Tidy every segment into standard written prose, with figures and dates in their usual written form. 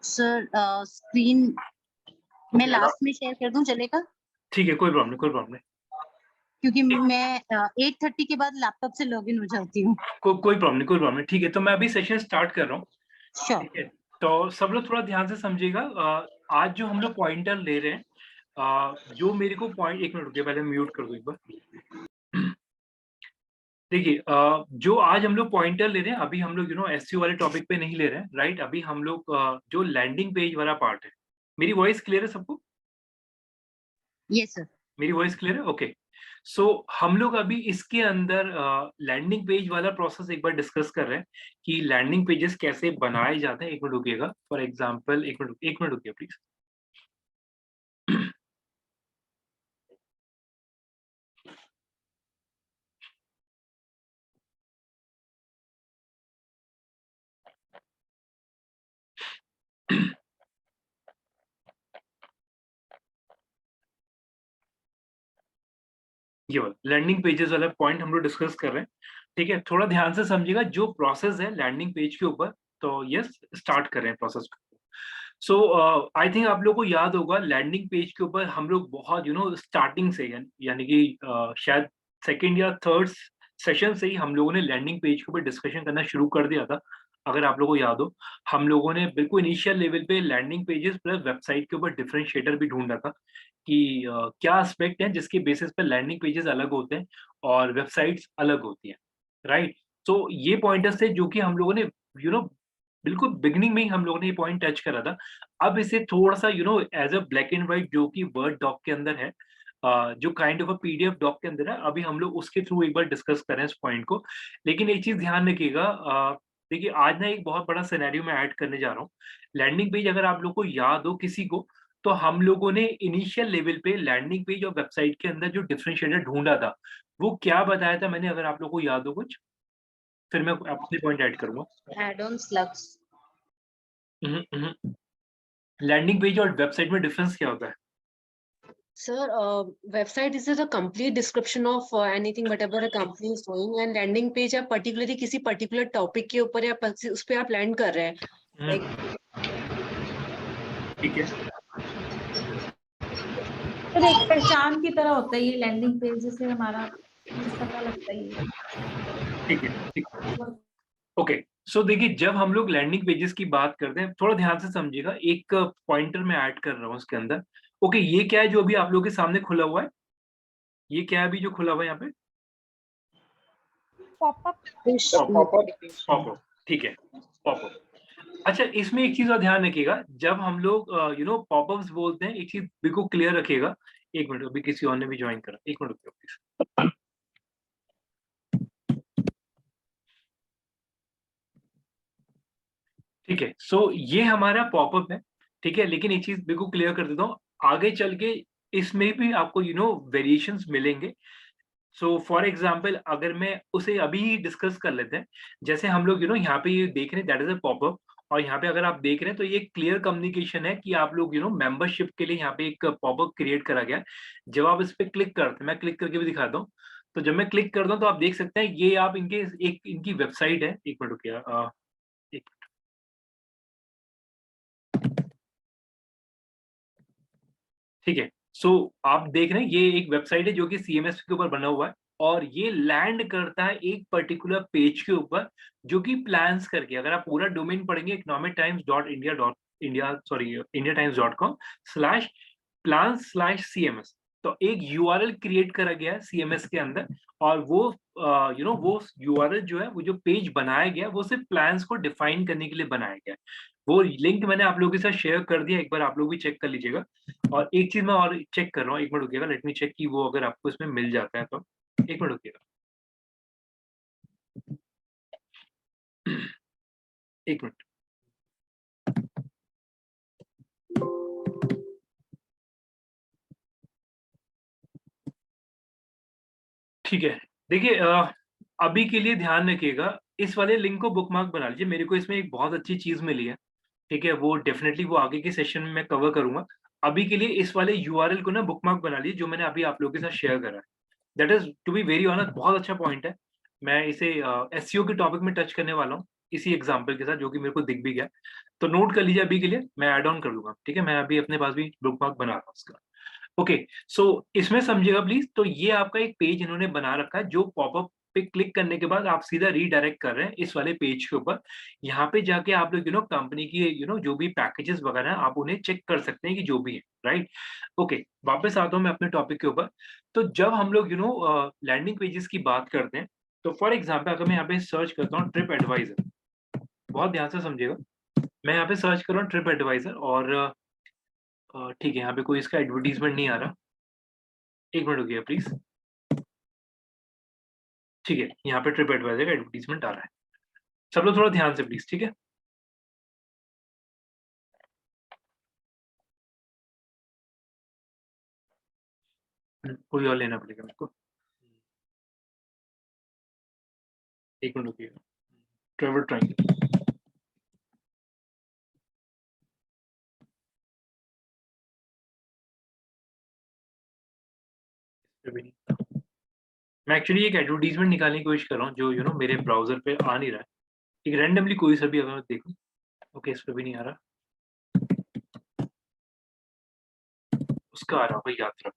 Sir screen मैं last में share कर दूं, चलेगा? ठीक है, कोई प्रॉब्लम नहीं, कोई प्रॉब्लम नहीं। क्योंकि मैं 8:30 के बाद लैपटॉप से लॉगिन हो जाती हूँ। कोई प्रॉब्लम नहीं, कोई प्रॉब्लम नहीं। ठीक है, तो मैं अभी सेशन स्टार्ट कर रहा हूँ। श्योर। ठीक है, तो सब लोग थोड़ा ध्यान से समझिएगा। आज जो हम लोग पॉइंटर ले रहे हैं, जो मेरे को पॉइंट, एक मिनट रुकिए, पहले म्यूट कर दूं एक बार। देखिए, जो आज हम लोग पॉइंटर ले रहे हैं, अभी हम लोग एसईओ वाले टॉपिक पे नहीं ले रहे हैं, राइट? अभी हम लोग जो लैंडिंग पेज वाला पार्ट है। मेरी वॉइस क्लियर है सबको? Yes sir. मेरी वॉइस क्लियर है? ओके। सो हम लोग अभी इसके अंदर लैंडिंग पेज वाला प्रोसेस एक बार डिस्कस कर रहे हैं कि लैंडिंग पेजेस कैसे बनाए जाते हैं। एक मिनट रुकिएगा, फॉर एग्जांपल एक मिनट रुकिए प्लीज। ये वाला लैंडिंग पेजेस वाला पॉइंट हम लोग डिस्कस कर रहे हैं। ठीक है, थोड़ा ध्यान से समझिएगा जो प्रोसेस है लैंडिंग पेज के ऊपर। तो यस, स्टार्ट कर रहे हैं प्रोसेस। सो आई थिंक आप लोग को याद होगा, लैंडिंग पेज के ऊपर हम लोग बहुत स्टार्टिंग से, यानी कि शायद सेकेंड या थर्ड सेशन से ही हम लोगों ने लैंडिंग पेज के ऊपर डिस्कशन करना शुरू कर दिया था। अगर आप लोगों को याद हो, हम लोगों ने बिल्कुल इनिशियल लेवल पे लैंडिंग पेजेस प्लस वेबसाइट के ऊपर डिफरेंशिएटर भी ढूंढा था कि क्या एस्पेक्ट है जिसके बेसिस पे लैंडिंग पेजेस अलग होते हैं और वेबसाइट्स अलग होती हैं, राइट? तो ये पॉइंटर्स थे जो कि हम लोगों ने यू नो बिल्कुल बिगिनिंग में ही हम लोगों ने ये पॉइंट टच करा था। अब इसे थोड़ा सा as a black and white, जो कि वर्ड डॉक के अंदर है, जो kind of a PDF doc के अंदर है, अभी हम लोग उसके थ्रू एक बार डिस्कस करें इस पॉइंट को। लेकिन एक चीज ध्यान रखिएगा, देखिए आज ना एक बहुत बड़ा सिनेरियो में ऐड करने जा रहा हूँ। लैंडिंग पेज अगर आप लोग को याद हो किसी को, तो हम लोगों ने इनिशियल लेवल पे लैंडिंग पेज और वेबसाइट के अंदर जो डिफरेंशिएटर ढूंढा था, वो क्या बताया था मैंने, अगर आप लोग को याद हो कुछ, फिर मैं अपने पॉइंट ऐड करूंगा। Add on slugs. Landing page और वेबसाइट में डिफरेंस क्या होता है? Sir, website is a complete description of anything whatever a company is doing, and landing page आप particularly किसी particular topic के ऊपर या उस पे आप land कर रहे हैं, like ठीक है, सर एक पहचान की तरह होता है ये लैंडिंग पेज, जैसे हमारा पता लगता ही है। ठीक है, ठीक। ओके, सो देखिए, जब हम लोग लैंडिंग पेजेस की बात करते हैं, थोड़ा ध्यान से समझिएगा, एक पॉइंटर मैं ऐड कर रहा हूँ उसके अंदर। ओके, ये क्या है जो अभी आप लोगों के सामने खुला हुआ है? ये क्या है अभी जो खुला हुआ है यहाँ पे? पॉपअप। पॉपअप, ठीक है, पॉपअप। अच्छा, इसमें एक चीज और ध्यान रखिएगा, जब हम लोग पॉपअप्स बोलते हैं, एक चीज बिल्कुल क्लियर रखिएगा। एक मिनट, अभी किसी और ने भी ज्वाइन करा, एक मिनट रुकिए प्लीज। ठीक है, सो ये हमारा पॉपअप है, ठीक है। लेकिन एक चीज बिल्कुल क्लियर कर देता हूँ, आगे चल के इसमें भी आपको वेरिएशंस मिलेंगे। सो फॉर एग्जाम्पल, अगर मैं उसे अभी डिस्कस कर लेते हैं, जैसे हम लोग यहाँ पे ये देख रहे हैं, दैट इज अ पॉपअप। और यहाँ पे अगर आप देख रहे हैं तो ये क्लियर कम्युनिकेशन है कि आप लोग मेंबरशिप के लिए यहाँ पे एक पॉपअप क्रिएट करा गया है। जब आप इस पे क्लिक करते हैं, मैं क्लिक करके भी दिखाता हूँ। तो जब मैं क्लिक करता हूँ तो आप देख सकते हैं, ये आप इनकी वेबसाइट है। एक मिनट रुकिए, एक, ठीक है। सो आप देख रहे हैं, ये एक वेबसाइट है जो कि सीएमएस के ऊपर बना हुआ है, और ये लैंड करता है एक पर्टिकुलर पेज के ऊपर, जो कि प्लान्स करके, अगर आप पूरा डोमेन पढ़ेंगे, economictimes.india.com/plans/cms, तो एक यूआरएल क्रिएट करा गया है सीएमएस के अंदर। और वो वो यूआरएल जो है, वो जो पेज बनाया गया है, वो सिर्फ प्लान्स को डिफाइन करने के लिए बनाया गया है। वो लिंक मैंने आप लोगों के साथ शेयर कर दिया, एक बार आप लोग भी चेक कर लीजिएगा। और एक चीज मैं और चेक कर रहा हूँ, एक मिनट रुकिएगा, लेट मी चेक कि वो अगर आपको इसमें मिल जाता है तो। एक मिनट रुकिएगा, एक मिनट। ठीक है, देखिए, अभी के लिए ध्यान रखिएगा, इस वाले लिंक को बुकमार्क बना लीजिए। मेरे को इसमें एक बहुत अच्छी चीज मिली है, ठीक है, वो डेफिनेटली वो आगे के सेशन में मैं कवर करूंगा। अभी के लिए इस वाले यूआरएल को ना बुकमार्क बना लीजिए, जो मैंने अभी आप लोगों के साथ शेयर करा है। That is, to be very honest, बहुत अच्छा पॉइंट है। मैं इसे एसईओ के टॉपिक में टच करने वाला हूँ, इसी एग्जांपल के साथ जो कि मेरे को दिख भी गया, तो नोट कर लीजिए अभी के लिए, मैं ऐड ऑन कर लूंगा, ठीक है। मैं अभी अपने पास भी बुकमार्क बना रहा हूँ उसका। ओके, सो इसमें समझिएगा प्लीज, तो ये आपका एक पेज इन्होंने बना रखा है, जो पॉपअप पे क्लिक करने के बाद आप सीधा रीडायरेक्ट कर रहे हैं इस वाले पेज के ऊपर। यहाँ पे जाके आप लोग कंपनी की जो भी पैकेजेस वगैरह हैं आप उन्हें चेक कर सकते हैं कि जो भी है, राइट। ओके, वापस आता हूँ मैं अपने टॉपिक के ऊपर। तो जब हम लोग लैंडिंग पेजेस की बात करते हैं, तो फॉर एग्जाम्पल अगर मैं यहाँ पे सर्च करता हूँ ट्रिप एडवाइजर, बहुत ध्यान से समझिएगा, मैं यहाँ पे सर्च कर रहा हूँ ट्रिप एडवाइजर, और ठीक है, यहाँ पे कोई इसका एडवर्टीजमेंट नहीं आ रहा, एक मिनट रुकिए प्लीज। ठीक है, यहाँ पे ट्रिप एडवाइजर का एडवर्टीजमेंट आ रहा है, सब लोग थोड़ा ध्यान से प्लीज, ठीक है। कोई और लेना पड़ेगा मेरे को, एक मिनट रुकिए। ट्रेवल ट्रायंगल, मैं एक्चुअली एक एडवर्टीजमेंट निकालने की कोशिश कर रहा हूँ जो मेरे ब्राउजर पे आ नहीं रहा है। एक रैंडमली कोई सा भी अगर मैं देखूं, ओके इस पे भी नहीं आ रहा, उसका आ रहा भाई, यात्रा।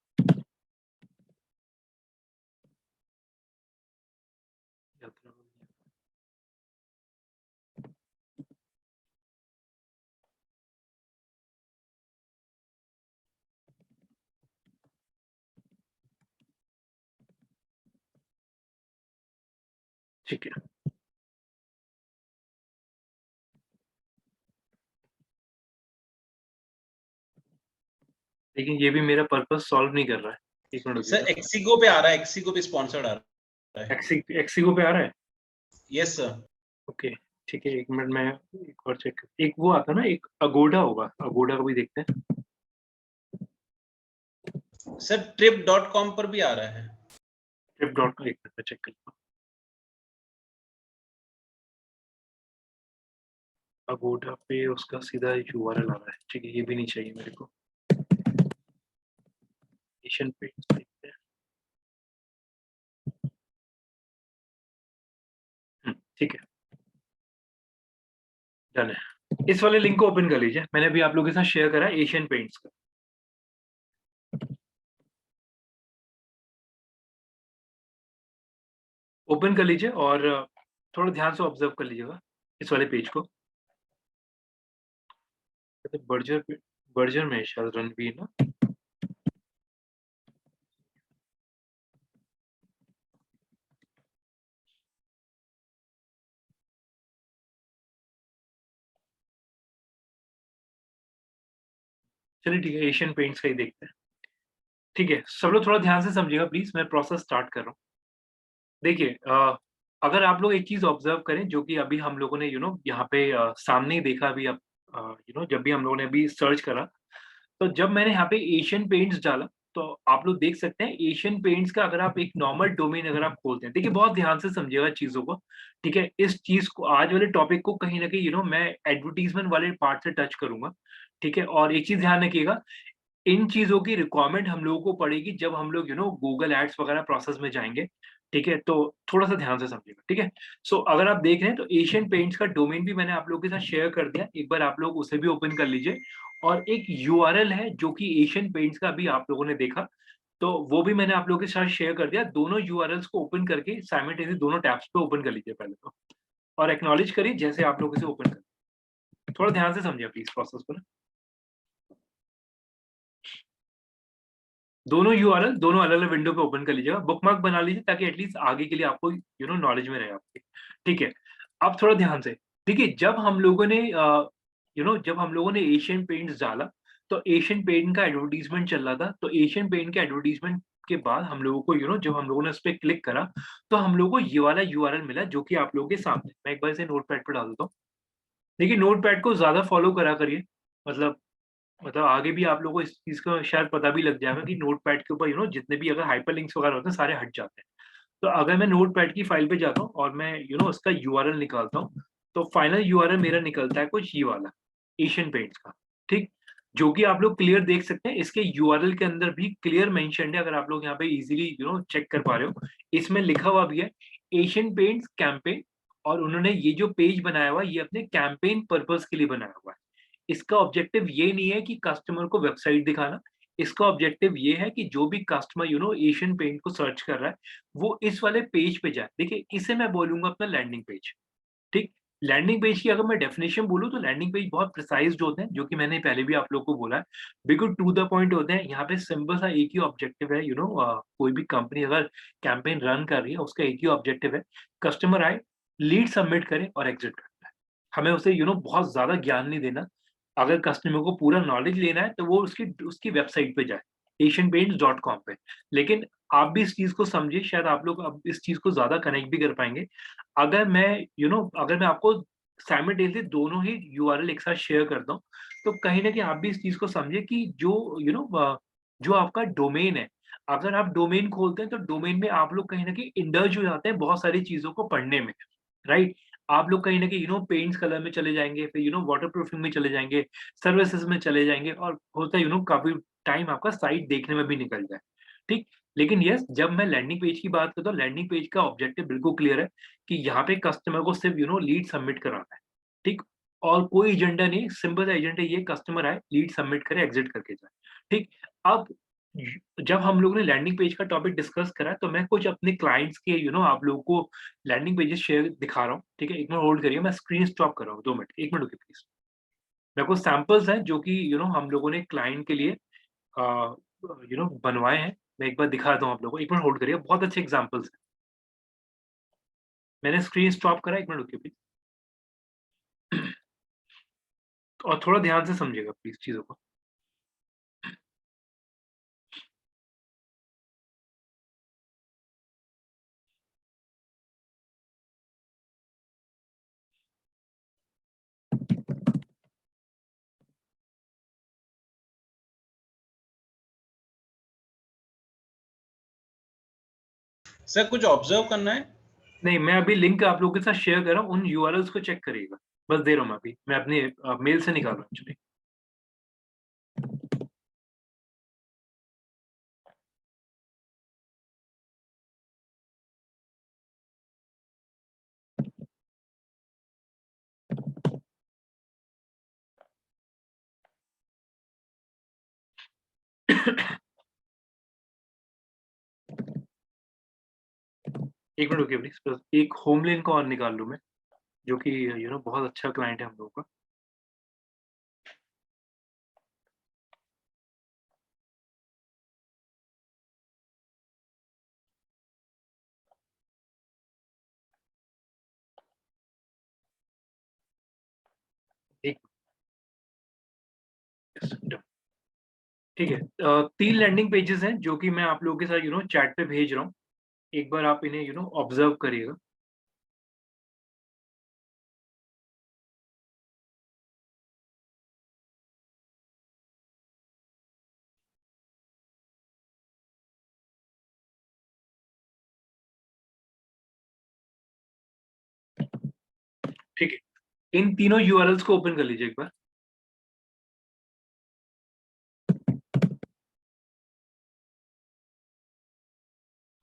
यात्रा ठीक है, लेकिन ये भी मेरा पर्पस सॉल्व नहीं कर रहा है, एक मिनट सर रुकिए। एक्सिगो पे आ रहा है, एक्सिगो पे स्पॉन्सर्ड आ रहा है। एक्सिगो पे आ रहा है, यस सर। ओके ठीक है, एक मिनट मैं एक और चेक, एक वो आता ना, एक अगोडा होगा, अगोडा को भी देखते हैं। सर trip.com पर भी आ रहा है। ट्रिप डॉट, एक मिनट चेक करता हूँ। अगोडा पे उसका सीधा यूआरएल आ रहा है, ठीक है, ये भी नहीं चाहिए मेरे को। एशियन पेंट्स देखते हैं, ठीक है, डन है। इस वाले लिंक को ओपन कर लीजिए, मैंने अभी आप लोगों के साथ शेयर करा एशियन पेंट्स का। ओपन कर लीजिए और थोड़ा ध्यान से ऑब्जर्व कर लीजिएगा इस वाले पेज को। बर्जर बर्जर में शायद रणवीर ना, चलिए ठीक है, एशियन पेंट्स का ही देखते हैं। ठीक है, सब लोग थोड़ा ध्यान से समझिएगा प्लीज, मैं प्रोसेस स्टार्ट कर रहा हूँ। देखिए, अगर आप लोग एक चीज ऑब्जर्व करें जो कि अभी हम लोगों ने यहाँ पे सामने ही देखा अभी, अब जब भी हम लोगों ने अभी सर्च करा, तो जब मैंने यहाँ पे एशियन पेंट्स डाला, तो आप लोग देख सकते हैं एशियन पेंट्स का अगर आप एक नॉर्मल डोमेन अगर आप खोलते हैं, देखिए बहुत ध्यान से समझिएगा चीजों को, ठीक है। इस चीज को, आज वाले टॉपिक को कहीं ना कहीं मैं एडवर्टीजमेंट वाले पार्ट से टच करूंगा, ठीक है। और एक चीज ध्यान रखिएगा, इन चीजों की रिक्वायरमेंट हम लोगों को पड़ेगी जब हम लोग गूगल एड्स वगैरह प्रोसेस में जाएंगे, ठीक है। तो थोड़ा सा ध्यान से समझिएगा, ठीक है। सो अगर आप देख रहे हैं तो एशियन पेंट्स का डोमेन भी मैंने आप लोगों के साथ शेयर कर दिया, एक बार आप लोग उसे भी ओपन कर लीजिए। और एक यूआरएल है जो कि एशियन पेंट्स का अभी आप लोगों ने देखा, तो वो भी मैंने आप लोगों के साथ शेयर कर दिया। दोनों यूआरएल्स को ओपन करके साइमल्टेनियसली दोनों टैब्स पे ओपन कर लीजिए पहले तो, और एक्नॉलेज करिए जैसे आप लोग इसे ओपन कर। थोड़ा ध्यान से समझिए प्लीज प्रोसेस को ना। दोनों यूआरएल दोनों अलग अलग विंडो पे ओपन कर लीजिएगा, बुकमार्क बना लीजिए ताकि एटलीस्ट आगे के लिए आपको नॉलेज में रहे आपके, ठीक है। अब थोड़ा ध्यान से देखिए, जब हम लोगों ने जब हम लोगों ने एशियन पेंट्स डाला, तो एशियन पेंट का एडवर्टीजमेंट चल रहा था, तो एशियन पेंट के एडवर्टीजमेंट के बाद हम लोगों को जब हम लोगों ने उस पर क्लिक करा, तो हम लोगों को ये वाला यूआरएल मिला जो कि आप लोगों के सामने, मैं एक बार इसे नोटपैड पे डाल देता हूँ। देखिए, नोटपैड को ज्यादा फॉलो करा करिए, मतलब आगे भी आप लोगों को इस चीज का शायद पता भी लग जाएगा कि नोटपैड के ऊपर जितने भी अगर हाइपरलिंक्स वगैरह होते हैं सारे हट जाते हैं। तो अगर मैं नोटपैड की फाइल पे जाता हूँ और मैं उसका यूआरएल निकालता हूँ, तो फाइनल यूआरएल मेरा निकलता है कुछ ये वाला, एशियन पेंट्स का, ठीक। जो कि आप लोग क्लियर देख सकते हैं, इसके यूआरएल के अंदर भी क्लियर मेंशन्ड है, अगर आप लोग यहाँ पे इजीली चेक कर पा रहे हो, इसमें लिखा हुआ भी है एशियन पेंट्स कैंपेन और उन्होंने ये जो पेज बनाया हुआ है ये अपने कैंपेन पर्पस के लिए बनाया हुआ है। इसका ऑब्जेक्टिव ये नहीं है कि कस्टमर को वेबसाइट दिखाना, इसका ऑब्जेक्टिव ये है कि जो भी कस्टमर एशियन पेंट को सर्च कर रहा है वो इस वाले पेज पे जाए। देखिए इसे मैं बोलूंगा अपना लैंडिंग पेज। ठीक, लैंडिंग पेज की अगर मैं डेफिनेशन बोलूँ तो लैंडिंग पेज बहुत प्रिसाइज्ड होते हैं, जो कि मैंने पहले भी आप लोगों को बोला है, बिल्कुल टू द पॉइंट होते हैं। यहाँ पे सिंपल सा एक ही ऑब्जेक्टिव है, कोई भी कंपनी अगर कैंपेन रन कर रही है उसका एक ही ऑब्जेक्टिव है, कस्टमर आए, लीड सबमिट करे और एग्जिट करना है। हमें उसे बहुत ज्यादा ज्ञान नहीं देना। अगर कस्टमर को पूरा नॉलेज लेना है तो वो उसकी उसकी वेबसाइट पे जाए, asianpaints.com पे। लेकिन आप भी इस चीज को समझिए, शायद आप लोग अब इस चीज को ज्यादा कनेक्ट भी कर पाएंगे। अगर मैं आपको साइमल्टेनियसली दोनों ही यूआरएल एक साथ शेयर करता हूँ, तो कहीं ना कहीं आप भी इस चीज को समझिए कि जो आपका डोमेन है, अगर आप डोमेन खोलते हैं तो डोमेन में आप लोग कहीं ना कहीं इंडल्ज हो जाते हैं बहुत सारी चीजों को पढ़ने में, राइट। आप लोग कहीं ना कहीं पेंट्स कलर में चले जाएंगे, फिर वाटर प्रूफिंग में चले जाएंगे, सर्विसेज में चले जाएंगे, और होता है काफी टाइम आपका साइट देखने में भी निकल जाए। ठीक, लेकिन यस, जब मैं लैंडिंग पेज की बात करता हूँ, लैंडिंग पेज का ऑब्जेक्टिव बिल्कुल क्लियर है कि यहाँ पे कस्टमर को सिर्फ लीड सबमिट कराना है। ठीक, और कोई एजेंडा नहीं, सिंपल सा एजेंडा ये, कस्टमर आए, लीड सबमिट करे, एग्जिट करके जाए। ठीक, अब जब हम लोगों ने लैंडिंग पेज का टॉपिक डिस्कस करा तो मैं कुछ अपने क्लाइंट्स के आप लोगों को लैंडिंग पेजेस शेयर दिखा रहा हूँ। ठीक है, एक मिनट होल्ड करिए, मैं स्क्रीन स्टॉप कर रहा हूँ, 2 मिनट, 1 मिनट रुकिए प्लीज। मेरे को सैंपल्स हैं जो कि हम लोगों ने क्लाइंट के लिए बनवाए हैं। मैं एक बार दिखाता हूँ आप लोगों को, 1 मिनट होल्ड करिए, बहुत अच्छे एग्जांपल्स हैं। मैंने स्क्रीन स्टॉप करा, 1 मिनट रुकिए प्लीज। और थोड़ा ध्यान से समझिएगा प्लीज चीजों को। सर कुछ ऑब्जर्व करना है? नहीं, मैं अभी लिंक आप लोगों के साथ शेयर कर रहा हूँ, उन यूआरएल्स को चेक करिएगा, बस दे रहा हूँ मैं अभी, मैं अपने मेल से निकाल रहा हूँ एक्चुअली। एक मिनट रुकिए प्लीज, बस एक होम लेन को और निकाल लूँ मैं, जो कि बहुत अच्छा क्लाइंट है हम लोगों का। एक, ठीक है, 3 लैंडिंग पेजेस हैं जो कि मैं आप लोगों के साथ चैट पे भेज रहा हूँ। एक बार आप इन्हें ऑब्जर्व करिएगा। ठीक है, इन तीनों यूआरएल्स को ओपन कर लीजिए एक बार।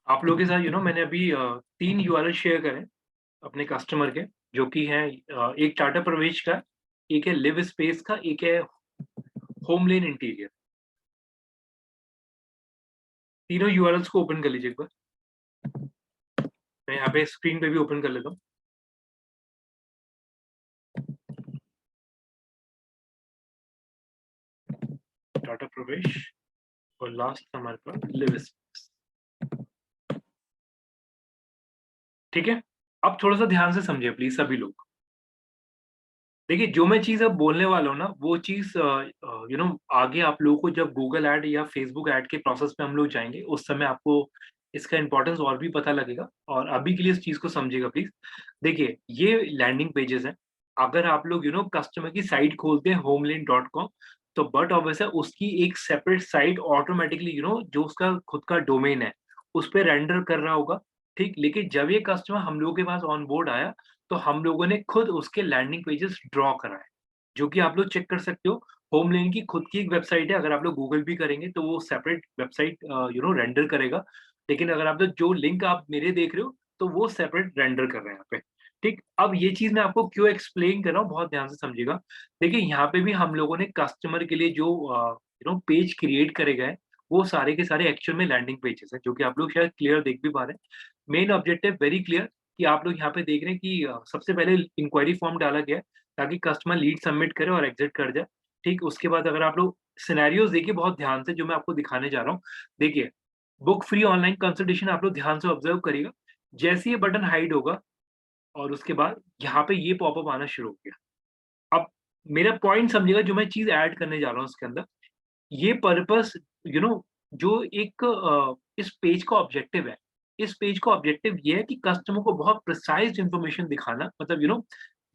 आप लोगों के साथ मैंने अभी 3 यूआरएल शेयर करे अपने कस्टमर के, जो कि हैं एक टाटा प्रवेश का, एक है लिव स्पेस का, एक है होम लेन इंटीरियर। तीनों यूआरएल्स को ओपन कर लीजिए एक बार। मैं यहाँ पे स्क्रीन पे भी ओपन कर लेता हूँ। टाटा प्रवेश और लास्ट हमारे पास लिव स्पेस। ठीक है, अब थोड़ा सा ध्यान से समझिए प्लीज सभी लोग। देखिए, जो मैं चीज अब बोलने वाला हूँ ना, वो चीज आगे आप लोगों को जब गूगल ऐड या फेसबुक ऐड के प्रोसेस में हम लोग जाएंगे, उस समय आपको इसका इंपॉर्टेंस और भी पता लगेगा। और अभी के लिए इस चीज को समझिएगा प्लीज। देखिए, ये लैंडिंग पेजेस हैं। अगर आप लोग कस्टमर की साइट खोलते हैं homelane.com, तो बट ऑब्वियस है उसकी एक सेपरेट साइट ऑटोमेटिकली जो उसका खुद का डोमेन है उस पर रेंडर कर रहा होगा। ठीक, लेकिन जब ये कस्टमर हम लोगों के पास ऑन बोर्ड आया तो हम लोगों ने खुद उसके लैंडिंग पेजेस ड्रॉ कराए, जो कि आप लोग चेक कर सकते हो। होम लेन की खुद की एक वेबसाइट है, अगर आप लोग गूगल भी करेंगे तो वो सेपरेट वेबसाइट रेंडर करेगा। लेकिन अगर आप लोग जो लिंक आप मेरे देख रहे हो तो वो सेपरेट रेंडर कर रहे हैं यहाँ पे। ठीक, अब ये चीज मैं आपको क्यों एक्सप्लेन कर रहा हूँ, बहुत ध्यान से समझिएगा। देखिए यहाँ पे भी हम लोगों ने कस्टमर के लिए जो पेज क्रिएट करे गए, वो सारे के सारे एक्चुअल में लैंडिंग पेजेस हैं, जो कि आप लोग शायद क्लियर देख भी पा रहे हैं। मेन ऑब्जेक्टिव वेरी क्लियर कि आप लोग यहाँ पे देख रहे हैं कि सबसे पहले इंक्वायरी फॉर्म डाला गया है ताकि कस्टमर लीड सबमिट करे और एग्जिट कर जाए। ठीक, उसके बाद अगर आप लोग सिनेरियोज देखिए बहुत ध्यान से, जो मैं आपको दिखाने जा रहा हूँ। देखिए, बुक फ्री ऑनलाइन कंसल्टेशन आप लोग ध्यान से ऑब्जर्व करिएगा। जैसे ये बटन हाइड होगा और उसके बाद यहाँ पे ये पॉपअप आना शुरू हो गया। अब मेरा पॉइंट समझिएगा, जो मैं चीज़ ऐड करने जा रहा हूँ उसके अंदर, ये पर्पस जो एक इस पेज का ऑब्जेक्टिव है, इस पेज का ऑब्जेक्टिव ये है कि कस्टमर को बहुत प्रिसाइज़ इन्फॉर्मेशन दिखाना, मतलब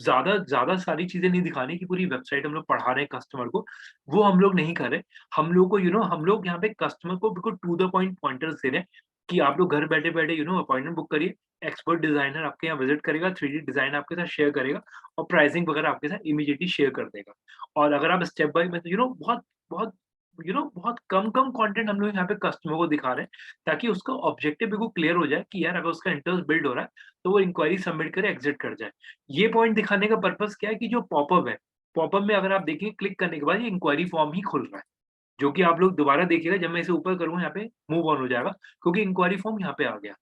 ज़्यादा ज़्यादा सारी चीज़ें नहीं दिखानी कि पूरी वेबसाइट हम लोग पढ़ा रहे हैं कस्टमर को, वो हम लोग नहीं कर रहे। हम लोग को हम लोग यहाँ पे कस्टमर को बिल्कुल टू द पॉइंट पॉइंटर्स दे रहे हैं कि आप लोग घर बैठे-बैठे अपॉइंटमेंट बुक करिए, एक्सपर्ट डिज़ाइनर आपके यहाँ विज़िट करेगा, 3D डिज़ाइन आपके साथ शेयर करेगा और प्राइसिंग वगैरह आपके साथ इमीडिएटली शेयर कर देगा। और अगर आप स्टेप बाय मतलब बहुत बहुत बहुत कम कंटेंट हम लोग यहाँ पे कस्टमर को दिखा रहे हैं, ताकि उसका ऑब्जेक्टिव बिल्कुल क्लियर हो जाए कि यार अगर उसका इंटरेस्ट बिल्ड हो रहा है, तो वो इंक्वायरी सबमिट करे, एग्जिट कर जाए। ये पॉइंट दिखाने का पर्पस क्या है कि जो पॉपअप है, पॉपअप में अगर आप देखेंगे क्लिक करने के बाद ये इंक्वायरी फॉर्म ही खुल रहा है, जो कि आप लोग दोबारा देखिएगा जब मैं इसे ऊपर करूँगा यहाँ पे मूव ऑन हो जाएगा, क्योंकि इंक्वायरी फॉर्म यहाँ पे आ गया।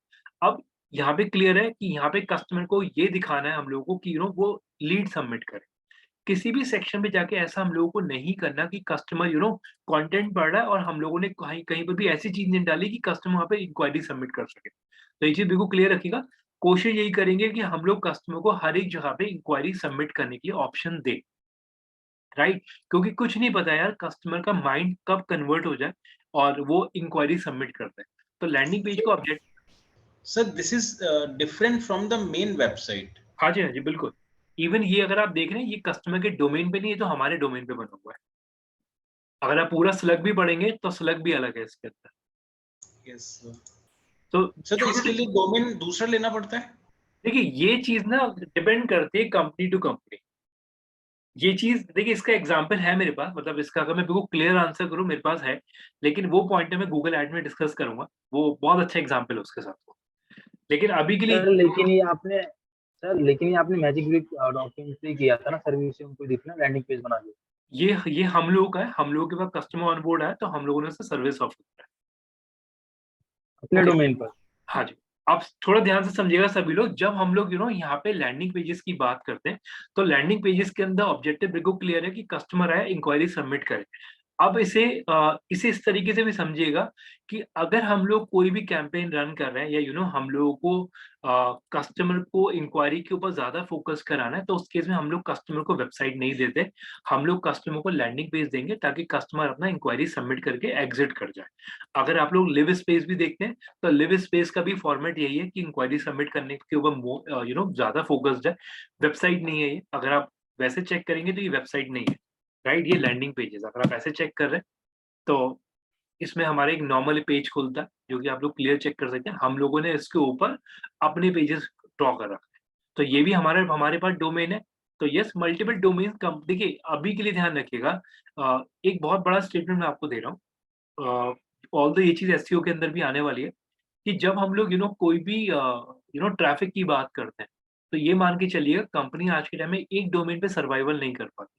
अब यहाँ पे क्लियर है कि यहाँ पे कस्टमर को ये दिखाना है हम लोगों को कि वो लीड सबमिट करे। किसी भी सेक्शन में जाके ऐसा हम लोगों को नहीं करना कि कस्टमर कंटेंट पढ़ रहा है और हम लोगों ने कहीं कहीं पर भी ऐसी चीज़ नहीं डाली कि कस्टमर वहाँ पे इंक्वायरी सबमिट कर सके। तो ये चीज़ बिल्कुल क्लियर रखिएगा। कोशिश यही करेंगे कि हम लोग कस्टमर को हर एक जगह पे इंक्वायरी सबमिट करने के लिए ऑप्शन दें, राइट? क्योंकि कुछ नहीं पता यार कस्टमर का माइंड कब कन्वर्ट हो जाए और वो इंक्वायरी सबमिट कर दे। तो लैंडिंग पेज को update. Sir, this is different from the main website. हाँ जी, हाँ जी, बिल्कुल। इवन ये अगर आप देख रहे हैं, ये कस्टमर के डोमेन पे नहीं है, तो हमारे डोमेन पे बना हुआ है। अगर आप पूरा स्लग भी पढ़ेंगे तो स्लग भी अलग है इसके अंदर। Yes, sir. तो Sir, तो इसके लिए डोमेन दूसरा लेना पड़ता है? देखिए ये चीज ना डिपेंड करती है कंपनी टू कंपनी। ये चीज देखिए, इसका एग्जांपल है मेरे पास, मतलब इसका अगर मैं बिल्कुल क्लियर आंसर करूं, मेरे पास है, लेकिन वो पॉइंट है मैं गूगल एड में डिस्कस करूंगा, वो बहुत अच्छा एग्जांपल है उसके साथ वो। लेकिन अभी के लिए सर लेकिन ये आपने मैजिक ब्रिक डॉक्यूमेंट से किया था ना, सर्विस से उनको दिखना लैंडिंग पेज बना दिया। ये हम लोगों का है, हम लोगों के पास कस्टमर ऑन बोर्ड है, तो हम लोगों ने उसे सर्विस ऑफर किया है अपने ओके। डोमेन पर। हाँ जी, आप थोड़ा ध्यान से समझिएगा सभी लोग, जब हम लोग यहाँ पे लैंडिंग पेजेस की बात करते हैं, तो लैंडिंग पेजेस के अंदर ऑब्जेक्टिव बिल्कुल क्लियर है कि कस्टमर आए, इंक्वायरी सबमिट करे। अब इसे इस तरीके से भी समझिएगा कि अगर हम लोग कोई भी कैंपेन रन कर रहे हैं या हम लोगों को कस्टमर को इंक्वायरी के ऊपर ज्यादा फोकस कराना है, तो उस केस में हम लोग कस्टमर को वेबसाइट नहीं देते, हम लोग कस्टमर को लैंडिंग पेज देंगे ताकि कस्टमर अपना इंक्वायरी सबमिट करके एग्जिट कर जाए। अगर आप लोग लिव स्पेस भी देखते हैं, तो लिव स्पेस का भी फॉर्मेट यही है कि इंक्वायरी सबमिट करने के ऊपर ज्यादा फोकस्ड है, वेबसाइट नहीं है ये। अगर आप वैसे चेक करेंगे तो ये वेबसाइट नहीं है, राइट? ये लैंडिंग पेजेस अगर आप ऐसे चेक कर रहे हैं, तो इसमें हमारे एक नॉर्मल पेज खुलता है, जो कि आप लोग क्लियर चेक कर सकते हैं। हम लोगों ने इसके ऊपर अपने पेजेस ड्रॉ कर रखा है, तो ये भी हमारे पास डोमेन है। तो यस, मल्टीपल डोमेन कम, देखिए अभी के लिए ध्यान रखिएगा, एक बहुत बड़ा स्टेटमेंट मैं आपको दे रहा हूँ, ऑल्दो ये चीज एसईओ के अंदर भी आने वाली है, कि जब हम लोग कोई भी ट्रैफिक की बात करते हैं, तो ये मान के चलिएगा कंपनी आज के टाइम में एक डोमेन पे सर्वाइवल नहीं कर पाती।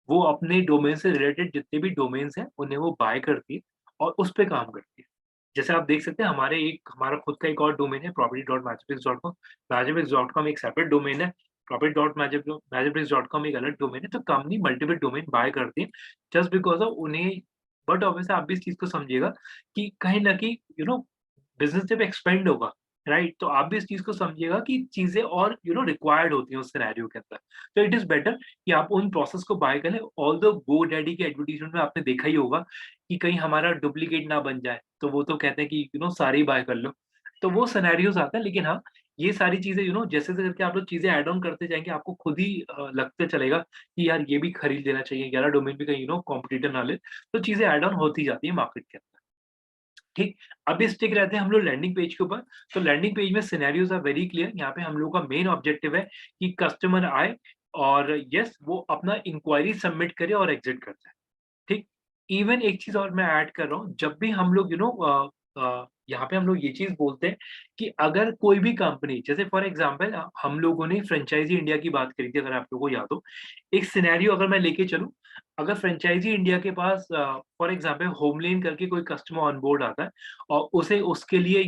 वो अपने डोमेन से रिलेटेड जितने भी डोमेन्स हैं, उन्हें वो बाय करती है और उस पे काम करती है। जैसे आप देख सकते हैं, हमारा खुद का एक और डोमेन है, property.magicbricks.com। magicbricks.com एक सेपरेट डोमेन है, property.magicbricks.com एक अलग डोमेन है। तो कंपनी मल्टीपल डोमेन बाय करती है जस्ट बिकॉज़ ऑफ उन्हें। बट ऑब्वियसली आप भी इस चीज़ को समझिएगा कि कहीं न कहीं बिज़नेस जब एक्सपेंड होगा, राइट? तो आप भी इस चीज़ को समझिएगा कि चीज़ें और रिक्वायर्ड होती हैं उस सिनेरियो के अंदर। तो इट इज़ बेटर कि आप उन प्रोसेस को बाय करें। ऑल्दो GoDaddy के एडवर्टाइजमेंट में आपने देखा ही होगा कि कहीं हमारा डुप्लीकेट ना बन जाए, तो वो तो कहते हैं कि सारे ही बाय कर लो। तो वो सिनेरियोज़ आते हैं, लेकिन हाँ, ये सारी चीज़ें जैसे-जैसे करके आप लोग चीज़ें ऐड ऑन करते जाएँगे, आपको खुद ही लगते चलेगा कि यार ये भी खरीद लेना चाहिए, 11 डोमेन भी कहीं कॉम्पिटिटर ना ले। तो चीज़ें ऐड ऑन होती जाती है मार्केट के अंदर। ठीक, अभी स्टिक रहते हैं हम लोग लैंडिंग पेज के ऊपर। तो लैंडिंग पेज में सिनेरियोज आर वेरी क्लियर। यहाँ पे हम लोग का मेन ऑब्जेक्टिव है कि कस्टमर आए और यस वो अपना इंक्वायरी सबमिट करे और एग्जिट करता है। ठीक, इवन एक चीज और मैं ऐड कर रहा हूँ, जब भी हम लोग यहाँ पे हम लोग ये चीज बोलते हैं कि अगर कोई भी कंपनी, जैसे फॉर एग्जांपल हम लोगों ने फ्रेंचाइजी इंडिया की बात करी थी, अगर आप लोगों को याद हो, एक सिनेरियो अगर मैं लेके चलूं, अगर फ्रेंचाइजी इंडिया के पास फॉर एग्जांपल होमलेन करके कोई कस्टमर ऑन बोर्ड आता है और उसे उसके लिए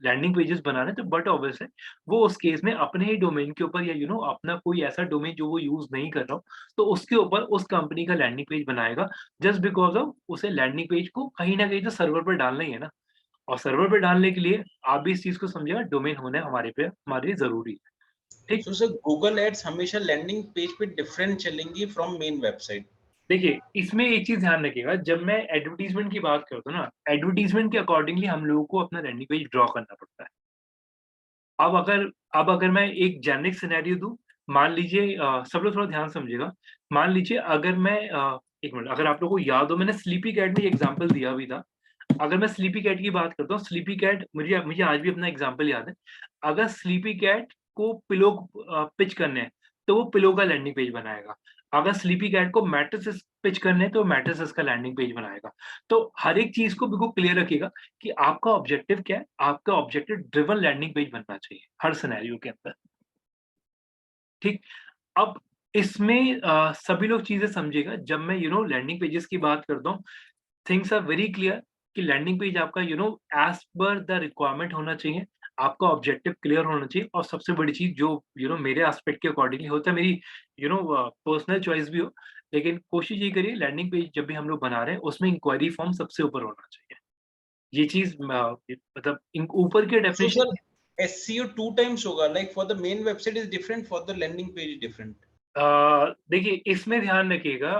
लैंडिंग पेजेस बनाना है, तो बट ऑब्वियस है वो उस केस में अपने ही डोमेन के ऊपर या अपना कोई ऐसा डोमेन जो वो यूज नहीं कर रहा हो, तो उसके ऊपर उस कंपनी का लैंडिंग पेज बनाएगा, जस्ट बिकॉज ऑफ उसे लैंडिंग पेज को कहीं ना कहीं तो सर्वर पर डालना ही है ना, और सर्वर पे डालने के लिए आप भी इस चीज को समझिएगा, डोमेन होना हमारे लिए जरूरी है। ठीक, सो सर गूगल एड्स हमेशा लैंडिंग पेज पे डिफरेंट चलेंगी फ्रॉम मेन वेबसाइट। देखिए इसमें एक चीज ध्यान रखिएगा, जब मैं एडवर्टीजमेंट की बात करता हूँ ना, एडवर्टीजमेंट के अकॉर्डिंगली हम लोगों को अपना लैंडिंग पेज ड्रॉ करना पड़ता है। अब अगर मैं एक जेनरिक सिनेरियो दूं, मान लीजिए सब लोग थोड़ा ध्यान समझिएगा, मान लीजिए अगर मैं एक मिनट, अगर आप लोगों को याद हो, मैंने स्लीपी कैट में एग्जांपल दिया भी था। अगर मैं स्लीपी कैट की बात करता हूँ, स्लीपी कैट मुझे मुझे आज भी अपना एग्जांपल याद है। अगर स्लीपी कैट को पिलो पिच करने हैं, तो वो पिलो का लैंडिंग पेज बनाएगा। अगर स्लीपी कैट को मैट्रेसेस पिच करने हैं, तो मैट्रेसेस का लैंडिंग पेज बनाएगा। तो हर एक चीज को बिल्कुल क्लियर रखिएगा कि आपका ऑब्जेक्टिव क्या है। आपका ऑब्जेक्टिव ड्रिवन लैंडिंग पेज बनना चाहिए हर सिनेरियो के अंदर। ठीक, अब इसमें सभी लोग चीजें समझिएगा, जब मैं लैंडिंग पेजेस की बात करता हूँ, थिंग्स आर वेरी क्लियर कि लैंडिंग पेज आपका एज पर द रिक्वायरमेंट होना चाहिए, आपका ऑब्जेक्टिव क्लियर होना चाहिए, और सबसे बड़ी चीज जो मेरे एस्पेक्ट के अकॉर्डिंगली होता है, मेरी पर्सनल चॉइस भी हो, लेकिन कोशिश ये करिए लैंडिंग पेज जब भी हम लोग बना रहे हैं उसमें इंक्वायरी फॉर्म सबसे ऊपर होना चाहिए। ये चीज मतलब ऊपर के सो डेफिनेशन। सर SEO 2 टाइम्स होगा, like for the main website is different, for the landing page is different. देखिए इसमें ध्यान रखिएगा,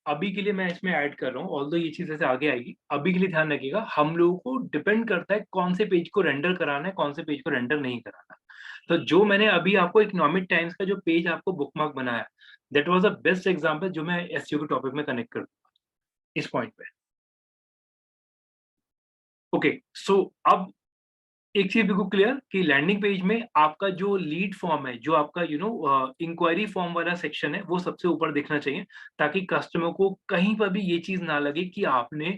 अभी के लिए मैं इसमें ऐड कर रहा हूँ, ऑल्दो ये चीज ऐसे आगे आएगी, अभी के लिए ध्यान रखिएगा, हम लोगों को डिपेंड करता है कौन से पेज को रेंडर कराना है, कौन से पेज को रेंडर नहीं कराना। तो जो मैंने अभी आपको इकोनॉमिक टाइम्स का जो पेज आपको बुकमार्क बनाया, that was the best example जो मैं एसईओ के टॉपिक में कनेक्ट कर दूंगा इस पॉइंट पे। ओके, सो अब एक चीज बिल्कुल क्लियर कि लैंडिंग पेज में आपका जो लीड फॉर्म है, जो आपका इंक्वायरी फॉर्म वाला सेक्शन है, वो सबसे ऊपर दिखना चाहिए, ताकि कस्टमर को कहीं पर भी ये चीज ना लगे कि आपने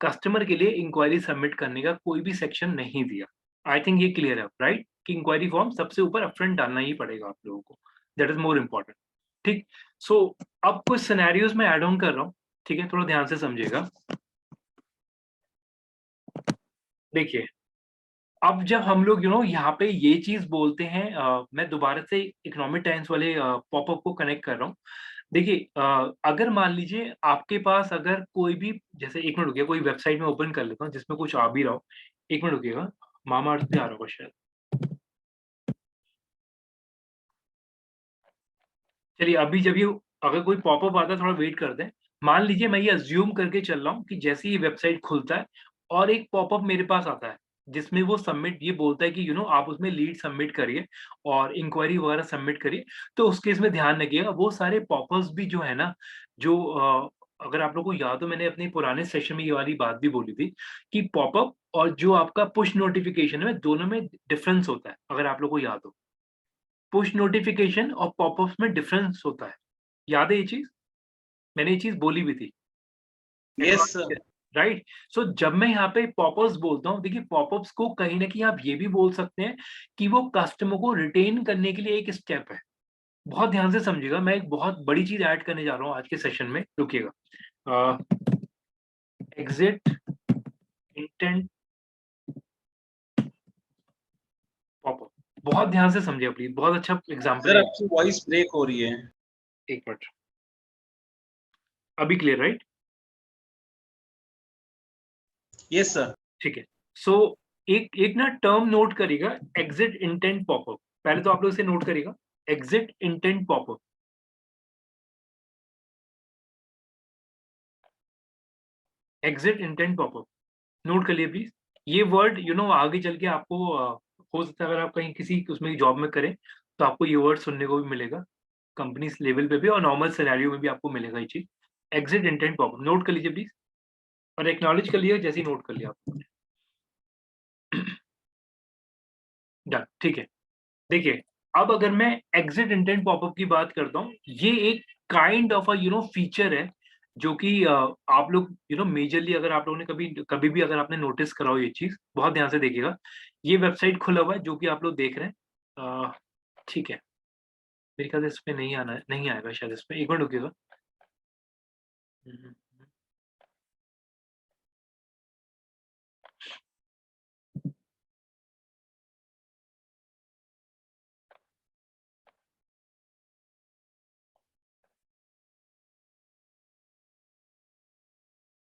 कस्टमर के लिए इंक्वायरी सबमिट करने का कोई भी सेक्शन नहीं दिया। आई थिंक ये क्लियर है, राइट, कि इंक्वायरी फॉर्म सबसे ऊपर अपफ्रंट डालना ही पड़ेगा आप लोगों को, दैट इज मोर इम्पोर्टेंट। ठीक, सो अब कुछ सिनेरियोज में ऐड ऑन कर रहा हूँ, ठीक है, थोड़ा ध्यान से समझिएगा। देखिए अब जब हम लोग यहाँ पे ये चीज बोलते हैं, मैं दोबारा से इकोनॉमिक टाइम्स वाले पॉपअप को कनेक्ट कर रहा हूँ। देखिए अगर मान लीजिए आपके पास अगर कोई भी, जैसे एक मिनट रुकिए, कोई वेबसाइट में ओपन कर लेता हूँ जिसमें कुछ आ भी रहा हो, एक मिनट रुकिएगा, मामा अर्थ पे आ रहा होगा शायद। चलिए अभी जब ये अगर कोई पॉपअप आता है, थोड़ा वेट कर दें। मान लीजिए मैं ये अज्यूम करके चल रहा हूँ कि जैसे ही वेबसाइट खुलता है और एक पॉपअप मेरे पास आता है जिसमें वो सबमिट ये बोलता है कि आप उसमें लीड सबमिट करिए और इंक्वायरी वगैरह सबमिट करिए, तो उस केस में ध्यान रखिएगा वो सारे पॉपअप्स भी जो है ना, जो अगर आप लोग को याद हो, मैंने अपने पुराने सेशन में ये वाली बात भी बोली थी कि पॉपअप और जो आपका पुश नोटिफिकेशन है दोनों में डिफरेंस होता है। अगर आप लोग को याद हो, पुश नोटिफिकेशन और पॉपअप्स में डिफरेंस होता है, याद है ये चीज, मैंने ये चीज बोली भी थी। Yes sir. राइट, सो जब मैं यहाँ पे पॉपअप्स बोलता हूँ, देखिए पॉपअप्स को कहीं ना कहीं आप ये भी बोल सकते हैं कि वो कस्टमर को रिटेन करने के लिए एक स्टेप है। बहुत ध्यान से समझिएगा, मैं एक बहुत बड़ी चीज ऐड करने जा रहा हूँ आज के सेशन में, रुकिएगा। एग्जिट इंटेंट पॉपअप, बहुत ध्यान से समझिए प्लीज, बहुत अच्छा एग्जाम्पल सर है। आपकी वॉइस ब्रेक हो रही है। एक मिनट, अभी क्लियर, राइट? Yes sir. ठीक है, सो एक ना टर्म नोट करिएगा, एग्जिट इंटेंट पॉपअप। पहले तो आप लोग इसे नोट करिएगा, exit intent popup. Exit intent popup note कर लिए प्लीज। ये वर्ड आगे चल के आपको हो सकता है अगर आप कहीं किसी उसमें जॉब में करें तो आपको ये वर्ड सुनने को भी मिलेगा, कंपनी लेवल पे भी और नॉर्मल सिनेरियो में भी आपको मिलेगा ये चीज। एग्जिट इंटेंट पॉपअप नोट कर लीजिए प्लीज, और एक्नॉलेज कर लिया जैसे ही नोट कर लिया आपने। डन, ठीक है। देखिए अब अगर मैं एग्जिट इंटेंट पॉपअप की बात करता हूँ, ये एक काइंड ऑफ अ फीचर है जो कि आप लोग मेजरली अगर आप लोगों ने कभी भी अगर आपने नोटिस करा हो ये चीज, बहुत ध्यान से देखिएगा। ये वेबसाइट खुला हुआ है जो कि आप लोग देख रहे हैं, ठीक है। मेरे ख्याल से इस पे नहीं आना है, नहीं आएगा शायद इस पे, एक मिनट रुकिएगा।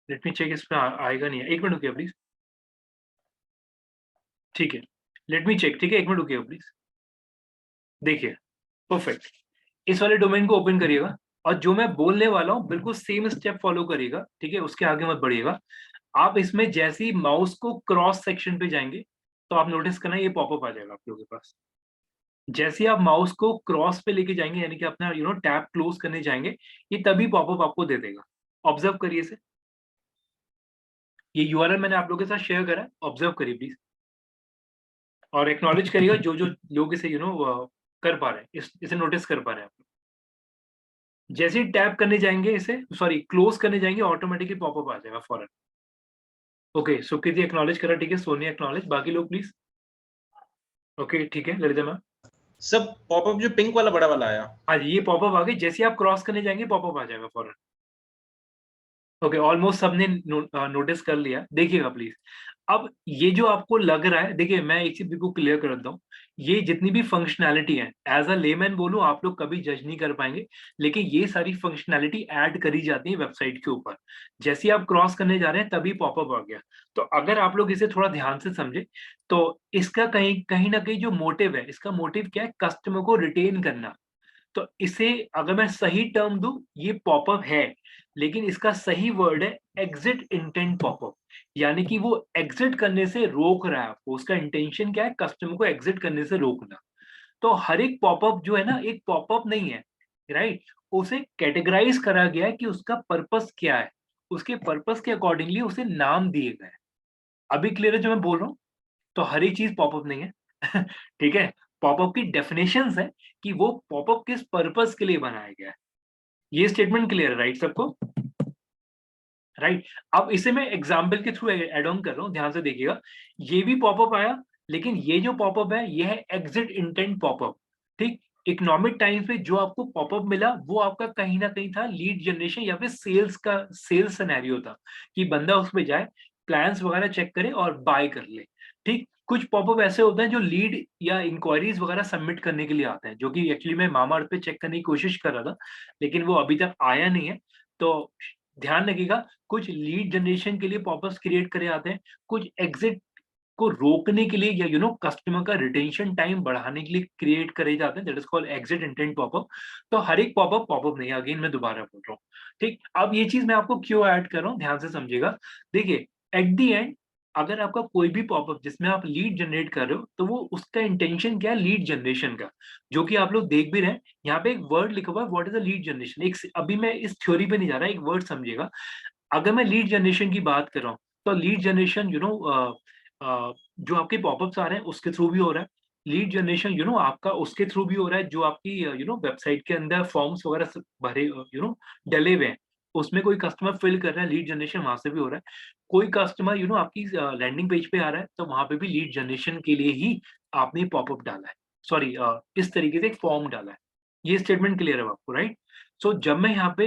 लेट मी चेक, इस पे आएगा नहीं है, एक मिनट रुकिए प्लीज। ठीक है, लेट मी चेक, ठीक है, एक मिनट रुकिएगा प्लीज। देखिए, परफेक्ट। इस वाले डोमेन को ओपन करिएगा और जो मैं बोलने वाला हूँ बिल्कुल सेम स्टेप फॉलो करिएगा, ठीक है, उसके आगे मत बढ़िएगा। आप इसमें जैसे ही माउस को क्रॉस सेक्शन पे जाएंगे तो आप नोटिस करना ये पॉपअप आ जाएगा आप लोगों के पास। जैसे ही आप माउस को क्रॉस पे लेके जाएंगे, यानी कि अपना टैब क्लोज करने जाएंगे, ये तभी पॉपअप आपको दे देगा। ऑब्जर्व करिए इसे। ये यूआरएल मैंने आप लोगों के साथ शेयर करा है, ऑब्जर्व करिए प्लीज, और एक्नॉलेज करिएगा जो जो लोग इसे कर पा रहे हैं, इसे नोटिस कर पा रहे हैं आप लोग। जैसे ही टैप करने जाएंगे, इसे सॉरी क्लोज करने जाएंगे, ऑटोमेटिकली पॉपअप आ जाएगा फौरन। ओके, सुकृति एक्नॉलेज करा, ठीक है, सोनिया एक्नॉलेज, बाकी लोग प्लीज। ओके, ठीक है, ललिता मैम। सब पॉपअप जो पिंक वाला बड़ा वाला आया। हाँ जी, ये पॉपअप आ गई, जैसे ही आप क्रॉस करने जाएंगे पॉपअप आ जाएगा फौरन। ओके, ऑलमोस्ट सबने नोटिस कर लिया। देखिएगा प्लीज, अब ये जो आपको लग रहा है, देखिए मैं एक चीज बिल्कुल क्लियर कर देता हूँ, ये जितनी भी फंक्शनैलिटी है, एज अ लेमैन बोलूं, आप लोग कभी जज नहीं कर पाएंगे, लेकिन ये सारी फंक्शनैलिटी ऐड करी जाती है वेबसाइट के ऊपर। जैसे ही आप क्रॉस करने जा रहे हैं तभी पॉपअप आ गया। तो अगर आप लोग इसे थोड़ा ध्यान से समझे तो इसका कहीं कहीं ना कहीं जो मोटिव है, इसका मोटिव क्या है, कस्टमर को रिटेन करना। तो इसे अगर मैं सही टर्म दूं, ये पॉपअप है, लेकिन इसका सही वर्ड है एग्जिट इंटेंट पॉपअप, यानी कि वो एग्जिट करने से रोक रहा है आपको। उसका इंटेंशन क्या है, कस्टमर को एग्जिट करने से रोकना। तो हर एक पॉपअप जो है ना, एक पॉपअप नहीं है, राइट। उसे कैटेगराइज करा गया है कि उसका पर्पस क्या है, उसके पर्पस के अकॉर्डिंगली उसे नाम दिए गए हैं। अभी क्लियर है जो मैं बोल रहा हूँ? तो हर एक चीज पॉपअप नहीं है ठीक है, पॉपअप की डेफिनेशंस है कि वो पॉपअप किस पर्पस के लिए बनाया गया है। ये स्टेटमेंट क्लियर है, राइट सबको? राइट। अब इसे मैं एग्जाम्पल के थ्रू एड ऑन कर रहा हूं, ध्यान से देखिएगा। ये भी पॉपअप आया, लेकिन ये जो पॉपअप है ये है एग्जिट इंटेंट पॉपअप। ठीक, इकोनॉमिक टाइम्स पे जो आपको पॉपअप मिला वो आपका कहीं ना कहीं था लीड जनरेशन या फिर सेल्स सिनेरियो था, कि बंदा उसमें जाए, प्लान्स वगैरह चेक करे और बाय कर ले। ठीक, कुछ पॉपअप ऐसे होते हैं जो लीड या इंक्वायरीज वगैरह सबमिट करने के लिए आते हैं, जो कि एक्चुअली मैं मामाअर्थ पे चेक करने की कोशिश कर रहा था, लेकिन वो अभी तक आया नहीं है। तो ध्यान रखिएगा, कुछ लीड जनरेशन के लिए पॉपअप्स क्रिएट करे आते हैं, कुछ एग्जिट को रोकने के लिए या कस्टमर का रिटेंशन टाइम बढ़ाने के लिए क्रिएट करे जाते हैं, that is called exit intent popup. तो हर एक पॉपअप नहीं, अगेन मैं दोबारा बोल रहा हूँ। ठीक, अब ये चीज मैं आपको क्यों ऐड कर रहा हूँ, ध्यान से समझिएगा। देखिए, एट द एंड अगर आपका कोई भी पॉपअप जिसमें आप लीड जनरेट कर रहे हो, तो वो उसका इंटेंशन क्या है, लीड जनरेशन का, जो कि आप लोग देख भी रहे हैं। यहाँ पे एक वर्ड लिखा हुआ है, what is a lead generation. एक अभी मैं इस थ्योरी पे नहीं जा रहा, एक वर्ड समझिएगा। अगर मैं लीड जनरेशन की बात कर रहा हूँ, तो लीड जनरेशन जो आपके पॉपअप्स आ रहे हैं उसके थ्रू भी हो रहा है। लीड जनरेशन आपका उसके थ्रू भी हो रहा है जो आपकी वेबसाइट के अंदर फॉर्म्स वगैरह भरे डले हुए हैं, उसमें कोई कस्टमर फिल कर रहा है, लीड जनरेशन वहां से भी हो रहा है। कोई कस्टमर आपकी लैंडिंग पेज पे आ रहा है, तो वहां पे भी लीड जनरेशन के लिए ही आपने पॉपअप डाला है, सॉरी इस तरीके से एक फॉर्म डाला है। ये स्टेटमेंट क्लियर है आपको, राइट? सो जब मैं यहाँ पे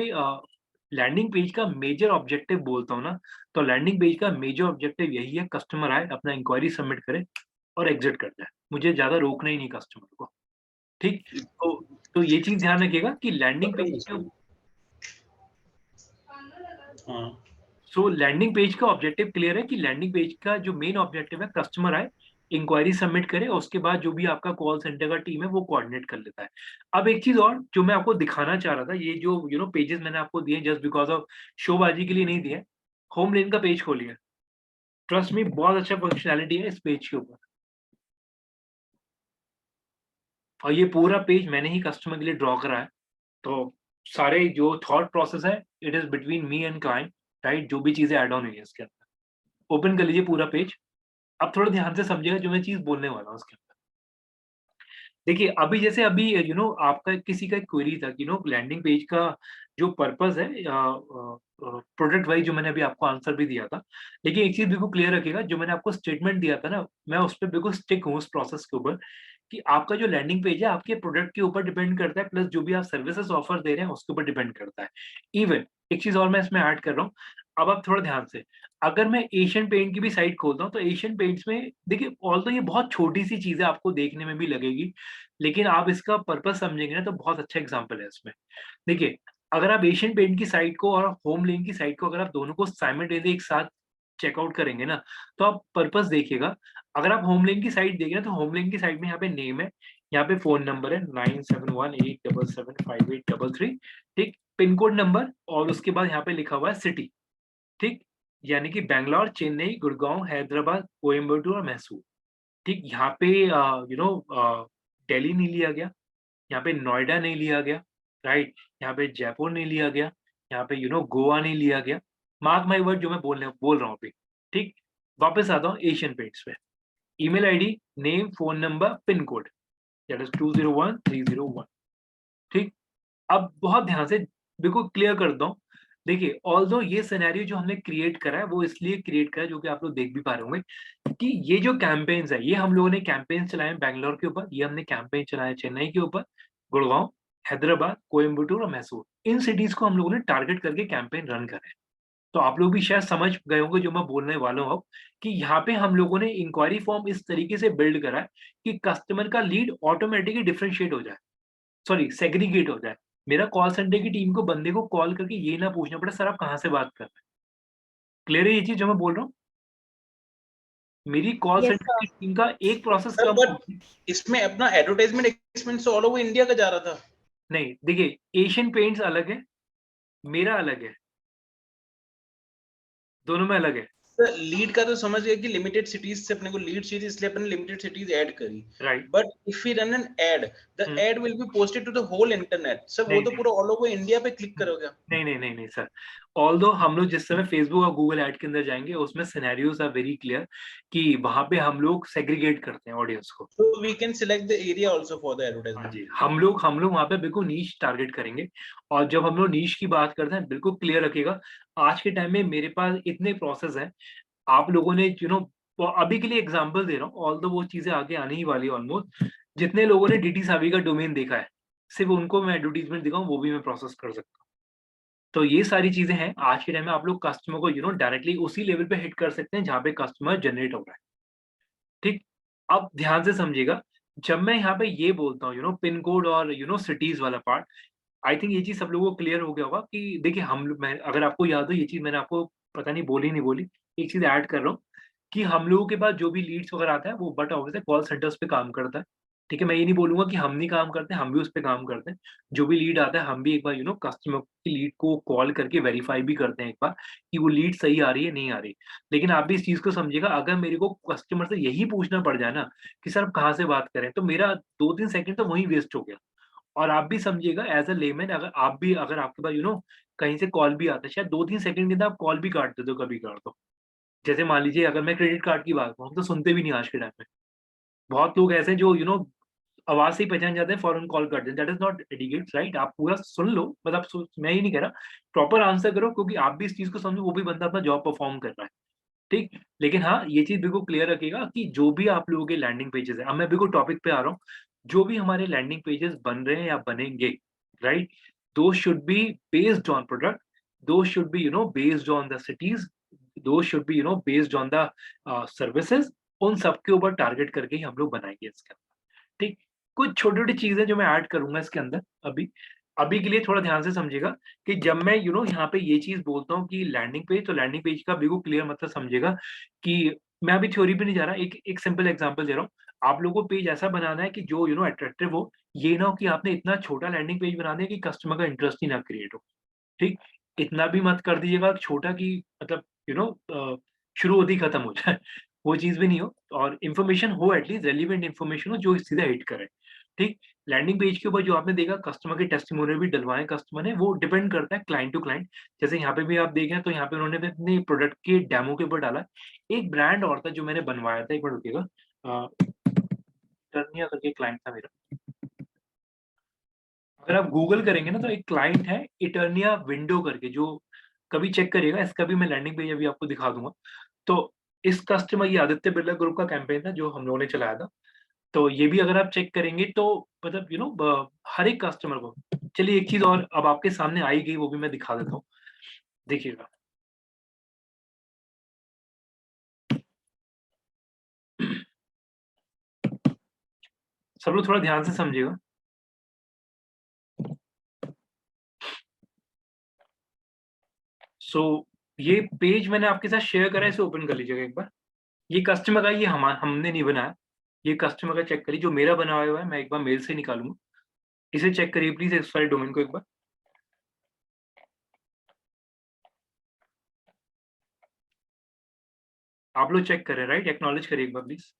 लैंडिंग पेज का मेजर ऑब्जेक्टिव बोलता हूँ ना, तो लैंडिंग पेज का मेजर ऑब्जेक्टिव यही है, कस्टमर आए, अपना इंक्वायरी सबमिट करे और एग्जिट कर जाए, मुझे ज्यादा रोकना ही नहीं कस्टमर को। ठीक, तो ये चीज ध्यान रखिएगा कि लैंडिंग पेज के लैंडिंग पेज का ऑब्जेक्टिव क्लियर है कि लैंडिंग पेज का जो मेन ऑब्जेक्टिव है, कस्टमर आए, इंक्वायरी सबमिट करे और उसके बाद जो भी आपका कॉल सेंटर का टीम है वो कोऑर्डिनेट कर लेता है। अब एक चीज और जो मैं आपको दिखाना चाह रहा था, ये जो पेजेस मैंने आपको दिए जस्ट बिकॉज ऑफ शोबाजी के लिए नहीं दिए, होम लेन का पेज खोलिए, ट्रस्ट मी बहुत अच्छा फंक्शनैलिटी है इस पेज के ऊपर। और ये पूरा पेज मैंने ही कस्टमर के लिए ड्रॉ करा है, तो सारे जो थॉट प्रोसेस है, it is between me and client, right. जो भी चीजें ऐड ऑन हुई है इसके अंदर, ओपन कर लीजिए पूरा पेज। अब थोड़ा ध्यान से समझिएगा जो मैं चीज बोलने वाला हूँ उसके अंदर। देखिए अभी जैसे अभी आपका किसी का क्वेरी था कि लैंडिंग पेज का जो पर्पस है प्रोडक्ट वाइज, जो मैंने अभी आपको आंसर भी दिया था। लेकिन एक चीज बिल्कुल क्लियर रखिएगा, जो मैंने आपको स्टेटमेंट दिया था ना, मैं उस पर बिल्कुल स्टिक हूँ उस प्रोसेस के ऊपर, कि आपका जो लैंडिंग पेज है आपके प्रोडक्ट के ऊपर डिपेंड करता है, प्लस जो भी आप सर्विसेज ऑफर दे रहे हैं उसके ऊपर डिपेंड करता है। इवन एक चीज और मैं इसमें ऐड कर रहा हूँ, अब आप थोड़ा ध्यान से, अगर मैं एशियन पेंट की भी साइट खोलता हूँ तो एशियन पेंट्स में देखिए, ऑल्दो ये बहुत छोटी सी चीज है, आपको देखने में भी लगेगी, लेकिन आप इसका पर्पस समझेंगे ना तो बहुत अच्छा एग्जाम्पल है इसमें। देखिए, अगर आप एशियन पेंट की साइट को और होम लेन की साइट को, अगर आप दोनों को साइमल्टेनियसली एक साथ चेकआउट करेंगे ना, तो आप पर्पस देखिएगा। अगर आप होम लेन की साइट देखें ना, तो होम लेन की साइट में यहाँ पे नेम है, यहाँ पे फोन नंबर है 9718775833, ठीक, पिन कोड नंबर, और उसके बाद यहाँ पे लिखा हुआ है सिटी, ठीक, यानी कि बैंगलोर, चेन्नई, गुड़गांव, हैदराबाद, कोयम्बटूर और मैसूर, ठीक। यहाँ पे दिल्ली नहीं लिया गया, यहाँ पे नोएडा नहीं लिया गया, राइट, यहाँ पे जयपुर नहीं लिया गया, यहाँ पे गोवा नहीं लिया गया। मार्क माई वर्ड, जो मैं बोल रहा हूँ अभी, ठीक। वापस आता हूँ एशियन पेंट्स पे। Email ID, name, phone number, pin code, that is 201301, ठीक। अब बहुत ध्यान से बिल्कुल क्लियर कर दूं, देखिए ऑल्दो ये सिनेरियो जो हमने क्रिएट करा है वो इसलिए क्रिएट करा है, जो कि आप लोग देख भी पा रहे होंगे, कि ये जो कैंपेन्स है, ये हम लोगों ने कैंपेन्स चलाए हैं बैंगलोर के ऊपर, ये हमने कैंपेन चलाए हैं चेन्नई के ऊपर, गुड़गांव, हैदराबाद, कोयम्बटूर और मैसूर, इन सिटीज को हम लोगों ने टारगेट करके कैंपेन रन करे हैं। तो आप लोग भी शायद समझ गए होंगे जो मैं बोलने वाला हूँ, कि यहाँ पे हम लोगों ने इंक्वायरी फॉर्म इस तरीके से बिल्ड करा है कि कस्टमर का लीड ऑटोमेटिकली डिफरेंशिएट हो जाए, सॉरी सेग्रीगेट हो जाए। मेरा कॉल सेंटर की टीम को, बंदे को कॉल करके ये ना पूछना पड़े सर आप कहाँ से बात कर रहे हैं। क्लियर है ये चीज जो मैं बोल रहा हूँ? मेरी कॉल यस सेंटर की सर। टीम का एक प्रोसेस सर कम बट होगी। इसमें अपना advertisement expense all over India का जा रहा था। नहीं, देखिए एशियन पेंट्स अलग है, मेरा अलग है, दोनों में अलग है। सर लीड का तो समझ गया कि लिमिटेड सिटीज से अपने को लीड चाहिए, इसलिए अपने लिमिटेड सिटीज ऐड करी। Right. But if we run an ad, the ad will be posted to the whole internet. Sir वो नहीं तो नहीं पूरा ऑल ओवर इंडिया पे क्लिक करोगे। नहीं नहीं नहीं नहीं सर, ऑल्दो हम लोग जिस समय फेसबुक और गूगल ऐड के अंदर जाएंगे उसमें सिनेरियोज आर वेरी क्लियर, कि वहां पे हम लोग सेग्रीगेट करते हैं ऑडियंस को। So we can select the area also for the हाँ advertisement. जी, हम लोग वहां पे बिल्कुल नीश टारगेट करेंगे। और जब हम लोग नीश की बात करते हैं, बिल्कुल क्लियर रखिएगा, आज के टाइम में मेरे पास इतने प्रोसेस हैं, आप लोगों ने अभी के लिए एग्जांपल दे रहा हूँ, ऑल्दो वो चीजें आगे आने ही वाली है ऑलमोस्ट। जितने लोगों ने डीटी सावी का डोमेन देखा है, सिर्फ उनको मैं एडवर्टीजमेंट दिखाऊं वो भी मैं प्रोसेस कर सकता हूँ। तो ये सारी चीजें हैं, आज के टाइम में आप लोग कस्टमर को डायरेक्टली उसी लेवल पे हिट कर सकते हैं जहाँ पे कस्टमर जनरेट हो रहा है, ठीक। अब ध्यान से समझिएगा, जब मैं यहाँ पे ये बोलता हूँ पिन कोड और सिटीज वाला पार्ट, आई थिंक ये चीज सब लोगों को क्लियर हो गया होगा कि देखिए हम लोग, मैं अगर आपको याद हो ये चीज मैंने आपको पता नहीं बोली नहीं बोली, एक चीज ऐड कर रहा हूँ, कि हम लोगों के पास जो भी लीड्स वगैरह आता है वो बट ऑफिस है कॉल सेंटर्स पे काम करता है, ठीक है। मैं ये नहीं बोलूंगा कि हम नहीं काम करते, हम भी उस पर काम करते हैं। जो भी लीड आता है हम भी एक बार कस्टमर की लीड को कॉल करके वेरीफाई भी करते हैं एक बार, कि वो लीड सही आ रही है नहीं आ रही। लेकिन आप भी इस चीज को समझिएगा, अगर मेरे को कस्टमर से यही पूछना पड़ जाए ना कि सर आप कहाँ से बात करें, तो मेरा 2-3 सेकंड तो वहीं वेस्ट हो गया। और आप भी समझिएगा एज अ लेमैन, अगर आपके पास कहीं से कॉल भी आता है, शायद 2-3 सेकंड के अंदर आप कॉल भी काट देते हो कभी कभार तो। जैसे मान लीजिए अगर मैं क्रेडिट कार्ड की बात करूँ, हम तो सुनते भी नहीं आज के टाइम में। बहुत लोग ऐसे हैं जो आवाज से ही पहचान जाते हैं, फौरन कॉल कर देते हैं। That is not etiquettes, right. आप पूरा सुन लो, मतलब मैं ये नहीं कह रहा, प्रॉपर आंसर करो, क्योंकि आप भी इस चीज को समझो, वो भी बंदा अपना जॉब परफॉर्म कर रहा है, ठीक। लेकिन हाँ, ये चीज बिल्कुल क्लियर रखिएगा कि जो भी आप लोगों के लैंडिंग पेजेस है, अब मैं बिल्कुल टॉपिक पे आ रहा हूँ, जो भी हमारे लैंडिंग पेजेस बन रहे हैं या बनेंगे, right, those should be based on product, those should be based on the cities, those should be based on the services. उन सबके ऊपर टारगेट करके ही हम लोग बनाएंगे इसके अंदर, ठीक। कुछ छोटी छोटी चीजें जो मैं ऐड करूंगा इसके अंदर, अभी अभी के लिए थोड़ा ध्यान से समझिएगा, कि जब मैं यहाँ पे ये चीज बोलता हूँ कि लैंडिंग पेज, तो लैंडिंग पेज का बिल्कुल क्लियर मतलब समझिएगा, कि मैं अभी थ्योरी पे नहीं जा रहा, एक सिंपल एग्जांपल दे रहा हूँ। आप लोगों को पेज ऐसा बनाना है कि जो अट्रैक्टिव हो, ये ना हो कि आपने इतना छोटा लैंडिंग पेज बना दिया कि कस्टमर का इंटरेस्ट ही ना क्रिएट हो, ठीक। इतना भी मत कर दीजिएगा छोटा कि मतलब शुरू होते ही खत्म हो जाए, वो चीज भी नहीं हो, और इन्फॉर्मेशन हो, एटलीस्ट रेलिवेंट इन्फॉर्मेशन हो जो सीधा हिट करे, ठीक। लैंडिंग पेज के ऊपर जो आपने देखा, कस्टमर के टेस्टिमोनियल भी डलवाए कस्टमर ने, वो डिपेंड करता है क्लाइंट टू क्लाइंट। जैसे यहाँ पे भी आप देखें तो यहाँ पे उन्होंने भी अपने प्रोडक्ट के डेमो के ऊपर डाला। एक ब्रांड और था जो मैंने बनवाया था, एक बार रुकिएगा, इटर्निया करके क्लाइंट था मेरा। अगर आप गूगल करेंगे ना तो एक क्लाइंट है इटर्निया विंडो करके, जो कभी चेक करिएगा, इसका भी मैं लैंडिंग पेज अभी आपको दिखा दूंगा। तो इस कस्टमर, ये आदित्य बिरला ग्रुप का कैंपेन था जो हम लोगों ने चलाया था। तो ये भी अगर आप चेक करेंगे तो मतलब हर एक कस्टमर को, चलिए एक चीज और अब आपके सामने आई गई, वो भी मैं दिखा देता हूँ, देखिएगा। सब लोग थोड़ा ध्यान से समझिएगा। सो ये पेज मैंने आपके साथ शेयर करा है, इसे ओपन कर लीजिएगा एक बार। ये कस्टमर का, ये हमने नहीं बनाया, ये कस्टमर का चेक करिए, जो मेरा बना हुआ है मैं एक बार मेल से निकालूंगा। इसे चेक करिए प्लीज, इस सारे डोमेन को एक बार। आप लोग चेक करें, राइट? एक्नॉलेज करिए एक बार प्लीज।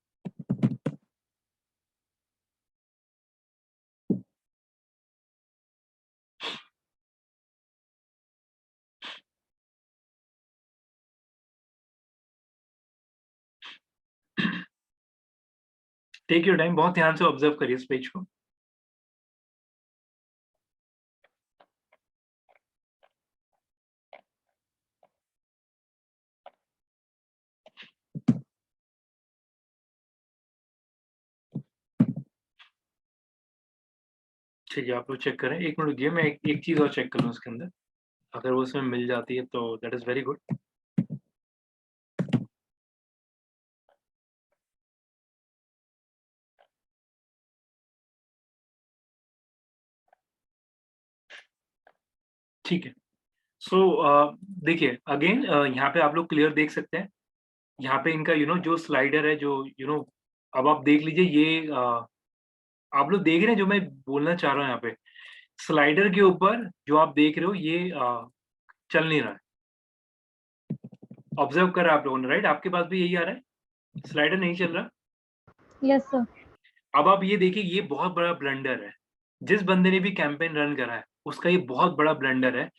टेक योर टाइम, बहुत ध्यान से ऑब्जर्व करिए इस पेज को। ठीक है, आप लोग चेक करें, एक मिनट रुकिए, मैं एक चीज और चेक कर लूँ उसके अंदर, अगर वो उसमें मिल जाती है तो दैट इज वेरी गुड। ठीक है। सो देखिए अगेन, यहाँ पे आप लोग क्लियर देख सकते हैं, यहाँ पे इनका जो स्लाइडर है, जो अब आप देख लीजिए, ये आप लोग देख रहे हैं जो मैं बोलना चाह रहा हूँ यहाँ पे, स्लाइडर के ऊपर जो आप देख रहे हो ये चल नहीं रहा है। ऑब्जर्व करा आप लोगों ने, राइट? आपके पास भी यही आ रहा है, स्लाइडर नहीं चल रहा। Yes sir. अब आप ये देखिए, ये बहुत बड़ा ब्लंडर है, जिस बंदे ने भी कैंपेन रन करा है उसका ये बहुत बड़ा ब्लंडर है।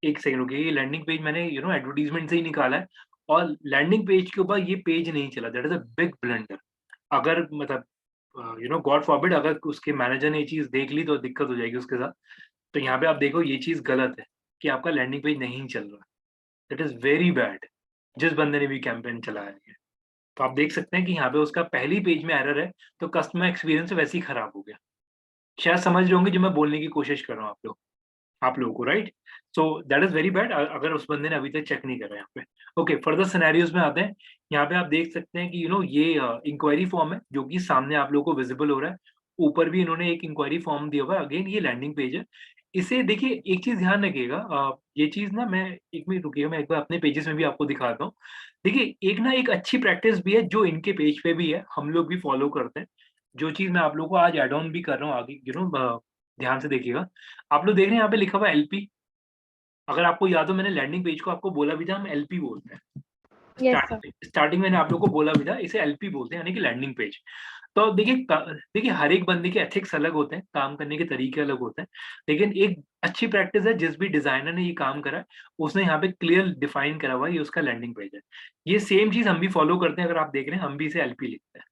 एक सेकंड रुकिए, ये लैंडिंग पेज मैंने एडवर्टीजमेंट से ही निकाला है, और लैंडिंग पेज के ऊपर ये पेज नहीं चला, that is a big blunder. अगर मतलब गॉड फॉरबिड, अगर उसके मैनेजर ने ये चीज देख ली तो दिक्कत हो जाएगी उसके साथ। तो यहाँ पे आप देखो, ये चीज गलत है कि आपका लैंडिंग पेज नहीं चल रहा, दैट इज वेरी बैड, जिस बंदे ने भी कैंपेन चलाया है। तो आप देख सकते हैं कि यहाँ पे उसका पहली पेज में एरर है, तो कस्टमर एक्सपीरियंस वैसे ही खराब हो गया। शायद समझ रहे होंगे जो मैं बोलने की कोशिश कर रहा हूँ आप लोगों को, right? So that is very bad, अगर उस बंदे ने अभी तक चेक नहीं करा यहाँ पे। ओके, फर्दर सिनेरियोज में आते हैं। यहाँ पे आप देख सकते हैं कि ये इंक्वायरी फॉर्म है जो कि सामने आप लोगों को विजिबल हो रहा है। ऊपर भी इन्होंने एक इंक्वायरी फॉर्म दिया हुआ है, अगेन ये लैंडिंग पेज है। इसे देखिए, एक चीज ध्यान रखिएगा, ये चीज ना, मैं एक मिनट रुकिएगा, मैं एक बार अपने पेजेस में भी आपको दिखाता हूँ। देखिए, एक ना एक अच्छी प्रैक्टिस भी है जो इनके पेज पे भी है, हम लोग भी फॉलो करते हैं, जो चीज मैं आप लोगों को आज एड ऑन भी कर रहा हूँ आगे, ध्यान से देखिएगा। आप लोग देख रहे हैं यहाँ पे लिखा हुआ एलपी, अगर आपको याद हो मैंने लैंडिंग पेज को आपको बोला भी था, हम एलपी बोलते हैं। Yes sir. स्टार्टिंग मैंने आप लोग को बोला भी था, इसे एलपी बोलते हैं, यानी कि लैंडिंग पेज। तो देखिए हर एक बंदे के एथिक्स अलग होते हैं, काम करने के तरीके अलग होते हैं, लेकिन एक अच्छी प्रैक्टिस है, जिस भी डिजाइनर ने ये काम करा है उसने यहाँ पे क्लियर डिफाइन करा हुआ है, ये उसका लैंडिंग पेज है। ये सेम चीज हम भी फॉलो करते हैं, अगर आप देख रहे हैं हम भी इसे एलपी लिखते हैं,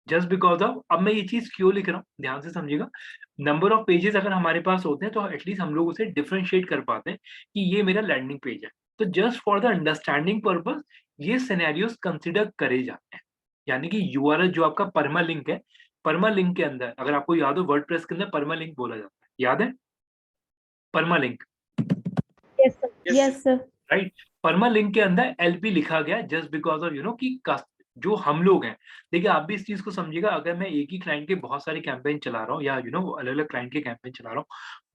जस्ट बिकॉज ऑफ, अब मैं ये चीज क्यों लिख रहा हूँ ध्यान से समझिएगा, नंबर ऑफ पेजेस अगर हमारे पास होते हैं तो एटलीस्ट हम लोग उसे डिफरेंशिएट कर पाते हैं कि ये मेरा लैंडिंग पेज है। तो just for the understanding purpose ये सिनेरियोस कंसिडर करे जाते हैं, यानी कि यूआरएल जो आपका परमा लिंक है, परमा लिंक के अंदर, अगर आपको याद हो वर्डप्रेस के अंदर परमा लिंक बोला जाता है, याद है permalink? Yes sir. Yes sir. Right, permalink के अंदर एलपी लिखा गया जस्ट बिकॉज ऑफ कि जो हम लोग हैं। देखिए आप भी इस चीज को समझिएगा, अगर मैं एक ही क्लाइंट के बहुत सारे कैंपेन चला रहा हूँ, या अलग अलग क्लाइंट के कैंपेन चला रहा हूँ,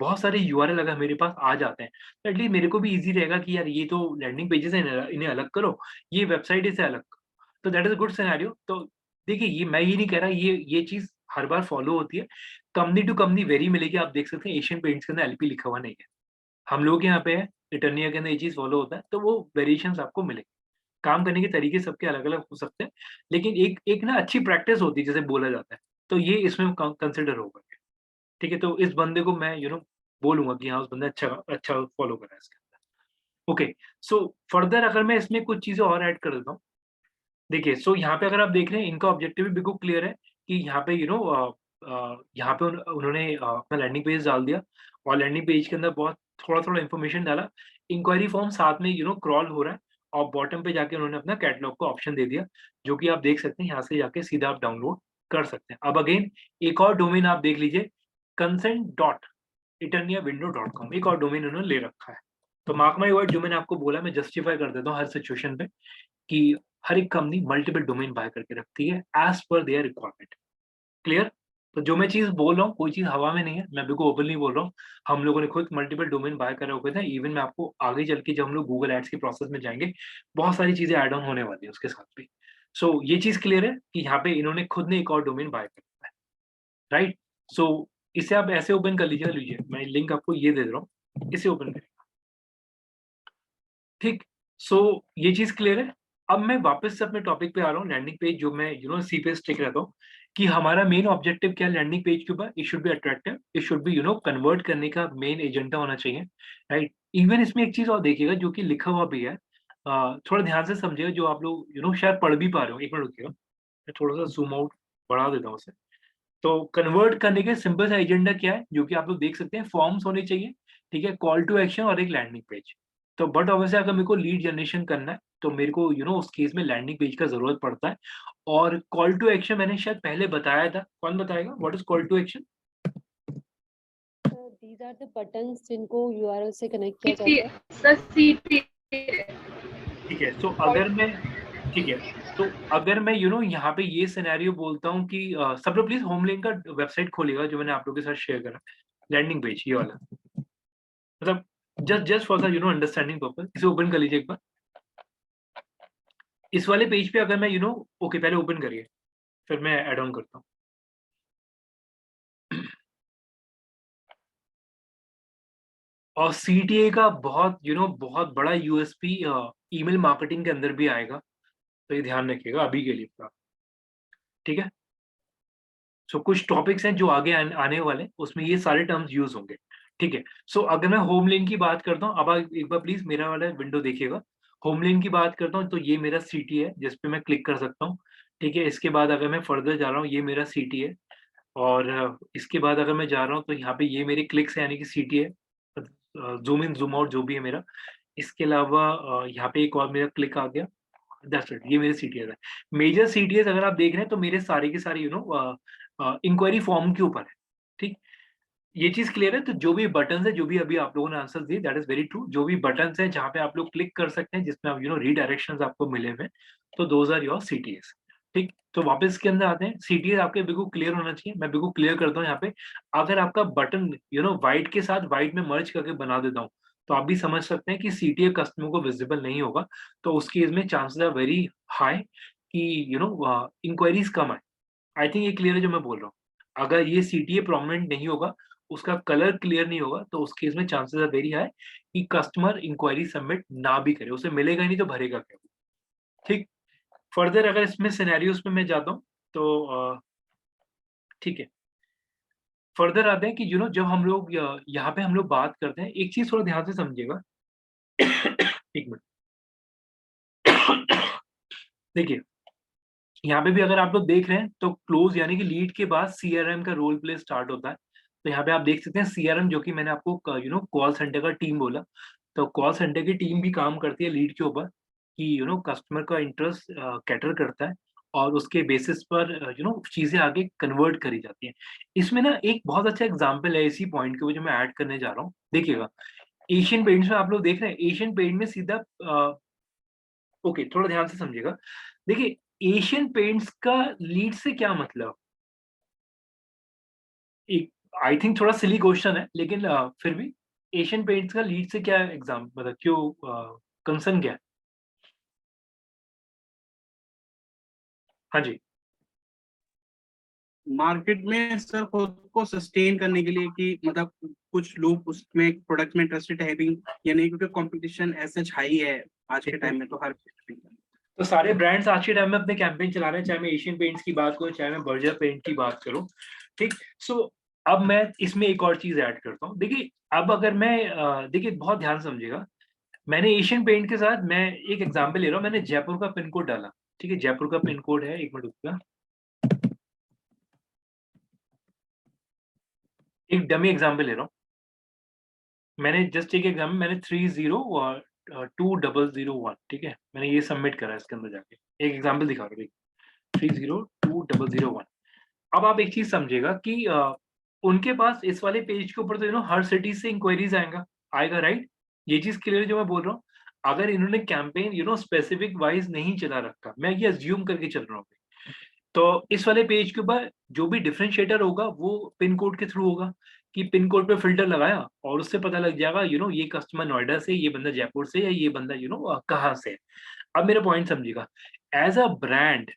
बहुत सारे यूआरएल अगर मेरे पास आ जाते हैं, तो एटलीस्ट मेरे को भी इजी रहेगा कि यार ये तो लैंडिंग पेजेस है, इन्हें अलग करो, ये वेबसाइट इसे अलग करो। तो that is a good scenario. तो देखिए, ये मैं ये नहीं कह रहा ये चीज हर बार फॉलो होती है, कंपनी टू कंपनी वेरी मिलेगी। आप देख सकते हैं एशियन पेंट्स के अंदर एलपी लिखा हुआ नहीं है, हम लोग यहाँ पे है इटर्निया के अंदर ये चीज फॉलो होता है, तो वो वेरिएशंस आपको मिलेंगे। काम करने के तरीके सबके अलग अलग हो सकते हैं, लेकिन एक एक ना अच्छी प्रैक्टिस होती है जैसे बोला जाता है, तो ये इसमें कंसिडर होगा। ठीक है, तो इस बंदे को मैं बोलूंगा कि हाँ उस बंदे अच्छा अच्छा फॉलो करा है इसके अंदर। ओके, सो फर्दर अगर मैं इसमें कुछ चीजें और ऐड कर देता हूँ, देखिए, सो यहाँ पे अगर आप देख रहे हैं इनका ऑब्जेक्टिव भी बिल्कुल क्लियर है कि यहाँ पे यहाँ पे उन्होंने अपना लैंडिंग पेज डाल दिया और लैंडिंग पेज के अंदर बहुत थोड़ा-थोड़ा इन्फॉर्मेशन डाला। इंक्वायरी फॉर्म साथ में क्रॉल हो रहा है और बॉटम पे जाके उन्होंने अपना कैटलॉग का ऑप्शन दे दिया, जो कि आप देख सकते हैं यहाँ से जाके सीधा आप डाउनलोड कर सकते हैं। अब अगेन एक और डोमेन आप देख लीजिए, consent.eterniawindow.com एक और डोमेन उन्होंने ले रखा है। तो मार्क माय वर्ड, जो मैंने आपको बोला मैं जस्टिफाई कर देता हूँ हर सिचुएशन पे कि हर एक कंपनी मल्टीपल डोमेन बाय करके रखती है as per their requirement. Clear? तो जो मैं चीज बोल रहा हूँ कोई चीज हवा में नहीं है, मैं बिल्कुल ओपनली बोल रहा हूँ। हम लोगों ने खुद मल्टीपल डोमेन बाय करे हुए थे। इवन मैं आपको आगे चल के जब हम लोग गूगल एड्स के प्रोसेस में जाएंगे, बहुत सारी चीजें ऐड ऑन होने वाली है उसके साथ भी। सो ये चीज क्लियर है कि यहाँ पे इन्होंने खुद ने एक और डोमेन बाय कर रखा है, राइट? सो इसे आप ऐसे ओपन कर लीजिए, मैं लिंक आपको ये दे रहा हूँ, इसे ओपन करिए। ठीक, सो ये चीज क्लियर है। अब मैं वापस से अपने टॉपिक पे आ रहा हूँ, लैंडिंग पेज जो मैं सी पे स्टिक रहता हूँ कि हमारा मेन ऑब्जेक्टिव क्या है लैंडिंग पेज के ऊपर। It should be attractive, it should B convert करने का मेन एजेंडा होना चाहिए, राइट? इवन इसमें एक चीज और देखिएगा जो कि लिखा हुआ भी है, थोड़ा ध्यान से समझिएगा, जो आप लोग शायद पढ़ भी पा रहे हो। एक मिनट रुकिएगा, मैं थोड़ा सा जूम आउट बढ़ा देता हूँ उसे। तो कन्वर्ट करने के सिंपल सा एजेंडा क्या है, जो कि आप लोग देख सकते हैं, फॉर्म्स होने चाहिए, ठीक है, कॉल टू एक्शन और एक लैंडिंग पेज। तो बट ऑब्वियसली अगर मेरे को लीड जनरेशन करना है तो मेरे को उस केस में लैंडिंग पेज का जरूरत पड़ता है। और कॉल टू एक्शन मैंने शायद पहले बताया था, कौन बताएगा what is call to action? These are the buttons जिनको URL से कनेक्ट किया जाता है। ठीक है, तो अगर मैं यहाँ पे ये सिनेरियो बोलता हूँ कि सब लोग प्लीज होम लिंक का वेबसाइट खोलिएगा जो मैंने आप लोगों के साथ शेयर करा, लैंडिंग पेज ये वाला, मतलब just for the understanding purpose. इसे ओपन कर लीजिए एक बार। इस वाले पेज पे अगर मैं ओके पहले ओपन करिए, फिर मैं ऐड ऑन करता हूँ। और CTA का बहुत बड़ा यूएसपी ईमेल मार्केटिंग के अंदर भी आएगा, तो ये ध्यान रखिएगा अभी के लिए पूरा, ठीक है? सो कुछ टॉपिक्स हैं जो आगे आने वाले, उसमें ये सारे टर्म्स यूज होंगे, ठीक है? सो अगर मैं होम लिंक की बात करता हूँ, अब एक बार प्लीज मेरा वाला विंडो देखिएगा। होम लिंक की बात करता हूँ तो ये मेरा CT है जिसपे मैं क्लिक कर सकता हूँ, ठीक है? इसके बाद अगर मैं फर्दर जा रहा हूँ, ये मेरा CT है। और इसके बाद अगर मैं जा रहा हूँ तो यहाँ पे ये मेरे क्लिक्स है, यानी कि CT है, जूम इन जूम आउट जो भी है मेरा। इसके अलावा यहाँ पे एक और मेरा क्लिक आ गया, दैट्स इट, ये मेरे CTS है। मेजर CTS अगर आप देख रहे हैं तो मेरे सारे के सारे इंक्वायरी फॉर्म के ऊपर है, ठीक? ये चीज क्लियर है। तो जो भी बटन है, जो भी अभी आप लोगों ने आंसर दिए, दैट इज वेरी ट्रू। जो भी बटन है जहाँ पे आप लोग क्लिक कर सकते हैं, जिसमें आप रीडायरेक्शंस आपको मिले हुए, तो दोज आर योर CTS, ठीक? तो वापस के अंदर आते हैं, CTS आपके बिल्कुल क्लियर होना चाहिए। मैं बिल्कुल क्लियर करता हूँ यहाँ पे। अगर आपका बटन व्हाइट के साथ व्हाइट में मर्ज करके बना देता हूँ, तो आप भी समझ सकते हैं कि CTA कस्टमर को विजिबल नहीं होगा। तो उस केस में चांसेस आर वेरी हाई कि इंक्वायरीज कम आए। आई थिंक ये क्लियर है जो मैं बोल रहा हूँ। अगर ये CTA प्रोमिनेंट नहीं होगा, उसका कलर क्लियर नहीं होगा, तो उस केस में चांसेस आर वेरी हाई कि कस्टमर इंक्वायरी सबमिट ना भी करे, उसे मिलेगा ही नहीं तो भरेगा क्या, ठीक? फर्दर अगर इसमें सिनेरियोस में मैं जाता हूँ तो ठीक है, फर्दर आते हैं कि जब हम लोग यहाँ पे हम लोग बात करते हैं, एक चीज थोड़ा ध्यान से समझिएगा। एक मिनट देखिए, यहाँ पे भी अगर आप लोग देख रहे हैं तो क्लोज यानी कि लीड के बाद CRM का रोल प्ले स्टार्ट होता है। तो यहाँ पे आप देख सकते हैं CRM, जो कि मैंने आपको कॉल सेंटर का टीम बोला। तो कॉल सेंटर की टीम भी काम करती है लीड के ऊपर कि कस्टमर का इंटरेस्ट कैटर करता है और उसके बेसिस पर चीजें आगे कन्वर्ट करी जाती हैं। इसमें ना एक बहुत अच्छा एग्जाम्पल है इसी पॉइंट के जो मैं ऐड करने जा रहा हूँ। देखिएगा, एशियन पेंट्स में आप लोग देख रहे हैं, एशियन पेंट में सीधा ओके थोड़ा ध्यान से समझिएगा। देखिए, एशियन पेंट्स का लीड से क्या मतलब, एक आई थिंक थोड़ा सिली क्वेश्चन है, लेकिन फिर भी एशियन पेंट्स का लीड से क्या एग्जाम, मतलब क्यों कंसर्न क्या है? हाँ जी, मार्केट में सर खुद को सस्टेन करने के लिए कि मतलब कुछ लोग उसमें प्रोडक्ट में इंटरेस्टेड है भी या नहीं, क्योंकि कंपटीशन ऐसा हाई है आज के टाइम में। तो हर तो सारे ब्रांड्स आज के टाइम में अपने कैंपेन चला रहे हैं, चाहे मैं एशियन पेंट्स की बात करूं, चाहे मैं बर्जर पेंट की बात करूं, ठीक? सो अब मैं इसमें एक और चीज ऐड करता हूं। देखिए, अब अगर मैं देखिए बहुत ध्यान से समझिएगा, मैंने एशियन पेंट के साथ मैं एक एग्जांपल ले रहा हूं। मैंने जयपुर का पिन कोड डाला, ठीक है? जयपुर का पिन कोड है, एक मिनट रुकिएगा, एक डमी एग्जांपल ले रहा हूँ, मैंने जस्ट एक एग्जांपल, मैंने 302001, ठीक है, मैंने ये सबमिट करा इसके अंदर जाके, एक एग्जांपल दिखा रहा हूँ, 302001। अब आप एक चीज समझिएगा कि उनके पास इस वाले पेज के ऊपर तो हर सिटी से इंक्वायरीज आएगा, राइट? ये चीज क्लियर जो मैं बोल रहा हूँ। अगर इन्होंने कैंपेन स्पेसिफिक वाइज नहीं चला रखा, मैं ये अज्यूम करके चल रहा हूँ, तो इस वाले पेज के ऊपर जो भी डिफरेंशिएटर होगा वो पिन कोड के थ्रू होगा, कि पिन कोड पे फिल्टर लगाया और उससे पता लग जाएगा ये कस्टमर नोएडा से, ये बंदा जयपुर से, या ये बंदा कहाँ से है। अब मेरा पॉइंट समझिएगा, एज अ ब्रांड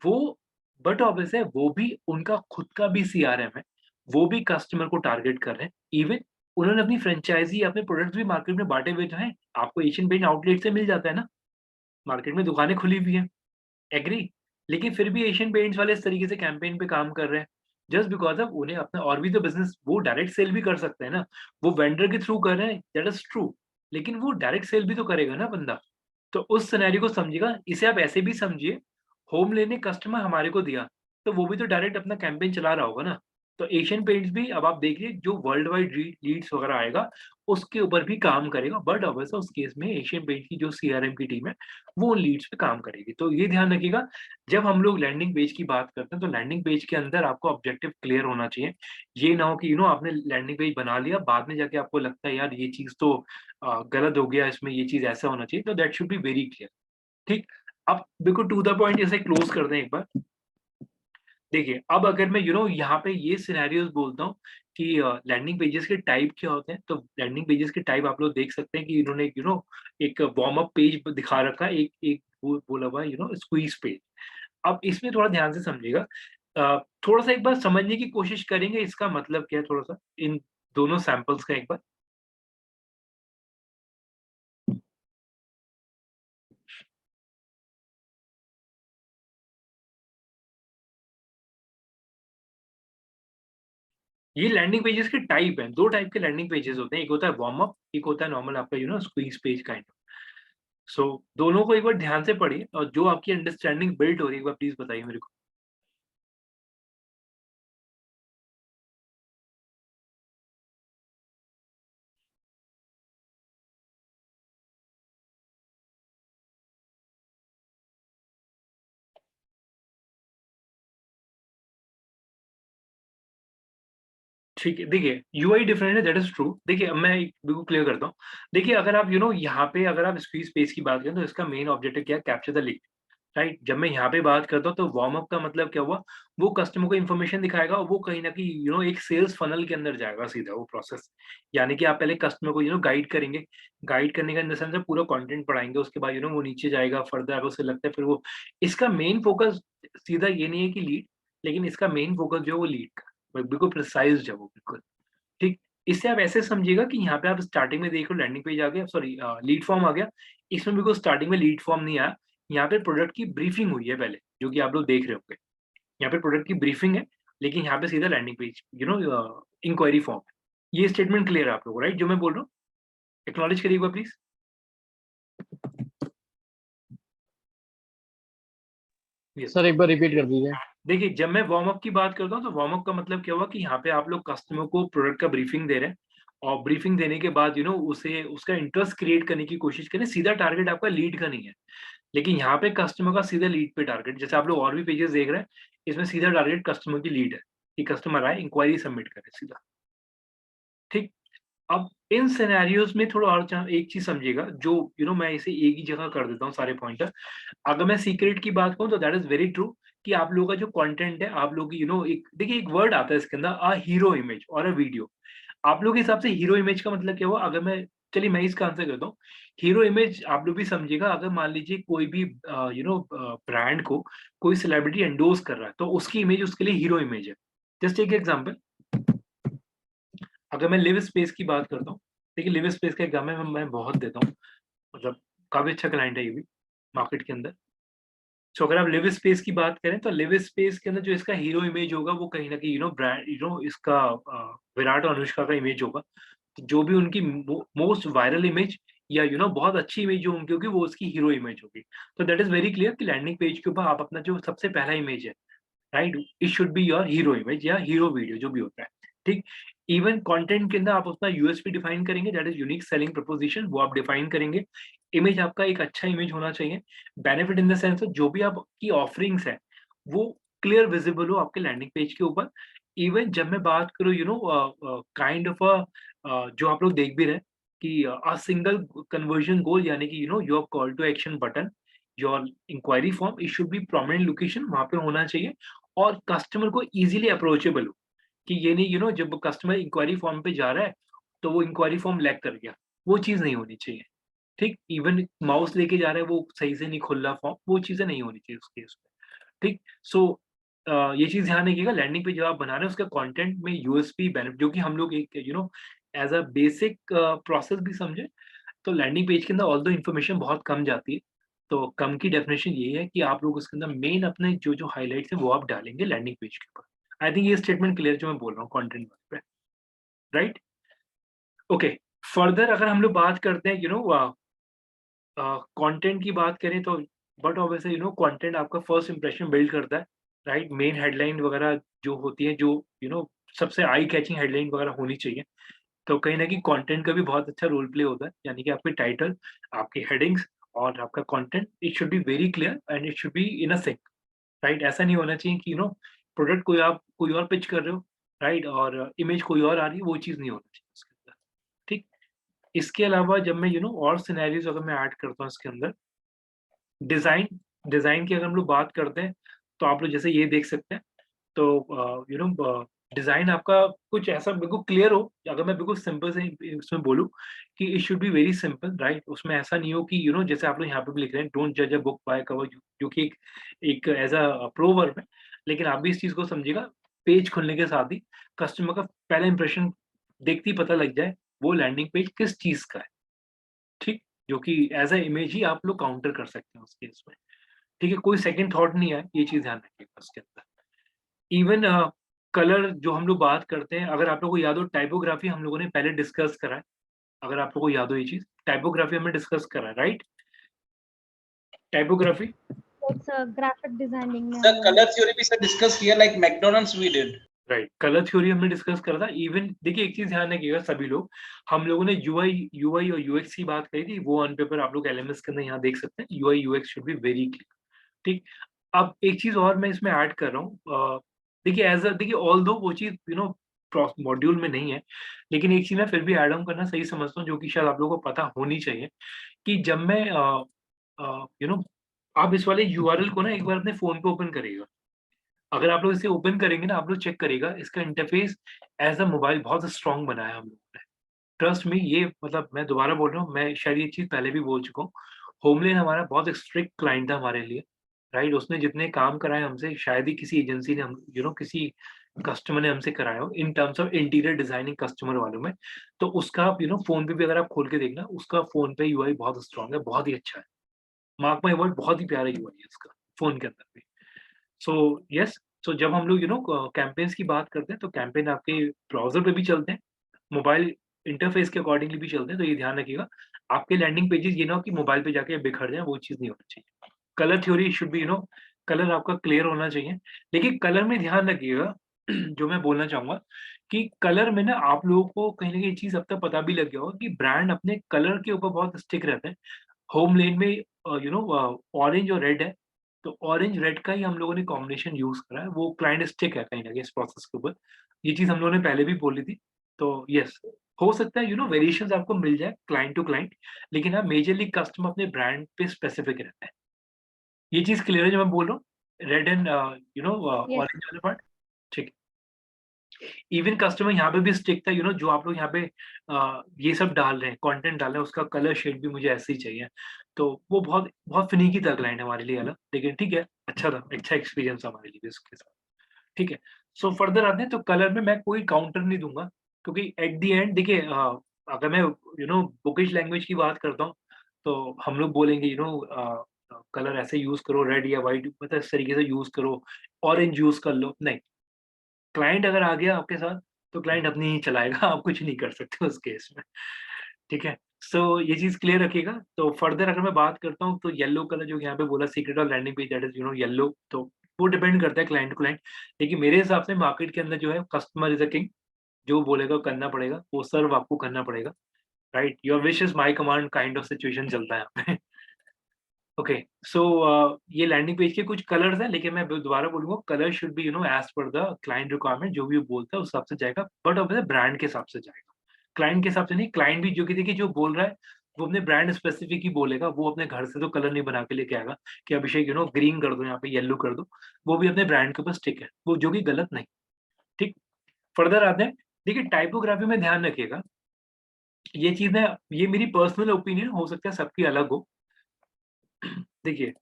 वो, बट ऑब्वियस है वो भी, उनका खुद का भी सीआरएम है, वो भी कस्टमर को टारगेट कर रहे हैं। इवन उन्होंने अपनी फ्रेंचाइजी, अपने प्रोडक्ट्स भी मार्केट में बांटे हुए तो हैं, आपको एशियन पेंट आउटलेट से मिल जाता है ना, मार्केट में दुकानें खुली हुई हैं, एग्री। लेकिन फिर भी एशियन पेंट्स वाले इस तरीके से कैंपेन पे काम कर रहे हैं, जस्ट बिकॉज ऑफ उन्हें अपना और भी तो बिजनेस, वो डायरेक्ट सेल भी कर सकते हैं ना, वो वेंडर के थ्रू कर रहे हैं, दैट इज ट्रू, लेकिन वो डायरेक्ट सेल भी तो करेगा ना बंदा। तो उस सिनेरियो को समझिएगा, इसे आप ऐसे भी समझिए, होम लेने कस्टमर हमारे को दिया, तो वो भी तो डायरेक्ट अपना कैंपेन चला रहा होगा ना। तो एशियन पेंट्स भी, अब आप देखिए जो वर्ल्ड वाइड लीड्स वगैरह आएगा उसके ऊपर भी काम करेगा, बट ऑब्वियसली उस केस में एशियन पेंट की जो सीआरएम की टीम है वो उन लीड्स पे काम करेगी। तो ये ध्यान रखिएगा, जब हम लोग लैंडिंग पेज की बात करते हैं तो लैंडिंग पेज के अंदर आपको ऑब्जेक्टिव क्लियर होना चाहिए। ये ना हो कि आपने लैंडिंग पेज बना लिया, बाद में जाके आपको लगता है यार ये चीज तो गलत हो गया, इसमें ये चीज ऐसा होना चाहिए, तो that should be very clear. ठीक, अब बिल्कुल टू द पॉइंट इसे क्लोज कर दें एक बार। देखिए, अब अगर मैं यहाँ पे ये सिनेरियोस बोलता हूँ कि लैंडिंग पेजेस के टाइप क्या होते हैं, तो लैंडिंग पेजेस के टाइप आप लोग देख सकते हैं कि इन्होंने एक वार्म अप पेज दिखा रखा है, एक एक बोला हुआ है स्क्वीज पेज। अब इसमें थोड़ा ध्यान से समझिएगा, थोड़ा सा एक बार समझने की कोशिश करेंगे इसका मतलब क्या है, थोड़ा सा इन दोनों सैंपल्स का एक बार। ये लैंडिंग पेजेस के टाइप हैं, दो टाइप के लैंडिंग पेजेस होते हैं, एक होता है वार्म अप, एक होता है नॉर्मल आपका स्क्वीज पेज काइंड ऑफ। सो दोनों को एक बार ध्यान से पढ़िए, और जो आपकी अंडरस्टैंडिंग बिल्ड हो रही है एक बार प्लीज बताइए मेरे को। ठीक है, देखिए यूआई डिफरेंट है, दैट इज ट्रू। देखिए अब मैं बिल्कुल क्लियर करता हूँ। देखिए अगर आप यहाँ पे अगर आप स्क्वीज पेज की बात करें तो इसका मेन ऑब्जेक्टिव क्या है, कैप्चर द लीड, राइट। जब मैं यहाँ पे बात करता हूँ तो वार्म अप का मतलब क्या हुआ, वो कस्टमर को इन्फॉर्मेशन दिखाएगा और वो कहीं ना कहीं एक सेल्स फनल के अंदर जाएगा सीधा वो प्रोसेस। यानी कि आप पहले कस्टमर को गाइड करेंगे, गाइड करने का इन द सेंस पूरा कंटेंट पढ़ाएंगे, उसके बाद वो नीचे जाएगा फर्दर, अगर उसे लगता है फिर वो, इसका मेन फोकस सीधा ये नहीं है कि लीड, लेकिन इसका मेन फोकस जो है वो लीड का बिल्कुल प्रिसाइज है वो, बिल्कुल ठीक। इससे आप ऐसे समझिएगा कि यहाँ पे आप स्टार्टिंग में देखो लैंडिंग पेज आ गया, सॉरी लीड फॉर्म आ गया, इसमें बिल्कुल स्टार्टिंग में लीड फॉर्म नहीं आया, यहाँ पे प्रोडक्ट की ब्रीफिंग हुई है पहले, जो कि आप लोग देख रहे होंगे, यहाँ पे प्रोडक्ट की ब्रीफिंग है, लेकिन यहाँ पे सीधा लैंडिंग पेज इंक्वायरी फॉर्म है। ये स्टेटमेंट क्लियर है आप लोगों को, राइट, जो मैं बोल रहा हूँ? एक्नॉलेज करिएगा प्लीज। सर एक बार रिपीट कर दीजिए। देखिए जब मैं वार्म अप की बात करता हूँ तो वार्म अप का मतलब क्या हुआ कि यहाँ पे आप लोग कस्टमर को प्रोडक्ट का ब्रीफिंग दे रहे हैं, और ब्रीफिंग देने के बाद उसे उसका इंटरेस्ट क्रिएट करने की कोशिश करें। सीधा टारगेट आपका लीड का नहीं है, लेकिन यहाँ पे कस्टमर का सीधा लीड पे टारगेट, जैसे आप लोग और भी पेजेस देख रहे हैं, इसमें सीधा टारगेट कस्टमर की लीड है कि कस्टमर आए इंक्वायरी सबमिट करे सीधा, ठीक। अब इन सिनेरियोज में थोड़ा और एक चीज समझिएगा, जो मैं इसे एक ही जगह कर देता हूँ सारे पॉइंटर। अगर मैं सीक्रेट की बात करूँ तो दैट इज वेरी ट्रू कि आप लोगों का जो कंटेंट है, आप लोग एक देखिए एक वर्ड आता है इसके अंदर, अ हीरो इमेज और अ वीडियो। आप लोग के हिसाब से हीरो इमेज का मतलब क्या हुआ, अगर मैं, चलिए मैं इसका आंसर करता हूँ। हीरो इमेज आप लोग भी समझिएगा, अगर मान लीजिए कोई भी ब्रांड को कोई सेलिब्रिटी एंडोर्स कर रहा है तो उसकी इमेज उसके लिए हीरो इमेज है। जस्ट एक एग्जाम्पल, अगर मैं लिव स्पेस की बात करता हूँ, देखिए लिव स्पेस का एग्जाम्पल मैं बहुत देता हूँ, मतलब काफी अच्छा क्लाइंट है ये भी मार्केट के अंदर। सो अगर आप लिव स्पेस की बात करें तो लिव स्पेस के अंदर जो इसका हीरो इमेज होगा वो कहीं ना कहीं ब्रांड इसका विराट और अनुष्का का इमेज होगा। तो जो भी उनकी मोस्ट वायरल इमेज या बहुत अच्छी इमेज जो उनकी होगी वो उसकी हीरो इमेज होगी। तो दैट इज वेरी क्लियर कि लैंडिंग पेज के ऊपर आप अपना जो सबसे पहला इमेज है, right, it should be your hero image या हीरो वीडियो जो भी होता है। ठीक। इवन कंटेंट के अंदर आप अपना यूएसपी डिफाइन करेंगे, that is unique selling proposition, वो आप डिफाइन करेंगे। इमेज आपका एक अच्छा इमेज होना चाहिए, बेनिफिट इन द सेंस जो भी आपकी ऑफरिंग्स है वो क्लियर विजिबल हो आपके लैंडिंग पेज के ऊपर। इवन जब मैं बात करूँ काइंड ऑफ जो आप लोग देख भी रहे हैं कि अ सिंगल कन्वर्जन गोल, यानी कि your call to action button, your inquiry form, it should be prominent location वहाँ पे होना चाहिए और कस्टमर को इजीली अप्रोचेबल हो। कि ये नहीं जब कस्टमर इंक्वायरी फॉर्म पे जा रहा है तो वो इंक्वायरी फॉर्म लैग कर गया, वो चीज़ नहीं होनी चाहिए। ठीक? इवन माउस लेके जा रहा है वो सही से नहीं खुल रहा फॉर्म, वो चीज़ें नहीं होनी चाहिए उस केस में। ठीक? सो ये चीज़ ध्यान रखिएगा, लैंडिंग पेज जब आप बना रहे हैं उसके कंटेंट में यूएसपी बेनिफिट, जो कि हम लोग एक एज़ अ बेसिक प्रोसेस भी समझे, तो लैंडिंग पेज के अंदर ऑल्दो इन्फॉर्मेशन बहुत कम जाती है। तो कम की डेफिनेशन यही है कि आप लोग उसके अंदर मेन अपने जो हाइलाइट्स हैं वो आप डालेंगे लैंडिंग पेज के ऊपर। आई थिंक ये स्टेटमेंट क्लियर जो मैं बोल रहा हूँ कंटेंट पे, राइट? ओके, फर्दर अगर हम लोग बात करते हैं कंटेंट की बात करें तो बट ऑब्वियसली कंटेंट आपका फर्स्ट इंप्रेशन बिल्ड करता है, राइट? मेन हेडलाइन वगैरह जो होती है, जो सबसे आई कैचिंग हेडलाइन वगैरह होनी चाहिए। तो कहीं न कहीं कंटेंट का भी बहुत अच्छा रोल प्ले होता है, यानी कि आपके टाइटल, आपकी हेडिंग्स और आपका content, it should be very clear and it should be in a sync, right? ऐसा नहीं होना चाहिए कि प्रोडक्ट कोई और पिच कर रहे हो, राइट? और इमेज कोई और आ रही है, वो चीज़ नहीं होना चाहिए उसके अंदर, ठीक? इसके अलावा जब मैं और सिनेरियोज़ अगर मैं ऐड करता हूँ इसके अंदर, डिज़ाइन डिज़ाइन की अगर हम लोग बात करते हैं, तो आप लोग जैसे ये देख सकते हैं। तो डिज़ाइन आपका कुछ ऐसा बिल्कुल क्लियर हो, अगर मैं बिल्कुल सिंपल से इसमें बोलूँ कि it should be very simple, right? उसमें ऐसा नहीं हो कि जैसे आप लोग यहाँ पे भी लिख रहे हैं, डोंट जज अ बुक बाय कवर, जो कि एक एक एज़ अ प्रोवर्ब है। लेकिन आप भी इस चीज़ को समझिएगा, पेज खुलने के साथ ही कस्टमर का पहला इंप्रेशन देखते ही पता लग जाए, वो लैंडिंग पेज किस चीज़ का है, ठीक? जो कि एज़ अ इमेज ही आप लोग काउंटर कर सकते हैं उस केस में, ठीक है? कोई सेकंड थॉट नहीं आए, ये चीज़ ध्यान रखिएगा उसके अंदर। इवन कलर जो हम लोग बात करते हैं, अगर आप लोगों को याद हो, टाइपोग्राफी हम लोगों ने पहले डिस्कस करा है, अगर आप लोगों को याद हो ये चीज़, टाइपोग्राफी हमने डिस्कस करा है, राइट? टाइपोग्राफी, ग्राफिक डिजाइनिंग में The हम लोग color theory we sir discussed here like McDonald's we did. Right, colour theory हमने डिस्कस करा था। इवन देखिए एक चीज़ ध्यान रखिएगा सभी लोग, हम लोगों ने यूआई और यूएक्स की बात करी थी, वो ऑन पेपर आप लोग एलएमएस के अंदर यहाँ देख सकते हैं, UI UX should be very clear, ठीक? अब एक चीज़ और मैं इसमें ऐड कर रहा हूँ, देखिए देखिए ऑल्दो वो चीज़ मॉड्यूल में नहीं है, लेकिन एक चीज़ मैं फिर भी ऐड ऑन करना सही समझता हूँ, जो कि शायद आप लोगों को पता होनी चाहिए, कि जब मैं आप इस वाले यूआरएल को ना एक बार अपने फ़ोन पे ओपन करिएगा। अगर आप लोग इसे ओपन करेंगे ना, आप लोग चेक करिएगा, इसका इंटरफ़ेस एज़ अ मोबाइल बहुत स्ट्रॉन्ग बनाया है हम लोगों ने। ट्रस्ट मी, ये मतलब मैं दोबारा बोल रहा हूँ, मैं शायद ये चीज़ पहले भी बोल चुका हूँ। होमलेन हमारा बहुत स्ट्रिक्ट क्लाइंट था हमारे लिए, राइट? उसने जितने काम कराए हमसे, शायद ही किसी एजेंसी ने हम किसी कस्टमर ने हमसे कराया हो इन terms of interior designing customer वालों में। तो उसका आप फ़ोन पे भी अगर आप खोल के देखना, उसका फ़ोन पे यूआई बहुत स्ट्रॉन्ग है, बहुत ही अच्छा है। मार्क माय वर्ड, बहुत ही प्यारा यूआई है उसका, फ़ोन के अंदर भी। सो येस, सो जब हम लोग कैम्पेन्स की बात करते हैं, तो कैम्पेन आपके ब्राउज़र पे भी चलते हैं, मोबाइल इंटरफ़ेस के अकॉर्डिंगली भी चलते हैं, तो ये ध्यान रखिएगा। आपके लैंडिंग पेजेज़ ये ना हो कि मोबाइल पे जाके बिखर जाएँ, वो चीज़ नहीं होना चाहिए। Colour theory should be colour आपका क्लियर होना चाहिए। लेकिन कलर में ध्यान रखिएगा, जो मैं बोलना चाहूँगा कि कलर में ना आप लोगों को कहीं न कहीं ये चीज़ अब तक पता भी लग गया होगा कि ब्रांड अपने कलर के ऊपर बहुत स्टिक रहते हैं। होम लेन में ऑरेंज और रेड है, तो ऑरेंज रेड का ही हम लोगों ने कॉम्बिनेशन यूज़ करा है, वो क्लाइंट स्टिक है कहीं न कहीं इस प्रोसेस के ऊपर। ये चीज़ हम लोगों ने पहले भी बोली थी। तो येस, हो सकता है वेरिएशंस आपको मिल जाए क्लाइंट टू क्लाइंट, लेकिन हाँ, मेजरली कस्टमर अपने ब्रांड पे स्पेसिफिक रहता है। ये चीज़ क्लियर है जो मैं बोल रहा हूँ? रेड एंड यस ऑरेंज वाला पार्ट, ठीक है। इवन कस्टमर यहाँ पे भी स्टिक था, जो आप लोग यहाँ पे ये सब डाल रहे हैं, कंटेंट डाल रहे हैं, उसका कलर शेड भी मुझे ऐसे ही चाहिए। तो वो बहुत बहुत फिनीकी था क्लाइंट हमारे लिए वाला, लेकिन ठीक है, अच्छा था, अच्छा एक्सपीरियंस था हमारे लिए भी उसके साथ, ठीक है। सो फर्दर आते हैं, तो कलर में मैं कोई काउंटर नहीं दूँगा, क्योंकि एट द एंड देखिए, अगर मैं बुकिश लैंग्वेज की बात करता हूँ, तो हम लोग बोलेंगे कलर ऐसे यूज़ करो, रेड या व्हाइट मतलब इस तरीके से यूज़ करो, ऑरेंज यूज़ कर लो, नहीं। क्लाइंट अगर आ गया आपके साथ, तो क्लाइंट अपनी ही चलाएगा, आप कुछ नहीं कर सकते उस केस में, ठीक है? सो ये चीज़ क्लियर रखिएगा। तो फर्दर अगर मैं बात करता हूँ, तो येलो कलर जो यहाँ पे बोला, secret of landing page, that is yellow, तो वो डिपेंड करता है क्लाइंट टू क्लाइंट। लेकिन मेरे हिसाब से मार्केट के अंदर जो है, कस्टमर इज़ अ किंग, जो बोलेगा करना पड़ेगा, वो सर्व आपको करना पड़ेगा, right? Your wish is my command kind of situation चलता है यहाँ पे। ओके, सो ये लैंडिंग पेज के कुछ कलर्स हैं, लेकिन मैं दोबारा बोलूंगा colour should be as per the client requirement, जो भी वो बोलता है उस हिसाब से जाएगा, बट ऑब्वियसली ब्रांड के हिसाब से जाएगा, क्लाइंट के हिसाब से नहीं। क्लाइंट भी जो कि देखिए जो बोल रहा है वो अपने ब्रांड स्पेसिफिक ही बोलेगा, वो अपने घर से तो कलर नहीं बना के लेके आएगा कि अभिषेक ग्रीन कर दो, यहाँ पे येलो कर दो, वो भी अपने ब्रांड के ऊपर स्टिक है, वो जो कि गलत नहीं। ठीक, फर्दर आते हैं। देखिए टाइपोग्राफी में ध्यान रखिएगा, ये चीज है, ये मेरी पर्सनल ओपिनियन हो सकता है, सबकी अलग हो। देखिए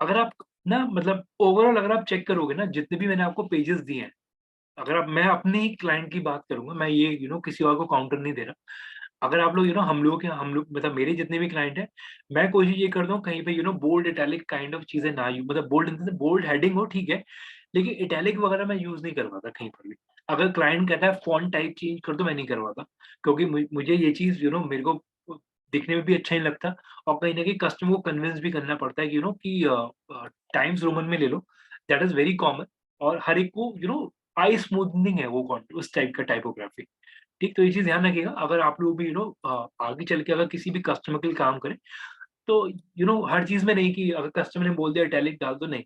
अगर आप ना मतलब ओवरऑल अगर आप चेक करोगे ना, जितने भी मैंने आपको पेजेस दिए हैं, अगर आप, मैं अपने ही क्लाइंट की बात करूंगा, मैं ये किसी और को काउंटर नहीं दे रहा। अगर आप लोग हम लोग मतलब मेरे जितने भी क्लाइंट हैं, मैं कोशिश ये करता हूँ कहीं पे बोल्ड इटैलिक काइंड ऑफ चीजें ना यूज, मतलब बोल्ड हेडिंग हो ठीक है, लेकिन इटैलिक वगैरह मैं यूज नहीं करवाता कहीं पर भी। अगर क्लाइंट कहता है फॉन्ट टाइप चेंज कर दो, मैं नहीं करवाता, क्योंकि मुझे ये चीज मेरे को दिखने में भी अच्छा नहीं लगता, और कहीं ना कहीं कस्टमर को कन्विंस भी करना पड़ता है कि टाइम्स रोमन में ले लो, दैट इज वेरी कॉमन, और हर एक को आई स्मूथनिंग है वो उस टाइप का टाइपोग्राफी। ठीक, तो ये चीज ध्यान रखिएगा, अगर आप लोग भी आगे चल के अगर किसी भी कस्टमर के लिए काम करें, तो हर चीज में नहीं कि अगर कस्टमर ने बोल दिया इटैलिक डाल दो, नहीं,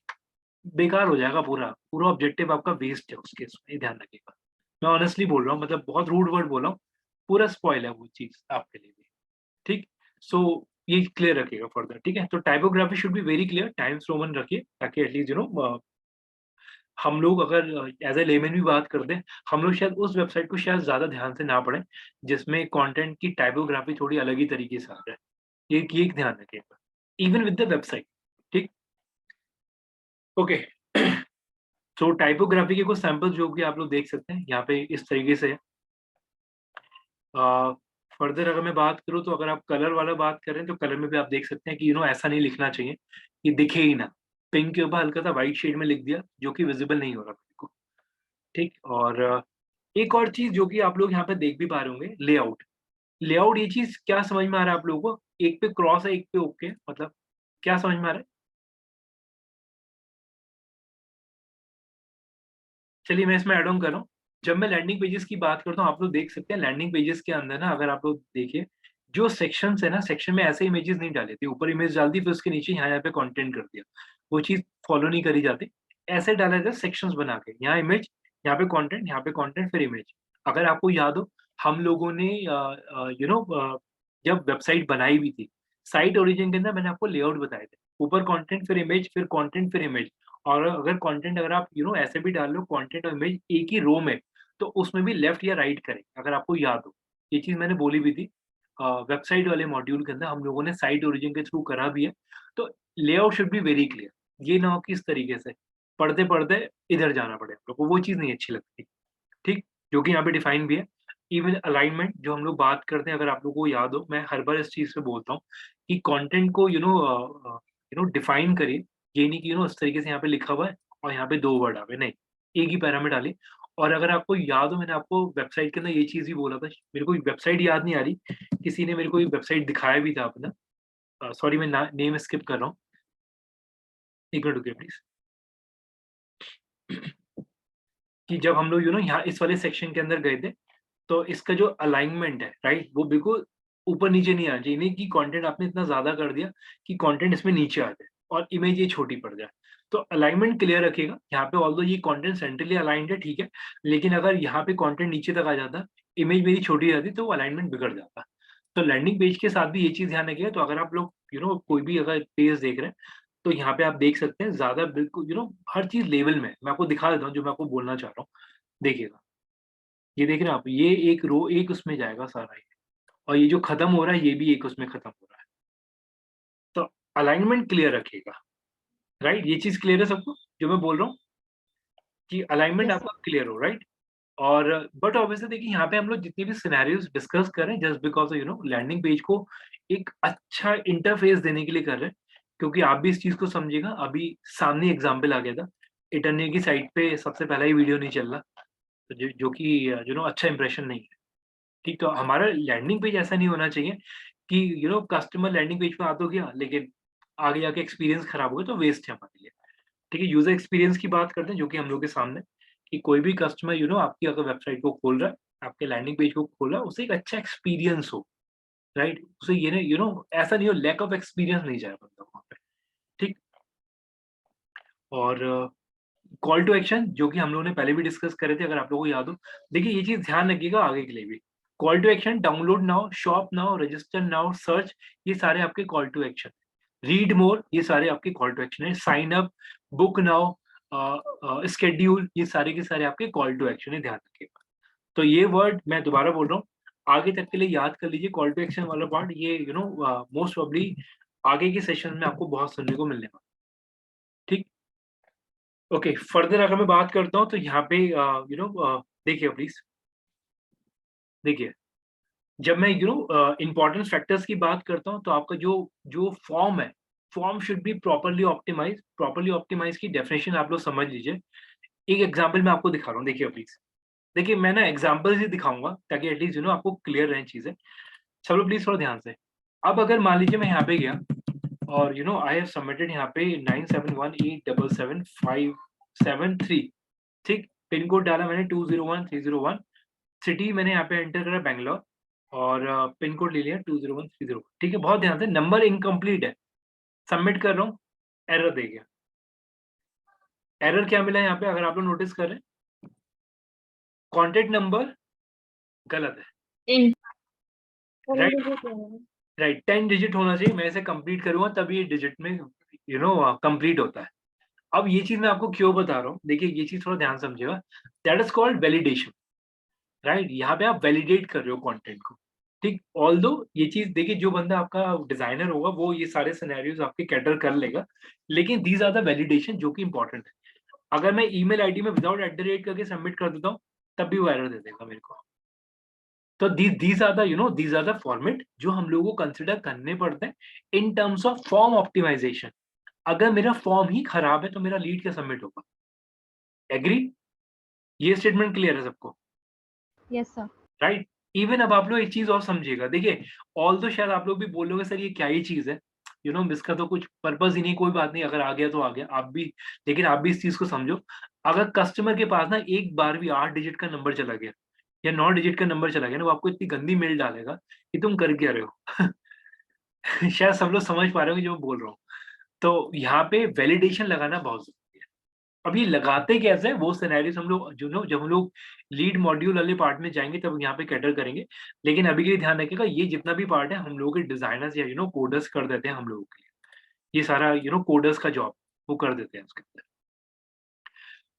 बेकार हो जाएगा, पूरा पूरा ऑब्जेक्टिव आपका वेस्ट है उस केस में, ये ध्यान रखिएगा। मैं ऑनेस्टली बोल रहा हूँ, मतलब बहुत रूड वर्ड बोल रहा हूँ, पूरा स्पॉइल है वो चीज आपके लिए भी। ठीक, सो ये क्लियर रखिएगा फर्दर, ठीक है? तो typography should be very clear, times Roman रखिए, ताकि एटलीस्ट हम लोग अगर एज ए लेमन भी बात करते हैं, हम लोग शायद उस वेबसाइट को शायद ज्यादा ध्यान से ना पढ़ें जिसमें कंटेंट की टाइपोग्राफी थोड़ी अलग ही तरीके से आ रहा है, ये ध्यान रखिएगा, इवन विद द वेबसाइट। ठीक, ओके। तो टाइपोग्राफी के कुछ सैंपल जो कि आप लोग देख सकते हैं यहाँ पे इस तरीके से है। फर्दर अगर मैं बात करूँ, तो अगर आप कलर वाला बात करें, तो कलर में भी आप देख सकते हैं कि ऐसा नहीं लिखना चाहिए कि दिखे ही ना, पिंक के ऊपर हल्का सा व्हाइट शेड में लिख दिया, जो कि विजिबल नहीं हो रहा मेरे को। ठीक, और एक और चीज जो कि आप लोग यहाँ पे देख भी पा रहे होंगे, लेआउट। लेआउट, ये चीज क्या समझ में आ रहा है आप लोगों को? एक पे क्रॉस है, एक पे ओके, मतलब क्या समझ में आ रहा है? चलिए मैं इसमें एड ऑन कर रहा हूँ। जब मैं लैंडिंग पेजेस की बात करता हूँ, आप लोग देख सकते हैं लैंडिंग पेजेस के अंदर ना, अगर आप लोग देखिए जो सेक्शंस है ना, सेक्शन में ऐसे इमेजेस नहीं डाले थे, ऊपर इमेज डाल दी फिर उसके नीचे यहाँ पे कंटेंट कर दिया, वो चीज फॉलो नहीं करी जाती। ऐसे डाला जाता सेक्शंस बना के, यहाँ इमेज, यहाँ पे कंटेंट, यहाँ पे कंटेंट, फिर इमेज। अगर आपको याद हो, हम लोगों ने जब वेबसाइट बनाई हुई थी, साइट ओरिजिन के अंदर मैंने आपको लेआउट बताए थे, ऊपर कंटेंट फिर इमेज, फिर कंटेंट फिर इमेज। और अगर कंटेंट अगर आप ऐसे भी डाल लो, कंटेंट और इमेज एक ही रो में, तो उसमें भी लेफ्ट या राइट करें, अगर आपको याद हो। ये चीज मैंने बोली भी थी वेबसाइट वाले मॉड्यूल के अंदर, हम लोगों ने साइट ओरिजिन के थ्रू करा भी है। तो layout should be very clear, ये ना हो कि इस तरीके से पढ़ते पढ़ते इधर जाना पड़े आप लोग को, वो चीज नहीं अच्छी लगती। ठीक, जो कि यहाँ पे डिफाइन भी है। इवन अलाइनमेंट जो हम लोग बात करते हैं, अगर आप लोगों को याद हो, मैं हर बार इस चीज पे बोलता हूँ कि कंटेंट को डिफाइन करिए, ये नहीं कि इस तरीके से यहाँ पे लिखा हुआ है और यहाँ पे 2 वर्ड आ गए, नहीं, एक ही पैरा में डालिए। और अगर आपको याद हो, मैंने आपको वेबसाइट के अंदर ये चीज भी बोला था, मेरे को वेबसाइट याद नहीं आ रही, किसी ने मेरे को वेबसाइट दिखाया भी था अपना, सॉरी मैं नेम स्किप कर रहा हूँ, एक मिनट रुकिए प्लीज। कि जब हम लोग यहाँ इस वाले सेक्शन के अंदर गए थे, तो इसका जो अलाइनमेंट है, राइट, वो बिल्कुल ऊपर नीचे नहीं आना चाहिए, नहीं कि कंटेंट आपने इतना ज्यादा कर दिया कि कंटेंट इसमें नीचे आ जाए और इमेज ये छोटी पड़ जाए। तो अलाइनमेंट क्लियर रखिएगा यहाँ पे, ऑल्दो ये कंटेंट सेंट्रली अलाइंड है, ठीक है, लेकिन अगर यहाँ पे कंटेंट नीचे तक आ जाता, इमेज मेरी छोटी जाती, तो वो अलाइनमेंट बिगड़ जाता। तो लैंडिंग पेज के साथ भी ये चीज ध्यान रखिएगा। तो अगर आप लोग कोई भी अगर पेज देख रहे हैं, तो यहाँ पे आप देख सकते हैं ज्यादा बिल्कुल हर चीज लेवल में, मैं आपको दिखा देता हूँ जो मैं आपको बोलना चाह रहा हूँ। देखिएगा, ये देख रहे हैं आप, ये एक रो एक उसमें जाएगा सारा ये, और ये जो खत्म हो रहा है ये भी एक उसमें खत्म हो रहा है। तो अलाइनमेंट क्लियर रखिएगा, राइट, ये चीज क्लियर है सबको जो मैं बोल रहा हूँ, कि अलाइनमेंट Yes, आपका क्लियर हो, राइट। और बट ऑब्वियसली देखिए यहाँ पे हम लोग जितने भी सिनेरियोज डिस्कस कर रहे हैं, जस्ट बिकॉज लैंडिंग पेज को एक अच्छा इंटरफेस देने के लिए कर रहे हैं, क्योंकि आप भी इस चीज को समझिएगा। अभी सामने एग्जाम्पल आ गया था, इटर्नी की साइट पे सबसे पहला ही वीडियो नहीं चल रहा, तो जो कि अच्छा इंप्रेशन नहीं है। ठीक, तो हमारा लैंडिंग पेज ऐसा नहीं होना चाहिए कि कस्टमर लैंडिंग पेज पे आ तो गया, लेकिन आगे जाके एक्सपीरियंस खराब हो गया, तो वेस्ट है हमारे लिए। ठीक है, यूजर एक्सपीरियंस की बात करते हैं, जो कि हम लोग के सामने कि कोई भी कस्टमर आपकी अगर वेबसाइट को खोल रहा है, आपके लैंडिंग पेज को खोल रहा है, उसे एक अच्छा एक्सपीरियंस हो, राइट? उसे ये ना ऐसा नहीं हो, लैक ऑफ एक्सपीरियंस नहीं जाए बंदा वहाँ पे, ठीक? और कॉल टू एक्शन जो कि हम लोगों ने पहले भी डिस्कस करे थे, अगर आप लोगों को याद हो, देखिए ये चीज ध्यान रखिएगा आगे के लिए भी। Call to action, download now, shop now, register now, search, ये सारे आपके call to action. Read more, ये सारे आपके कॉल टू एक्शन है। Sign up, book now, schedule, ये सारे के सारे आपके कॉल टू एक्शन है, ध्यान रखिएगा। तो ये वर्ड मैं दोबारा बोल रहा हूँ, आगे तक के लिए याद कर लीजिए। कॉल टू एक्शन वाला पार्ट ये मोस्ट प्रोबेबली आगे के सेशन में आपको बहुत सुनने को मिलने वाला, ठीक? ओके, फर्दर अगर मैं बात करता हूँ तो यहाँ पे देखिए प्लीज, देखिए जब मैं इंपॉर्टेंट फैक्टर्स की बात करता हूँ तो आपका जो फॉर्म है, form should be properly optimise. Properly optimise की डेफिनेशन आप लोग समझ लीजिए। एक एग्जांपल मैं आपको दिखा रहा हूँ, देखिए प्लीज। देखिए मैं ना एग्जांपल ही दिखाऊंगा ताकि एटलीस्ट आपको क्लियर रहे चीजें। चलो प्लीज थोड़ा ध्यान से। अब अगर मान लीजिए मैं यहाँ पे गया और आई हैव सबमिटेड यहाँ पे 9718775573, ठीक? पिन कोड डाला मैंने 201301, सिटी मैंने यहाँ पे एंटर करा बैंगलोर, और पिन कोड ले लिया 20130, ठीक है? बहुत ध्यान से, नंबर इनकम्प्लीट है, सबमिट कर रहा हूँ, एरर दे गया। एरर क्या मिला यहाँ पे अगर आप लोग नोटिस कर रहे हैं? कॉन्टेक्ट नंबर गलत है, राइट? 10 डिजिट होना चाहिए, मैं इसे कंप्लीट करूंगा तभी ये डिजिट में कंप्लीट होता है। अब ये चीज मैं आपको क्यों बता रहा हूँ, देखिए ये चीज थोड़ा ध्यान समझिएगा। That is called validation, right? यहाँ पे आप वैलिडेट कर रहे हो कंटेंट को, ठीक? ऑल्दो ये चीज देखिए, जो बंदा आपका डिजाइनर होगा वो ये सारे सिनेरियोज आपके कैटर कर लेगा, लेकिन दीज आर द वैलिडेशन जो कि इंपॉर्टेंट है। अगर मैं ईमेल आईडी में विदाउट @ करके सबमिट कर देता हूँ तब भी वो एरर दे देगा मेरे को। तो दीज आर द फॉर्मेट जो हम लोगों को कंसिडर करने पड़ते हैं in terms of form optimisation. अगर मेरा फॉर्म ही खराब है तो मेरा लीड क्या सबमिट होगा? एग्री? ये स्टेटमेंट क्लियर है सबको? Yes sir. राइट? इवन अब आप लोग एक चीज और समझिएगा, देखिए ऑल तो शायद आप लोग भी बोलोगे सर ये क्या ही चीज है, इसका तो कुछ पर्पस ही नहीं, कोई बात नहीं, अगर आ गया तो आ गया। आप भी, लेकिन आप भी इस चीज को समझो, अगर कस्टमर के पास ना एक बार भी 8 डिजिट का नंबर चला गया या 9 डिजिट का नंबर चला गया ना, वो आपको इतनी गंदी मेल डालेगा कि तुम कर क्या रहे हो। शायद सब लोग समझ पा रहे हो जो मैं बोल रहा हूँ। तो यहाँ पे वैलिडेशन लगाना बहुत जरूरी है। अब ये लगाते कैसे हैं वो सिनेरियोस हम लोग जब हम लोग लीड मॉड्यूल वाले पार्ट में जाएंगे तब यहाँ पे कैटर करेंगे। लेकिन अभी के लिए ध्यान रखिएगा, ये जितना भी पार्ट है हम लोगों के डिजाइनर्स या कोडर्स कर देते हैं हम लोगों के लिए। ये सारा कोडर्स का जॉब वो कर देते हैं उसके अंदर।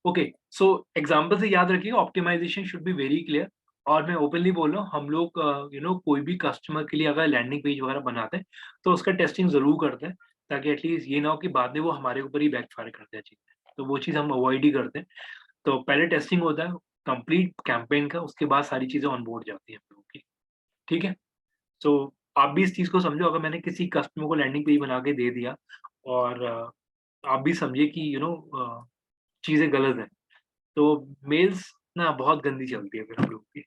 ओके, सो एग्जाम्पल से याद रखिएगा, optimisation should be very clear. और मैं ओपनली बोल रहा हूँ, हम लोग कोई भी कस्टमर के लिए अगर लैंडिंग पेज वगैरह बनाते हैं तो उसका टेस्टिंग जरूर करते हैं, ताकि एटलीस्ट ये ना हो कि बाद में वो हमारे ऊपर ही बैकफायर करते हैं चीजें, तो वो चीज हम अवॉइड ही करते हैं। तो पहले टेस्टिंग होता है कंप्लीट कैंपेन का, उसके बाद सारी चीजें ऑन बोर्ड जाती हैं हम लोगों की, ठीक है? सो आप भी इस चीज को समझो, अगर मैंने किसी कस्टमर को लैंडिंग पेज बना के दे दिया और आप भी समझिए कि चीजें गलत है, तो मेल्स ना बहुत गंदी चलती है फिर हम लोग की,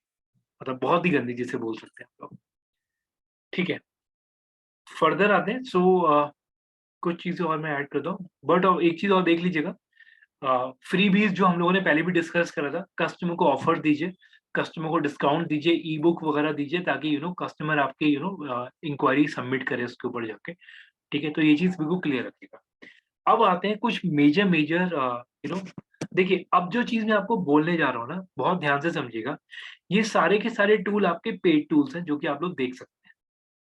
मतलब बहुत ही गंदी जिसे बोल सकते हैं हम लोग, ठीक है? फर्दर आते हैं। सो कुछ चीजें और मैं ऐड करता हूँ, बट एक चीज और देख लीजिएगा, फ्री बीज जो हम लोगों ने पहले भी डिस्कस करा था, कस्टमर को ऑफर दीजिए, कस्टमर को डिस्काउंट दीजिए, ई बुक वगैरह दीजिए, ताकि कस्टमर आपके इंक्वायरी सबमिट करे उसके ऊपर जाके, ठीक है? तो ये चीज बिल्कुल क्लियर रखिएगा। अब आते हैं कुछ मेजर देखिए, अब जो चीज मैं आपको बोलने जा रहा हूँ ना, बहुत ध्यान से समझिएगा। ये सारे के सारे टूल आपके पेड टूल्स हैं जो कि आप लोग देख सकते हैं,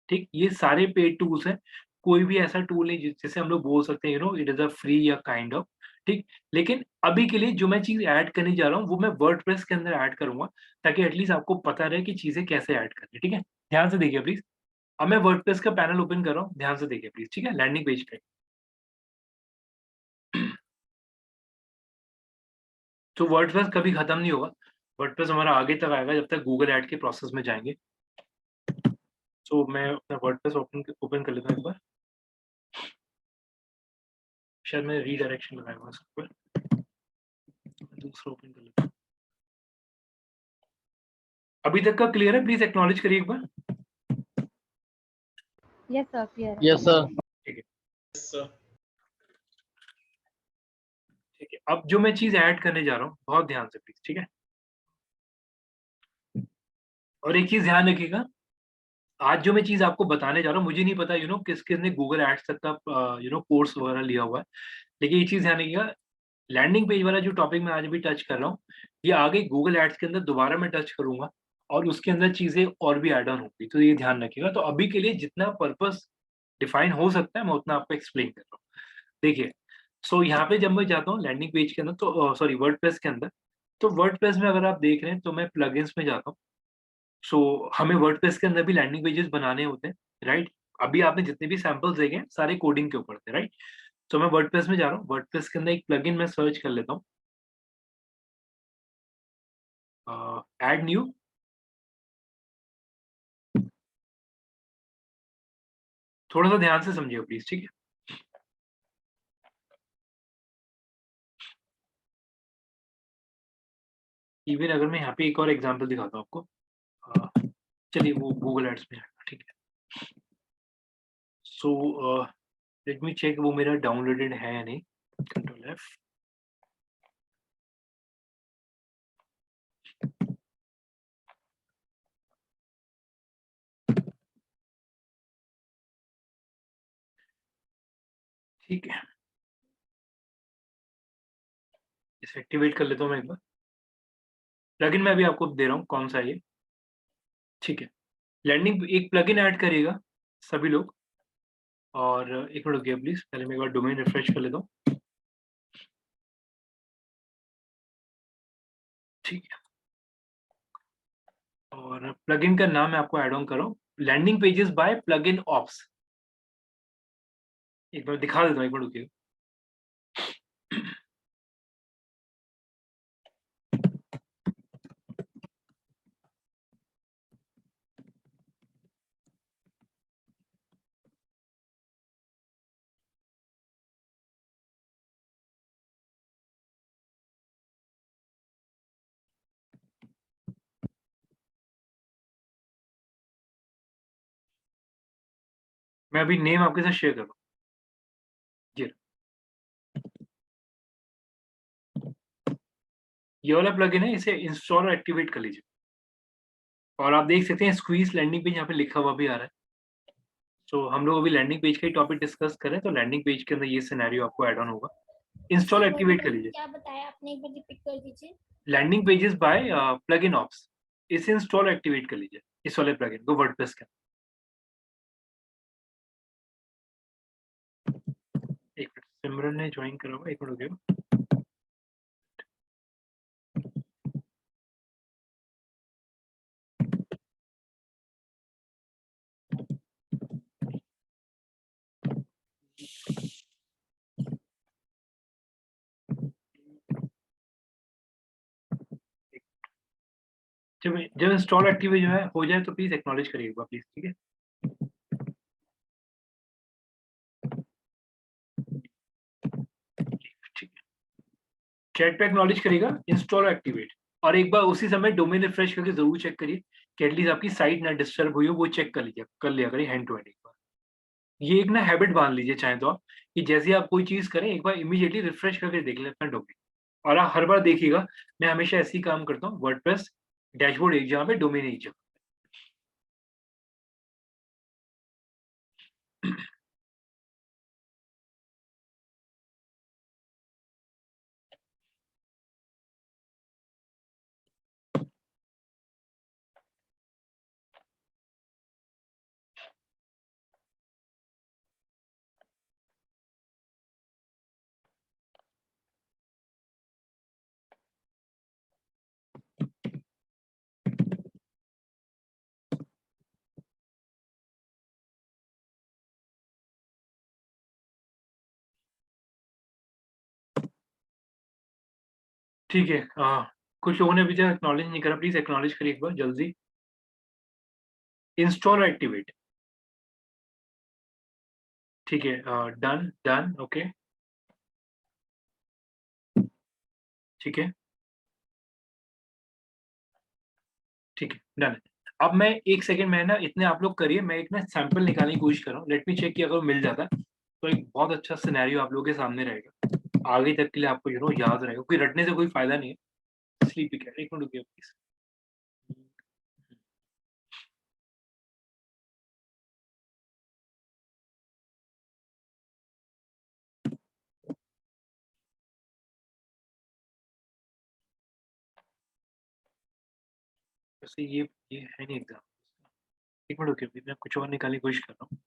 ठीक? ये सारे पेड टूल्स हैं, कोई भी ऐसा टूल नहीं जैसे हम लोग बोल सकते हैं इट इज अ फ्री या काइंड ऑफ, ठीक? लेकिन अभी के लिए जो मैं चीज ऐड करने जा रहा हूँ वो मैं वर्डप्रेस के अंदर ऐड करूंगा, ताकि एटलीस्ट आपको पता रहे कि चीजें कैसे ऐड करनी है, ठीक है? ध्यान से देखिए प्लीज। अब मैं वर्डप्रेस का पैनल ओपन कर रहा हूँ, ध्यान से देखिए प्लीज, ठीक है? लैंडिंग पेज पे। तो वर्डप्रेस कभी खत्म नहीं होगा, वर्डप्रेस हमारा आगे तक आएगा जब तक गूगल ऐड के प्रोसेस में जाएंगे। तो मैं अपना वर्डप्रेस ओपन कर लेता हूँ एक बार, शायद मैं रीडायरेक्शन लगाया हुआ इसके ऊपर, दूसरा ओपन कर लेता हूँ। अभी तक का क्लियर है? प्लीज एक्नॉलेज करिए एक बार। यस सर, क्लियर है। Yes sir. ठीक है, Yes, sir. ठीक है। अब जो मैं चीज ऐड करने जा रहा हूँ बहुत ध्यान से प्लीज, ठीक है। और एक चीज ध्यान रखिएगा, आज जो मैं चीज आपको बताने जा रहा हूँ, मुझे नहीं पता किस किसने गूगल एड्स तक का कोर्स वगैरह लिया हुआ है, लेकिन ये चीज ध्यान रखिएगा, लैंडिंग पेज वाला जो टॉपिक मैं आज भी टच कर रहा हूँ, ये आगे गूगल एड्स के अंदर दोबारा मैं टच करूंगा और उसके अंदर चीजें और भी ऐड ऑन होंगी, तो ये ध्यान रखिएगा। तो अभी के लिए जितना पर्पस डिफाइन हो सकता है मैं उतना आपको एक्सप्लेन कर रहा हूँ। देखिए, सो यहाँ पे जब मैं जाता हूँ लैंडिंग पेज के अंदर, तो सॉरी वर्डप्रेस के अंदर, तो वर्डप्रेस में अगर आप देख रहे हैं तो मैं प्लगइन्स में जाता हूँ। सो हमें वर्डप्रेस के अंदर भी लैंडिंग पेजेस बनाने होते हैं, राइट। अभी आपने जितने भी सैंपल्स देखे हैं सारे कोडिंग के ऊपर थे, राइट। तो मैं वर्डप्रेस में जा रहा हूँ, वर्डप्रेस के अंदर एक प्लगइन मैं सर्च कर लेता हूँ, ऐड न्यू। थोड़ा सा ध्यान से समझिए प्लीज, ठीक है। इवन अगर मैं यहाँ पे एक और एग्जांपल दिखाता हूँ आपको, चलिए वो गूगल एड्स में आएगा, ठीक है। सो लेट मी चेक वो मेरा डाउनलोडेड है या नहीं, कंट्रोल एफ। ठीक है, इसे एक्टिवेट कर लेता हूँ मैं एक बार। प्लगइन मैं भी आपको दे रहा हूँ कौन सा है ये, ठीक है। लैंडिंग एक प्लगइन ऐड करिएगा सभी लोग, और एक मिनट रुकिए प्लीज, पहले मैं एक बार डोमेन रिफ्रेश कर लेता हूँ, ठीक है। और प्लगइन का नाम मैं आपको ऐड ऑन कर रहा हूँ, landing pages by plugin ops. एक बार दिखा देता हूँ, एक बार रुकिए। मैं अभी नेम आपके साथ शेयर कर रहा हूँ जी। ये वाला प्लगइन है, इसे इंस्टॉल और एक्टिवेट कर लीजिए। और आप देख सकते हैं स्क्वीज लैंडिंग पेज यहाँ पे लिखा हुआ भी आ रहा है। तो हम लोग अभी लैंडिंग पेज का ही टॉपिक डिस्कस करें, तो लैंडिंग पेज के अंदर ये सिनेरियो आपको ऐड ऑन होगा। इंस्टॉल एक्टिवेट कर लीजिए। क्या बताया आपने, एक बार रिपीट कर दीजिए। Landing pages by plugin ops, इसे इंस्टॉल एक्टिवेट कर लीजिए, इस वाले प्लगइन को वर्डप्रेस के। एक मिनट, सिमरन ने ज्वाइन करा हुआ, एक मिनट रुकिए। जब इंस्टॉल एक्टिवेट जो है हो जाए तो प्लीज एक्नॉलेज करिएगा प्लीज, ठीक है। ठीक है, चैट पे एक्नॉलेज करिएगा, इंस्टॉल एक्टिवेट। और एक बार उसी समय डोमेन रिफ्रेश करके जरूर चेक करिए कि एटलीस्ट आपकी साइट ना डिस्टर्ब हुई हो, वो चेक कर लिया करिए हैंड टू हैंड एक बार। ये एक ना हैबिट बांध लीजिए चाहे तो आप, कि जैसे आप कोई चीज करें एक बार इमीडिएटली रिफ्रेश करके देख लें अपना डोमेन। और आप हर बार देखिएगा, मैं हमेशा ऐसे ही काम करता हूँ, वर्डप्रेस डैशबोर्ड एक जगह पे, डोमेन एक जगह। ठीक है, कुछ लोगों ने अभी तक एक्नॉलेज नहीं करा, प्लीज एक्नॉलेज करिए एक बार जल्दी। इंस्टॉल एक्टिवेट, ठीक है, डन डन, ओके, ठीक है, ठीक है, डन। अब मैं एक सेकंड में ना, इतने आप लोग करिए, मैं एक ना सैंपल निकालने की कोशिश कर रहा हूँ, लेट मी चेक कि अगर मिल जाता है तो एक बहुत अच्छा सिनेरियो आप लोगों के सामने रहेगा। आगे तक के लिए आपको याद रहेगा, क्योंकि रटने से कोई फायदा नहीं है, इसलिए भी कह रहे हैं। एक मिनट रुकिए प्लीज। वैसे ये है नहीं एग्जाम। एक मिनट रुकिए, अभी मैं कुछ और निकालने की कोशिश कर रहा हूँ।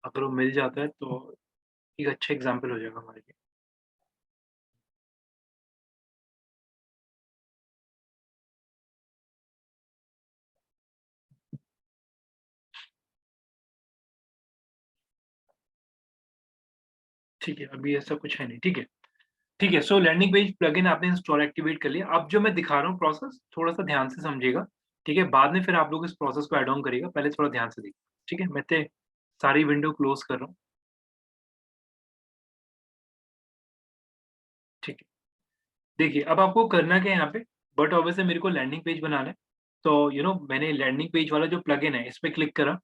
अगर वो मिल जाता है तो एक अच्छा एग्जाम्पल हो जाएगा हमारे लिए। ठीक है, अभी ऐसा कुछ है नहीं। ठीक है, ठीक है। सो लैंडिंग पेज प्लगइन आपने इंस्टॉल एक्टिवेट कर लिया। अब जो मैं दिखा रहा हूँ प्रोसेस, थोड़ा सा ध्यान से समझिएगा। ठीक है, बाद में फिर आप लोग इस प्रोसेस को ऐड ऑन करिएगा, पहले थोड़ा ध्यान से देखिए। ठीक है, मैं तो सारी विंडो क्लोज कर रहा हूँ। ठीक है, देखिए अब आपको करना क्या है यहाँ पे, बट ऑब्वियसली मेरे को लैंडिंग पेज बनाना है। तो मैंने लैंडिंग पेज वाला जो प्लगइन है इस पे क्लिक करा,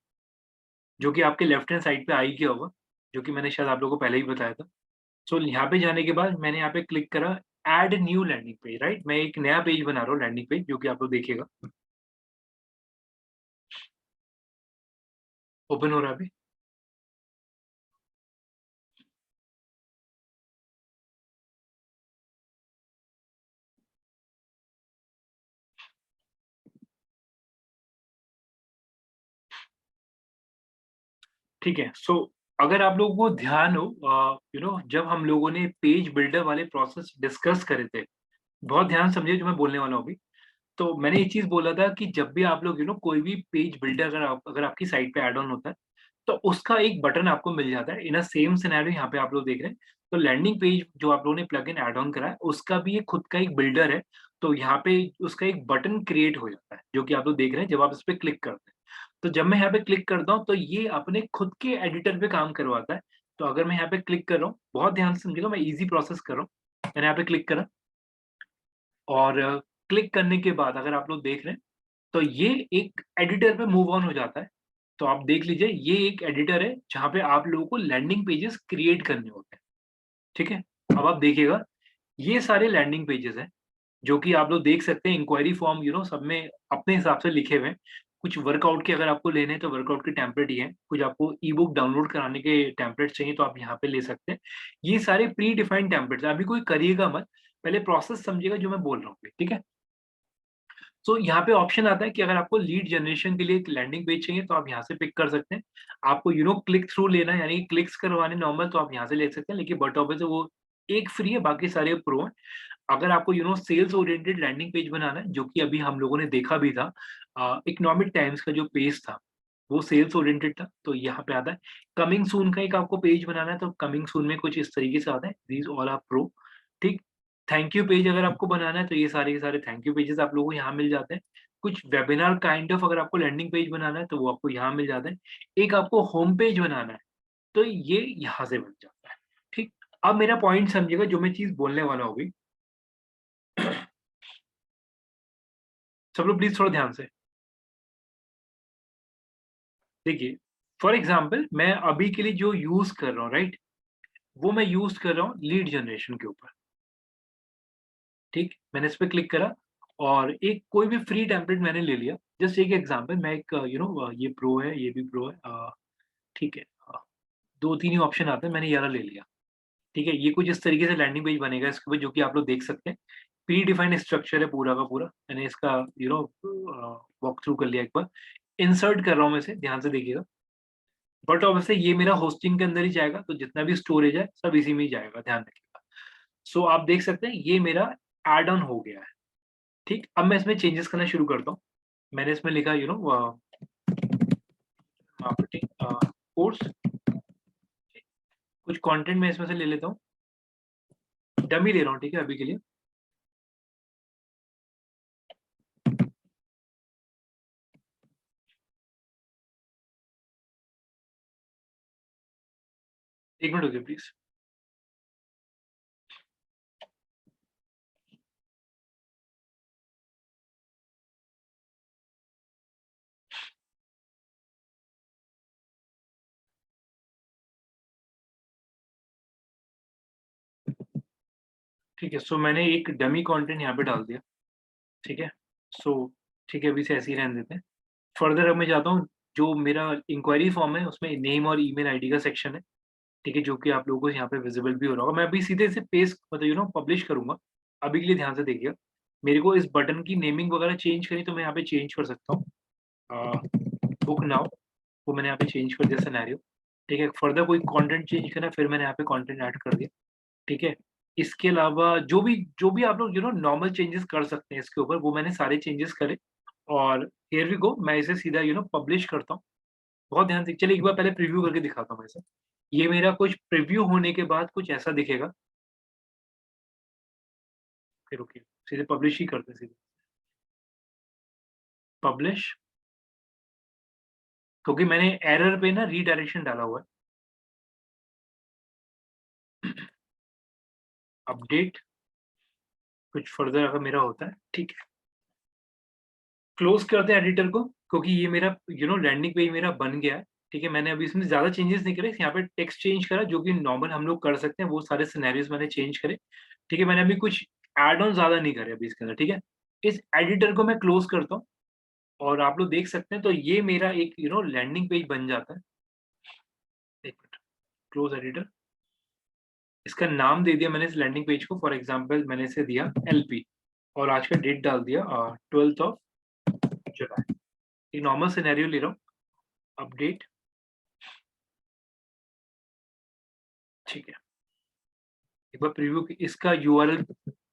जो कि आपके लेफ्ट हैंड साइड पे आ ही गया होगा, जो कि मैंने शायद आप लोगों को पहले ही बताया था। सो यहाँ पे जाने के बाद मैंने यहाँ पे क्लिक करा add new landing page, right. मैं एक नया पेज बना रहा हूँ लैंडिंग पेज, जो कि आप लोग देखिएगा ओपन हो रहा है अभी। ठीक है, सो अगर आप लोगों को ध्यान हो, जब हम लोगों ने पेज बिल्डर वाले प्रोसेस डिस्कस करे थे, बहुत ध्यान समझिए जो मैं बोलने वाला हूँ अभी। तो मैंने ये चीज बोला था कि जब भी आप लोग कोई भी पेज बिल्डर अगर आपकी साइट पे ऐड ऑन होता है, तो उसका एक बटन आपको मिल जाता है। इन अ सेम सिनेरियो यहाँ पे आप लोग देख रहे हैं। तो लैंडिंग पेज जो आप लोगों ने प्लगइन ऐड ऑन करा है, उसका भी एक खुद का एक बिल्डर है। तो यहाँ पे उसका एक बटन क्रिएट हो जाता है, जो कि आप लोग देख रहे हैं जब आप इस पे क्लिक करते हैं। तो जब मैं यहाँ पे क्लिक करता हूँ तो ये अपने खुद के एडिटर पे काम करवाता है। तो अगर मैं यहाँ पे क्लिक कर रहा हूँ, बहुत ध्यान से समझिएगा, मैं इजी प्रोसेस कर रहा हूँ। मैंने यहाँ पे क्लिक करा, और क्लिक करने के बाद अगर आप लोग देख रहे हैं तो ये एक एडिटर पे मूव ऑन हो जाता है। तो आप देख लीजिए, ये एक एडिटर है जहाँ पे आप लोगों को लैंडिंग पेजेस क्रिएट करने होते हैं। ठीक है, अब आप देखिएगा, ये सारे लैंडिंग पेजेस हैं, जो कि आप लोग देख सकते हैं इंक्वायरी फॉर्म सब में अपने हिसाब से लिखे हुए हैं। कुछ वर्कआउट के अगर आपको लेने हैं तो वर्कआउट के टेम्पलेट ही हैं, कुछ आपको ई बुक डाउनलोड कराने के टेम्पलेट चाहिए तो आप यहाँ पे ले सकते हैं। ये सारे प्री डिफाइंड टेम्पलेट्स, अभी कोई करिएगा मत, पहले प्रोसेस समझिएगा जो मैं बोल रहा हूँ। ठीक है, तो यहाँ पे ऑप्शन आता है कि अगर आपको लीड जनरेशन के लिए एक लैंडिंग पेज चाहिए तो आप यहाँ से पिक कर सकते हैं। आपको क्लिक थ्रू लेना है, यानी कि क्लिक्स करवाने नॉर्मल, तो आप यहाँ से ले सकते हैं। लेकिन बट ऑब्वियसली वो एक फ्री है, बाकी सारे प्रो हैं। अगर आपको सेल्स ओरिएंटेड लैंडिंग पेज बनाना है, जो कि अभी हम लोगों ने देखा भी था, इकोनॉमिक टाइम्स का जो पेज था वो सेल्स ओरिएंटेड था। तो यहाँ पे आता है कमिंग सून का एक आपको पेज बनाना है, तो कमिंग सून में कुछ इस तरीके से आता है, दीज ऑल आर प्रो। ठीक, थैंक यू पेज अगर आपको बनाना है तो ये सारे के सारे थैंक यू पेजेस आप लोगों को यहाँ मिल जाते हैं। कुछ वेबिनार काइंड ऑफ अगर आपको लैंडिंग पेज बनाना है तो वो आपको यहाँ मिल जाता है। एक आपको होम पेज बनाना है तो ये यहाँ से बन जाता है। ठीक, अब मेरा पॉइंट समझिएगा जो मैं चीज बोलने वाला हूँ अभी। सब लोग प्लीज थोड़ा ध्यान से देखिए। फॉर एग्जाम्पल मैं अभी के लिए जो यूज कर रहा हूँ, राइट, वो मैं यूज कर रहा हूँ लीड जनरेशन के ऊपर। ठीक, मैंने इस पे क्लिक करा और एक कोई भी फ्री टेम्पलेट मैंने ले लिया। जस्ट एक एग्जांपल, मैं एक ये प्रो है, ये भी प्रो है, ठीक है, दो तीन ही ऑप्शन आते हैं, मैंने ये वाला ले लिया। ठीक है, ये कुछ इस तरीके से लैंडिंग पेज बनेगा इसके ऊपर, जो कि आप लोग देख सकते हैं। प्री डिफाइंड स्ट्रक्चर है पूरा का पूरा। मैंने इसका वॉक थ्रू कर लिया एक बार। इंसर्ट कर रहा हूँ मैं इसे, ध्यान से देखिएगा। बट ऑब्वियसली ये मेरा होस्टिंग के अंदर ही जाएगा, तो जितना भी स्टोरेज है सब इसी में ही जाएगा, ध्यान रखिएगा। सो आप देख सकते हैं ये मेरा एड ऑन हो गया है। ठीक, अब मैं इसमें चेंजेस करना शुरू करता हूँ। मैंने इसमें लिखा मार्केटिंग कोर्स, कुछ कंटेंट मैं इसमें से ले लेता हूँ, डमी ले रहा हूँ। ठीक है, अभी के लिए। एक मिनट रुकिए प्लीज। ठीक है, सो मैंने एक डमी कंटेंट यहाँ पे डाल दिया। ठीक है, सो ठीक है, अभी से ऐसे ही रहने देते हैं। फर्दर अब मैं जाता हूँ, जो मेरा इंक्वायरी फॉर्म है उसमें नेम और ईमेल आईडी का सेक्शन है। ठीक है, जो कि आप लोगों को यहाँ पे विजिबल भी हो रहा होगा। मैं अभी सीधे से पेस्ट मतलब पब्लिश करूंगा। अभी के लिए ध्यान से देखिएगा, मेरे को इस बटन की नेमिंग वगैरह चेंज करी तो मैं यहाँ पे चेंज कर सकता हूँ। बुक नाउ, वो मैंने यहाँ पे चेंज कर दिया सिनेरियो। ठीक है, फर्दर कोई कंटेंट चेंज करना फिर मैंने यहाँ पे कंटेंट ऐड कर दिया। ठीक है, इसके अलावा जो भी आप लोग नॉर्मल चेंजेस कर सकते हैं इसके ऊपर, वो मैंने सारे चेंजेस करे। और हियर वी गो, मैं इसे सीधा पब्लिश करता हूँ। बहुत ध्यान से चलिए, एक बार पहले प्रीव्यू करके दिखाता हूँ इसे। ये मेरा कुछ प्रीव्यू होने के बाद कुछ ऐसा दिखेगा। फिर ओके, सीधे पब्लिश ही करते हैं, सीधे पब्लिश, क्योंकि मैंने एरर पे ना रीडायरेक्शन डाला हुआ है। अपडेट कुछ फर्दर अगर मेरा होता है, ठीक है, क्लोज करते हैं एडिटर को, क्योंकि ये मेरा लैंडिंग पेज मेरा बन गया है। ठीक है, मैंने अभी इसमें ज्यादा चेंजेस नहीं करे, यहाँ पे टेक्स्ट चेंज करा जो कि नॉर्मल हम लोग कर सकते हैं, वो सारे सिनेरियोज मैंने चेंज करे। ठीक है, मैंने अभी कुछ एड ऑन ज्यादा नहीं करे अभी इसके अंदर। ठीक है, इस एडिटर को मैं क्लोज करता हूँ और आप लोग देख सकते हैं, तो ये मेरा एक लैंडिंग पेज बन जाता है। एक मिनट, क्लोज एडिटर, इसका नाम दे दिया मैंने इस लैंडिंग पेज को। फॉर एग्जांपल मैंने इसे दिया LP और आज का डेट डाल दिया 12th ऑफ जुलाई। एक नॉर्मल सिनेरियो ले रहा हूँ, अपडेट। ठीक है, एक बार प्रीव्यू, इसका URL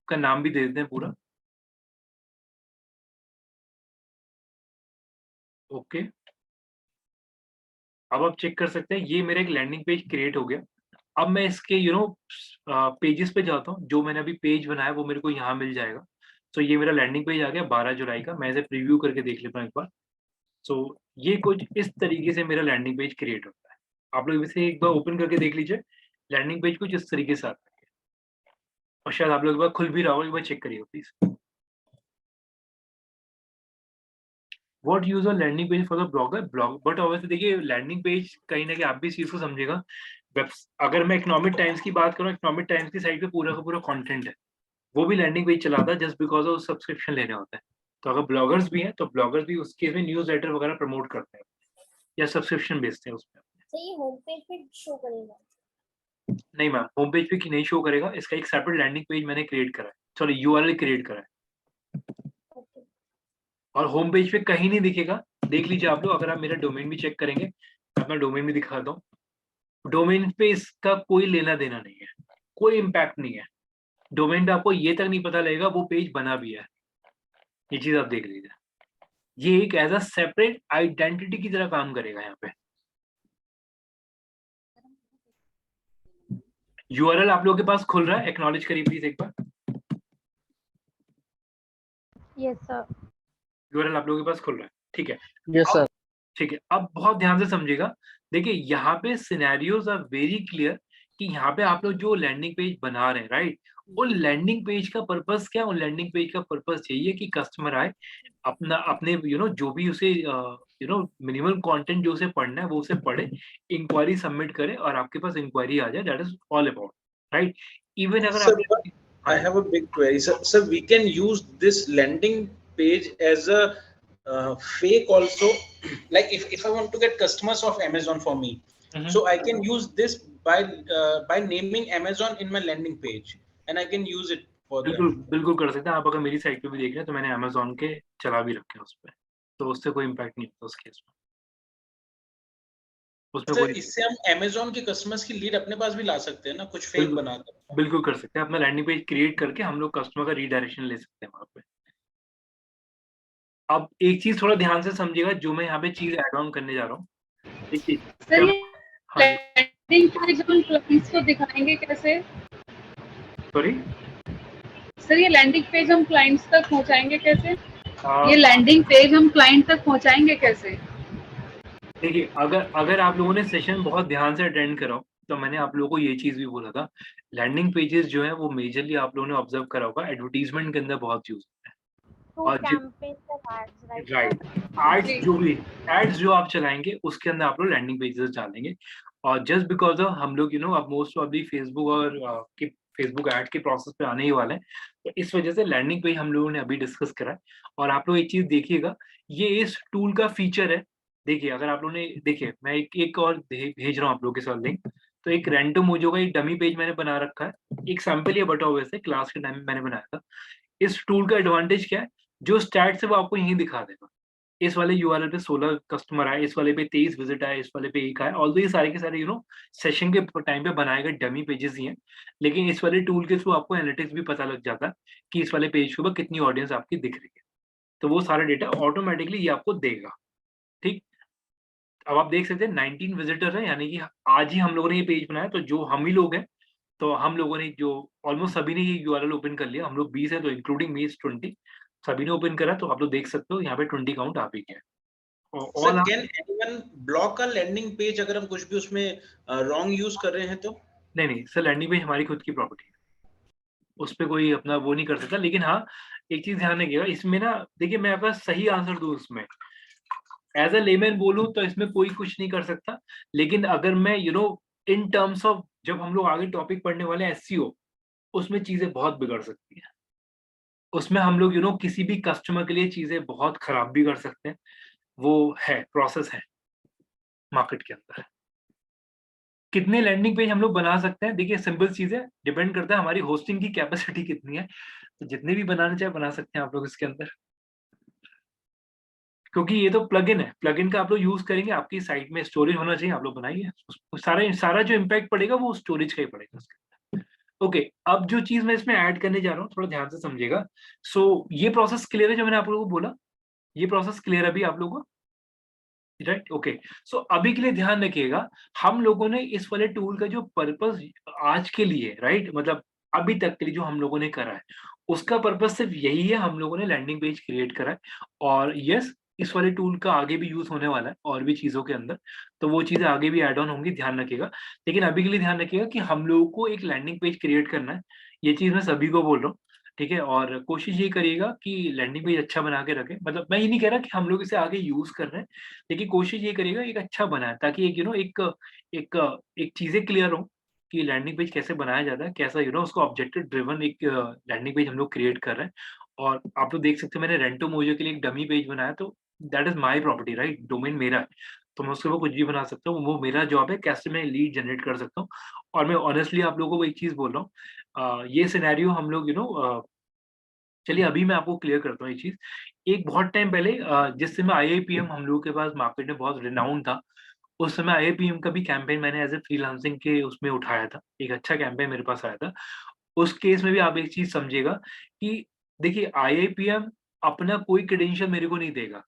का नाम भी दे देते हैं पूरा। ओके, अब आप चेक कर सकते हैं, ये मेरा एक लैंडिंग पेज क्रिएट हो गया। अब मैं इसके पेजेस पे जाता हूँ, जो मैंने अभी पेज बनाया वो मेरे को यहाँ मिल जाएगा। तो ये मेरा लैंडिंग पेज आ गया 12 जुलाई का। मैं इसे प्रीव्यू करके देख लेता हूँ एक बार। सो ये कुछ इस तरीके से मेरा लैंडिंग पेज क्रिएट होता है। आप लोग इसे एक बार ओपन करके देख लीजिए, लैंडिंग पेज कुछ इस तरीके से आता है, और शायद आप लोग एक बार खुल भी रहा हो, एक बार चेक करिएगा please. What use a landing page for the blogger blog, but obviously देखिए लैंडिंग पेज कहीं ना कहीं आप भी इस चीज को समझेगा। अगर मैं इकोनॉमिक टाइम्स की बात करूँ, इकोनॉमिक टाइम्स की साइट पे पूरा का पूरा कंटेंट है, वो भी लैंडिंग पेज चलाता है जस्ट बिकॉज ऑफ सब्सक्रिप्शन लेने होता है। तो अगर ब्लॉगर्स भी हैं तो ब्लॉगर्स भी उस केस में न्यूज लेटर वगैरह प्रमोट करते हैं या सब्सक्रिप्शन बेचते हैं उसमें। सर ये होम पेज पे शो करेगा? नहीं मैम, होम पेज पे नहीं शो करेगा, इसका एक सेपरेट लैंडिंग पेज मैंने क्रिएट करा है, सॉरी URL क्रिएट करा है, ओके। और होम पेज पे कहीं नहीं दिखेगा। देख लीजिए आप लोग, अगर आप मेरा डोमेन भी चेक करेंगे, अपना डोमेन भी दिखा दो, डोमेन पे इसका कोई लेना देना नहीं है, कोई इम्पैक्ट नहीं है। डोमेन पे आपको ये तक नहीं पता लगेगा वो पेज बना भी है, ये चीज आप देख लीजिए। ये एक एज अ सेपरेट आइडेंटिटी की तरह काम करेगा। यहाँ पे URL आप लोगों के पास खुल रहा है, एक्नॉलेज करिए प्लीज एक बार। Yes sir. URL आप लोगों के पास खुल रहा है, ठीक है? Yes sir. ठीक है, अब बहुत ध्यान से समझिएगा। देखिए यहाँ पे सिनेरियोज आर वेरी क्लियर कि यहाँ पे आप लोग जो लैंडिंग पेज बना रहे हैं, राइट, वो लैंडिंग पेज का पर्पस क्या है? वो लैंडिंग पेज का पर्पस यही है कि कस्टमर आए, अपना अपने जो भी उसे मिनिमम कंटेंट जो उसे पढ़ना है वो उसे पढ़े, इंक्वायरी सबमिट करे और आपके पास इंक्वायरी आ जाए। That is all about, right? Even अगर Sir, आप I have a big query. Sir, we can use this landing page as a fake also. Like if I want to get customers of Amazon for me, so I can use this by naming Amazon in my landing page, and I can use it for बिल्कुल them. बिल्कुल कर सकते हैं। आप अगर मेरी site पे भी देख रहे हैं तो मैंने अमेजोन के चला भी रखे हैं उस पर, तो उससे कोई इम्पैक्ट नहीं होता उस केस में, उसमें सर कोई इससे हम Amazon के कस्टमर्स की लीड अपने पास भी ला सकते हैं ना, कुछ फेक बिल्कुल बनाकर। बिल्कुल कर सकते हैं। अपना लैंडिंग पेज क्रिएट करके हम लोग कस्टमर का रीडायरेक्शन ले सकते हैं वहां पे। अब एक चीज थोड़ा ध्यान से समझिएगा, जो मैं यहाँ पे चीज ऐड ऑन करने जा रहा हूँ। देखिए सर, हाँ ये लैंडिंग पेज हम क्लाइंट्स को दिखाएंगे कैसे? सॉरी सर ये लैंडिंग पेज हम क्लाइंट्स तक पहुंचाएंगे कैसे? ये लैंडिंग पेज हम क्लाइंट तक पहुंचाएंगे कैसे? देखिए अगर आप लोगों ने सेशन बहुत ध्यान से अटेंड करा हो तो मैंने आप लोगों को ये चीज भी बोला था, लैंडिंग पेजेस जो है वो मेजरली आप लोगों ने ऑब्जर्व करा होगा एडवर्टीजमेंट के अंदर बहुत यूज होता है। तो और कैंपेन का एड्स, राइट, एड्स जो आप चलाएंगे उसके अंदर आप लोग लैंडिंग पेजेस डालेंगे। और जस्ट बिकॉज ऑफ हम लोग अब मोस्ट ऑफ फेसबुक और फेसबुक ऐड के प्रोसेस पे आने ही वाला है। तो इस वजह से लैंडिंग पेज हम लोगों ने अभी डिस्कस करा है। और आप लोग एक चीज देखिएगा, ये इस टूल का फीचर है। देखिए अगर आप लोगों ने, देखिए मैं एक और भेज रहा हूँ आप लोगों के साथ लिंक। तो एक रैंडम मोजो का एक डमी पेज मैंने बना रखा है, एक सैंपल ये बटा हुआ है, क्लास के टाइम में मैंने बनाया था। इस टूल का एडवांटेज क्या है, जो स्टैट्स है वो आपको यहीं दिखा देगा। इस वाले यूआरएल पे 16 कस्टमर आए, इस वाले पे 23 विजिट आए, इस वाले पे 1 आए। ऑल्दो ये सारे के सारे सेशन के टाइम पे बनाए गए डमी पेजेस ही हैं, लेकिन इस वाले टूल के थ्रू आपको एनालिटिक्स भी पता लग जाता है कि इस वाले पेज के ऊपर कितनी ऑडियंस आपकी दिख रही है। तो वो सारा डेटा ऑटोमेटिकली ये आपको देगा। ठीक, अब आप देख सकते हैं 19 विजिटर है, यानी कि आज ही हम लोगों ने ये पेज बनाया। तो जो हम ही लोग हैं, तो हम लोगों ने जो ऑलमोस्ट सभी ने ये यूआरएल ओपन कर लिया। हम लोग 20 है, तो इंक्लूडिंग मी इज 20, सभी ने ओपन करा। तो आप लोग देख सकते हो यहाँ पे 20 काउंट आ भी गया। Sir can anyone block a landing page अगर हम कुछ भी उसमें रॉन्ग यूज कर रहे हैं तो? नहीं सर, लैंडिंग पेज हमारी खुद की प्रॉपर्टी है, उस पर कोई अपना वो नहीं कर सकता। लेकिन हाँ, एक चीज ध्यान रखिएगा इसमें ना, देखिए मैं आपका सही आंसर दूं इसमें, एज अ लेमैन बोलूं तो इसमें कोई कुछ नहीं कर सकता। लेकिन अगर मैं इन टर्म्स ऑफ, जब हम लोग आगे टॉपिक पढ़ने वाले हैं एसईओ, उसमें चीजें बहुत बिगड़ सकती हैं। उसमें हम लोग किसी भी कस्टमर के लिए चीजें बहुत खराब भी कर सकते हैं। वो है प्रोसेस है मार्केट के अंदर। कितने लैंडिंग पेज हम लोग बना सकते हैं, देखिए सिंपल चीज है, डिपेंड करता है हमारी होस्टिंग की कैपेसिटी कितनी है। तो जितने भी बनाने चाहे बना सकते हैं आप लोग इसके अंदर, क्योंकि ये तो प्लगइन है। प्लगइन का आप लोग यूज करेंगे, आपकी साइट में स्टोरेज होना चाहिए, आप लोग बनाइए। सारा जो इम्पैक्ट पड़ेगा वो स्टोरेज का ही पड़ेगा उसके अंदर। ओके, अब जो चीज मैं इसमें ऐड करने जा रहा हूँ थोड़ा ध्यान से समझिएगा। सो ये प्रोसेस क्लियर है जो मैंने आप लोगों को बोला? ये प्रोसेस क्लियर है अभी आप लोगों को, राइट? ओके, सो अभी के लिए ध्यान रखिएगा, हम लोगों ने इस वाले टूल का जो पर्पस आज के लिए, राइट, मतलब अभी तक के लिए जो हम लोगों ने करा है, उसका पर्पस सिर्फ यही है, हम लोगों ने लैंडिंग पेज क्रिएट करा है। और यस, इस वाले टूल का आगे भी यूज होने वाला है और भी चीजों के अंदर, तो वो चीजें आगे भी ऐड ऑन होंगी, ध्यान रखिएगा। लेकिन अभी के लिए ध्यान रखिएगा कि हम लोगों को एक लैंडिंग पेज क्रिएट करना है। ये चीज मैं सभी को बोल रहा हूँ, ठीक है? और कोशिश ये करिएगा कि लैंडिंग पेज अच्छा बना के रखें। मतलब मैं ये नहीं कह रहा कि हम लोग इसे आगे यूज कर रहे हैं, लेकिन कोशिश ये करिएगा एक अच्छा बनाए, ताकि एक एक एक चीजें क्लियर हो कि लैंडिंग पेज कैसे बनाया जाता है, कैसा उसको ऑब्जेक्टिव ड्रिवन एक लैंडिंग पेज हम लोग क्रिएट कर रहे हैं। और आप लोग देख सकते हैं मैंने रेंटो मोजो के लिए एक डमी पेज बनाया, तो that is my property, right? Domain मेरा है, तो मैं उसके ऊपर कुछ भी बना सकता हूँ। वो मेरा जॉब है, कैसे मैं लीड जनरेट कर सकता हूँ। और मैं ऑनेस्टली आप लोगों को एक चीज बोल रहा हूँ, ये सिनेरियो हम लोग चलिए अभी मैं आपको क्लियर करता हूँ ये चीज। एक बहुत टाइम पहले जिस समय IIPM हम लोगों के पास मार्केट में बहुत रिनाउंड था, उस समय IIPM का भी कैंपेन मैंने एज ए फ्रीलांसिंग के उसमें उठाया था। एक अच्छा कैंपेन मेरे पास आया था। उस केस में भी आप एक चीज समझिएगा कि देखिए IIPM अपना कोई क्रेडेंशियल मेरे को नहीं देगा,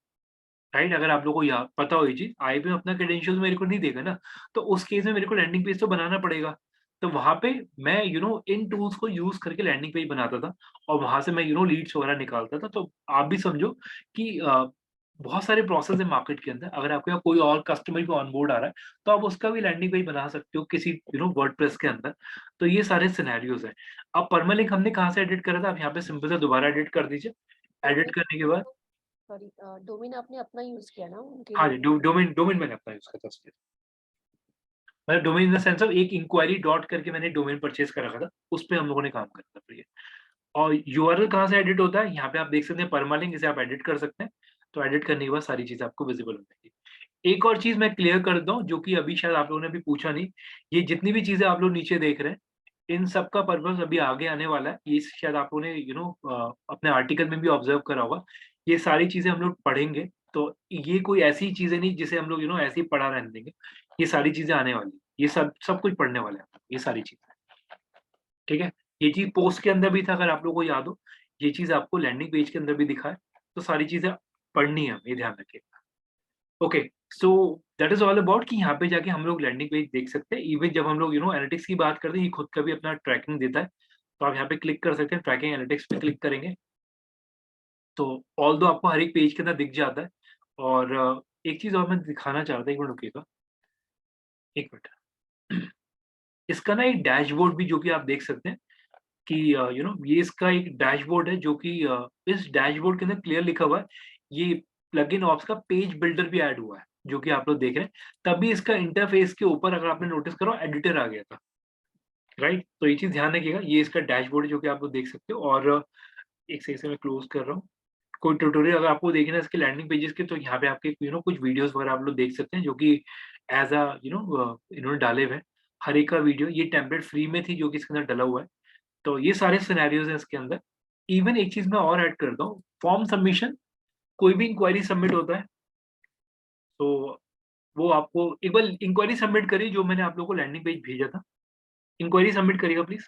राइट? अगर आप लोगों को याद पता हो ये चीज, IIPM अपना क्रेडेंशियल मेरे को नहीं देगा ना, तो उस केस में मेरे को लैंडिंग पेज तो बनाना पड़ेगा। तो वहां पे मैं इन टूल्स को यूज करके लैंडिंग पेज बनाता था, और वहां से मैं लीड्स वगैरह निकालता था। तो आप भी समझो कि बहुत सारे प्रोसेस है मार्केट के अंदर। अगर आपके यहाँ कोई और कस्टमर भी ऑन बोर्ड आ रहा है, तो आप उसका भी लैंडिंग पेज बना सकते हो किसी वर्डप्रेस के अंदर। तो ये सारे सिनेरियोज है। अब परमालिंक हमने कहाँ से एडिट करा था, आप यहाँ पे सिंपल से दोबारा एडिट कर दीजिए। एडिट करने के बाद सॉरी, डोमेन आपने अपना यूज किया ना उनके? हाँ जी, डोमेन मैंने अपना यूज करता है। मतलब domain in the sense of एक इंक्वायरी डॉट करके मैंने डोमेन परचेज कर रखा था, उस पे हम लोगों ने काम करना था। और यूआरएल कहाँ से एडिट होता है, यहाँ पे आप देख सकते हैं परमालिंक, इसे आप एडिट कर सकते हैं। तो एडिट करने के बाद सारी चीजें आपको विजिबल हो जाएगी। एक और चीज मैं क्लियर कर दूं, जो कि अभी शायद आप लोगों ने अभी पूछा नहीं, ये जितनी भी चीजें आप लोग नीचे देख रहे हैं, इन सब का पर्पस अभी आगे आने वाला है। ये शायद आप लोगों ने अपने आर्टिकल में भी ऑब्जर्व करा होगा। ये सारी चीजें हम लोग पढ़ेंगे, तो ये कोई ऐसी चीजें नहीं जिसे हम लोग ऐसे ही पढ़ा रहने देंगे। ये सारी चीजें आने वाली, ये सब कुछ पढ़ने वाले हैं ये सारी चीजें, ठीक है? ये चीज पोस्ट के अंदर भी था, अगर आप लोगों को याद हो, ये चीज आपको लैंडिंग पेज के अंदर भी दिखा है। तो सारी चीजें पढ़नी है, ये ध्यान रखिएगा। Okay, so that is all about कि यहाँ पे जाके हम लोग लैंडिंग पेज देख सकते हैं। इवन जब हम लोग एनालिटिक्स की बात करते हैं, ये खुद का भी अपना ट्रैकिंग देता है। तो आप यहाँ पे क्लिक कर सकते हैं, ट्रैकिंग एनालिटिक्स पे क्लिक करेंगे तो ऑल दो आपको हर एक पेज के अंदर दिख जाता है। और एक चीज और मैं दिखाना चाह रहा था, एक मिनट रुकिएगा, एक मिनट। इसका ना एक डैशबोर्ड भी, जो कि आप देख सकते हैं कि ये इसका एक डैशबोर्ड है, जो कि इस डैशबोर्ड के अंदर क्लियर लिखा हुआ है, ये प्लगइन ऑप्स का पेज बिल्डर भी ऐड हुआ है, जो कि आप लोग देख रहे हैं। तभी इसका इंटरफेस के ऊपर अगर आपने नोटिस करो, एडिटर आ गया था। राइट। तो ये चीज ध्यान रखिएगा, ये इसका डैशबोर्ड है जो कि आप लोग देख सकते हो। और एक सेकंड से मैं क्लोज कर रहा हूँ। कोई ट्यूटोरियल अगर आपको देखना है इसके लैंडिंग पेजेस के, तो यहाँ पे आपके कुछ वीडियोस वगैरह आप लोग देख सकते हैं जो कि एज अ इन्होंने डाले हुए हैं। हर एक का वीडियो, ये टेम्पलेट फ्री में थी जो कि इसके अंदर डला हुआ है। तो ये सारे सिनेरियोज हैं इसके अंदर। इवन एक चीज मैं और ऐड करता हूँ, फॉर्म सबमिशन, कोई भी इंक्वायरी सबमिट होता है तो वो आपको एक बार इंक्वायरी सबमिट करिए, जो मैंने आप लोगों को लैंडिंग पेज भेजा था। इंक्वायरी सबमिट करिएगा प्लीज,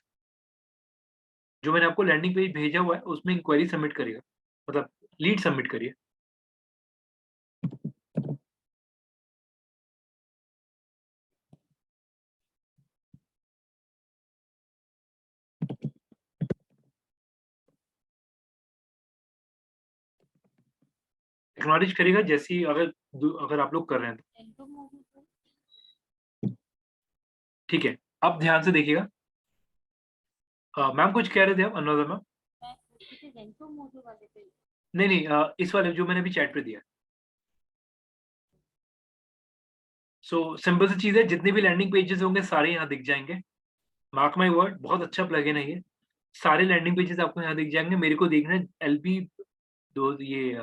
जो मैंने आपको लैंडिंग पेज भेजा हुआ है उसमें इंक्वायरी सबमिट करिएगा, मतलब लीड सबमिट करिए। एक्नॉलेज करिएगा जैसे ही अगर आप लोग कर रहे हैं तो। ठीक है, अब ध्यान से देखिएगा। मैम कुछ कह रहे थे आप, अनुराधा मैम? नहीं नहीं, इस वाले जो मैंने अभी चैट पे दिया। सो सिंपल सी चीज है, जितने भी लैंडिंग पेजेस होंगे सारे यहाँ दिख जाएंगे। मार्क माई वर्ड, बहुत अच्छा प्लगइन है ये। सारे लैंडिंग पेजेस आपको यहाँ दिख जाएंगे। मेरे को देखना है LP ये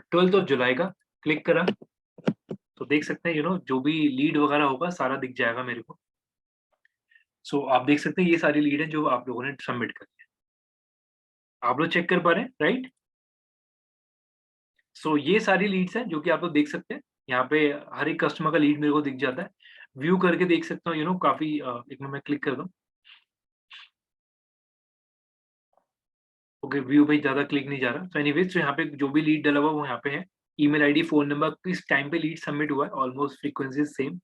12th ऑफ जुलाई का। क्लिक करा तो देख सकते हैं जो भी लीड वगैरह होगा सारा दिख जाएगा मेरे को। सो आप देख सकते हैं ये सारी लीड है जो आप लोगों ने सबमिट करी है। आप लोग चेक कर पा रहे हैं, राइट? सो ये सारी लीड्स हैं जो कि आप लोग देख सकते हैं। यहाँ पे हर एक कस्टमर का लीड मेरे को दिख जाता है। व्यू करके देख सकता हूँ काफी। एक मिनट मैं क्लिक कर दूं। ओके, व्यू भाई ज्यादा क्लिक नहीं जा रहा। तो एनीवेज, तो यहाँ पे जो भी लीड डला हुआ वो यहाँ पे है। ईमेल आईडी, फोन नंबर, किस टाइम पे लीड सबमिट हुआ है, ऑलमोस्ट फ्रीक्वेंसी सेम।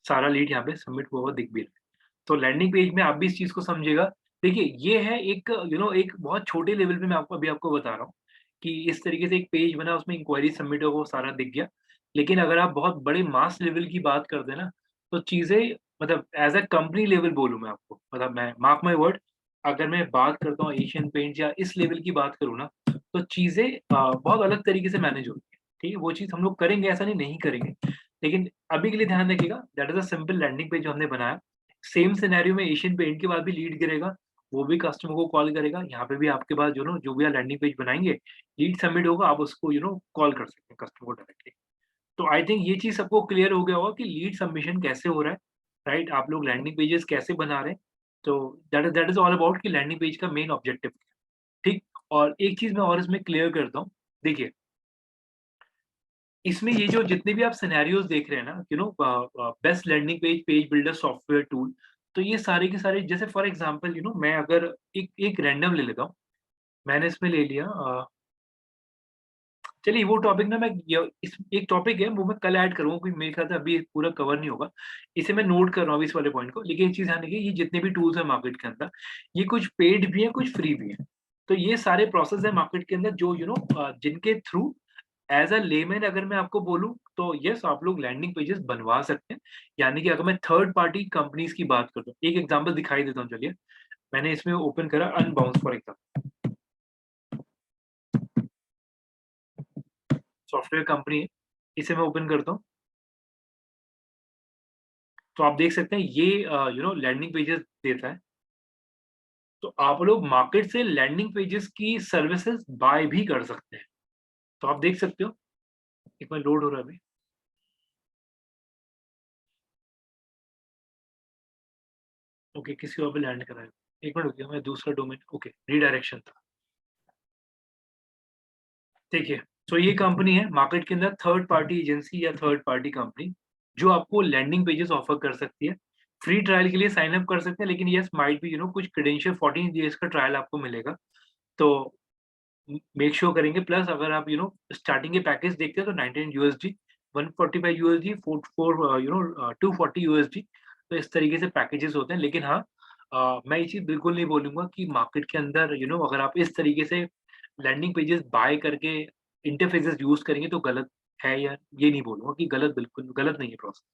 सारा लीड यहाँ पे सबमिट हुआ दिख भी रहा है। तो लैंडिंग पेज में आप भी इस चीज को समझिएगा। देखिए, ये है एक एक बहुत छोटे लेवल पे मैं आपको बता रहा हूँ कि इस तरीके से एक पेज बना, उसमें इंक्वायरी सबमिट हो, वो सारा दिख गया। लेकिन अगर आप बहुत बड़े मास लेवल की बात कर देना, तो चीजें मतलब एज अ कंपनी लेवल बोलूँ मैं आपको, मतलब मैं मार्क माई वर्ड, अगर मैं बात करता हूँ एशियन पेंट या इस लेवल की बात करूँ ना, तो चीजें बहुत अलग तरीके से मैनेज होती है। ठीक है, वो चीज हम लोग करेंगे, ऐसा नहीं करेंगे। लेकिन अभी के लिए ध्यान रखिएगा, that is a simple landing page जो हमने बनाया। सेम सिनेरियो में एशियन पेंट के बाद भी लीड गिरेगा, वो भी कस्टमर को कॉल करेगा। यहाँ पे भी आपके पास जो भी आप लैंडिंग पेज बनाएंगे, लीड सबमिट होगा, आप उसको कॉल कर सकते हैं कस्टमर को डायरेक्टली। तो आई थिंक ये चीज सबको क्लियर हो गया होगा कि लीड सबमिशन कैसे हो रहा है, राइट? आप लोग लैंडिंग पेजेस कैसे बना रहे हैं। तो दैट इज ऑल अबाउट कि लैंडिंग पेज का मेन ऑब्जेक्टिव। ठीक। और एक चीज मैं और इसमें क्लियर करता हूँ। देखिए, इसमें ये जो जितने भी आप सिनेरियोज देख रहे हैं ना, best landing page, page builder software tool, तो ये सारे के सारे, जैसे फॉर एग्जांपल मैं अगर एक रैंडम ले लेता हूँ। मैंने इसमें ले लिया, चलिए वो टॉपिक ना मैं इस एक टॉपिक है वो मैं कल ऐड करूंगा, क्योंकि मेरे ख्याल से अभी पूरा कवर नहीं होगा। इसे मैं नोट कर रहा हूँ इस वाले पॉइंट को। लेकिन एक चीज ध्यान रखिए, ये जितने भी टूल्स है मार्केट के अंदर, ये कुछ पेड भी है, कुछ फ्री भी है। तो ये सारे प्रोसेस है मार्केट के अंदर जो जिनके थ्रू एज अ लेमैन अगर मैं आपको बोलूं, तो यस, आप लोग लैंडिंग पेजेस बनवा सकते हैं। यानी कि अगर मैं थर्ड पार्टी कंपनीज की बात करता हूँ, एक एग्जांपल दिखाई देता हूँ। चलिए, मैंने इसमें ओपन करा अनबाउंस फॉर एग्जाम्पल, सॉफ्टवेयर कंपनी है। इसे मैं ओपन करता हूँ, तो आप देख सकते हैं ये लैंडिंग पेजेस देता है। तो आप लोग मार्केट से लैंडिंग पेजेस की सर्विसेज बाय भी कर सकते हैं। तो आप देख सकते हो, एक बार लोड हो रहा है अभी। ओके, किसी और पे लैंड करा है। एक मिनट रुकिए, मैं दूसरा डोमेन, ओके, रीडायरेक्शन था। देखिए, तो ये कंपनी है मार्केट के अंदर, थर्ड पार्टी एजेंसी या थर्ड पार्टी कंपनी, जो आपको लैंडिंग पेजेस ऑफर कर सकती है। फ्री ट्रायल के लिए साइन अप कर सकते हैं, लेकिन यस माइट भी कुछ क्रेडेंशियल 14 डेज का ट्रायल आपको मिलेगा। तो मेक श्योर करेंगे। प्लस अगर आप स्टार्टिंग के पैकेज देखते हैं तो 19 USD, 145 USD, 240 USD, तो इस तरीके से पैकेजेस होते हैं। लेकिन हाँ, मैं ये चीज बिल्कुल नहीं बोलूंगा कि मार्केट के अंदर अगर आप इस तरीके से लैंडिंग पेजेस बाय करके इंटरफेसेस यूज करेंगे तो गलत है, या ये नहीं बोलूंगा कि गलत, बिल्कुल गलत नहीं है प्रोसेस।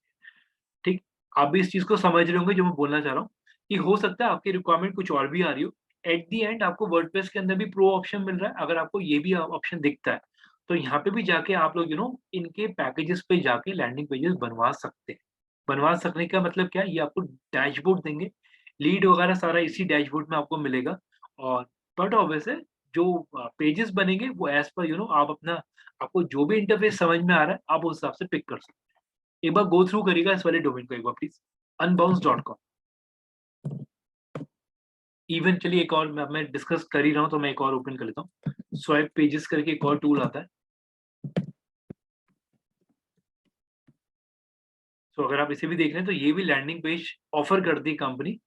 ठीक। आप भी इस चीज को समझ रहे होंगे जो मैं बोलना चाह रहा हूँ, कि हो सकता है आपकी रिक्वायरमेंट कुछ और भी आ रही हो। एट दी एंड आपको वर्डप्रेस के अंदर भी प्रो ऑप्शन मिल रहा है। अगर आपको ये भी ऑप्शन दिखता है, तो यहाँ पे भी जाके आप लोग इनके पैकेजेस पे जाके लैंडिंग पेजेस बनवा सकते हैं। बनवा सकने का मतलब क्या है, ये आपको डैशबोर्ड देंगे, लीड वगैरह सारा इसी डैशबोर्ड में आपको मिलेगा। और बट ऑब्वियसली जो पेजेस बनेंगे वो एज पर आप अपना, आपको जो भी इंटरफेस समझ में आ रहा है आप उस हिसाब से पिक कर सकते हैं। एक बार गो थ्रू करिएगा इस वाले डोमेन को एक बार प्लीज, unbounce.com। इवन चलिए एक और मैं डिस्कस कर ही रहा हूँ तो मैं एक और ओपन कर लेता हूँ। स्वाइप पेजेस करके एक और टूल आता है। तो अगर आप इसे भी देख रहे हैं तो ये भी लैंडिंग पेज ऑफर करती है कंपनी।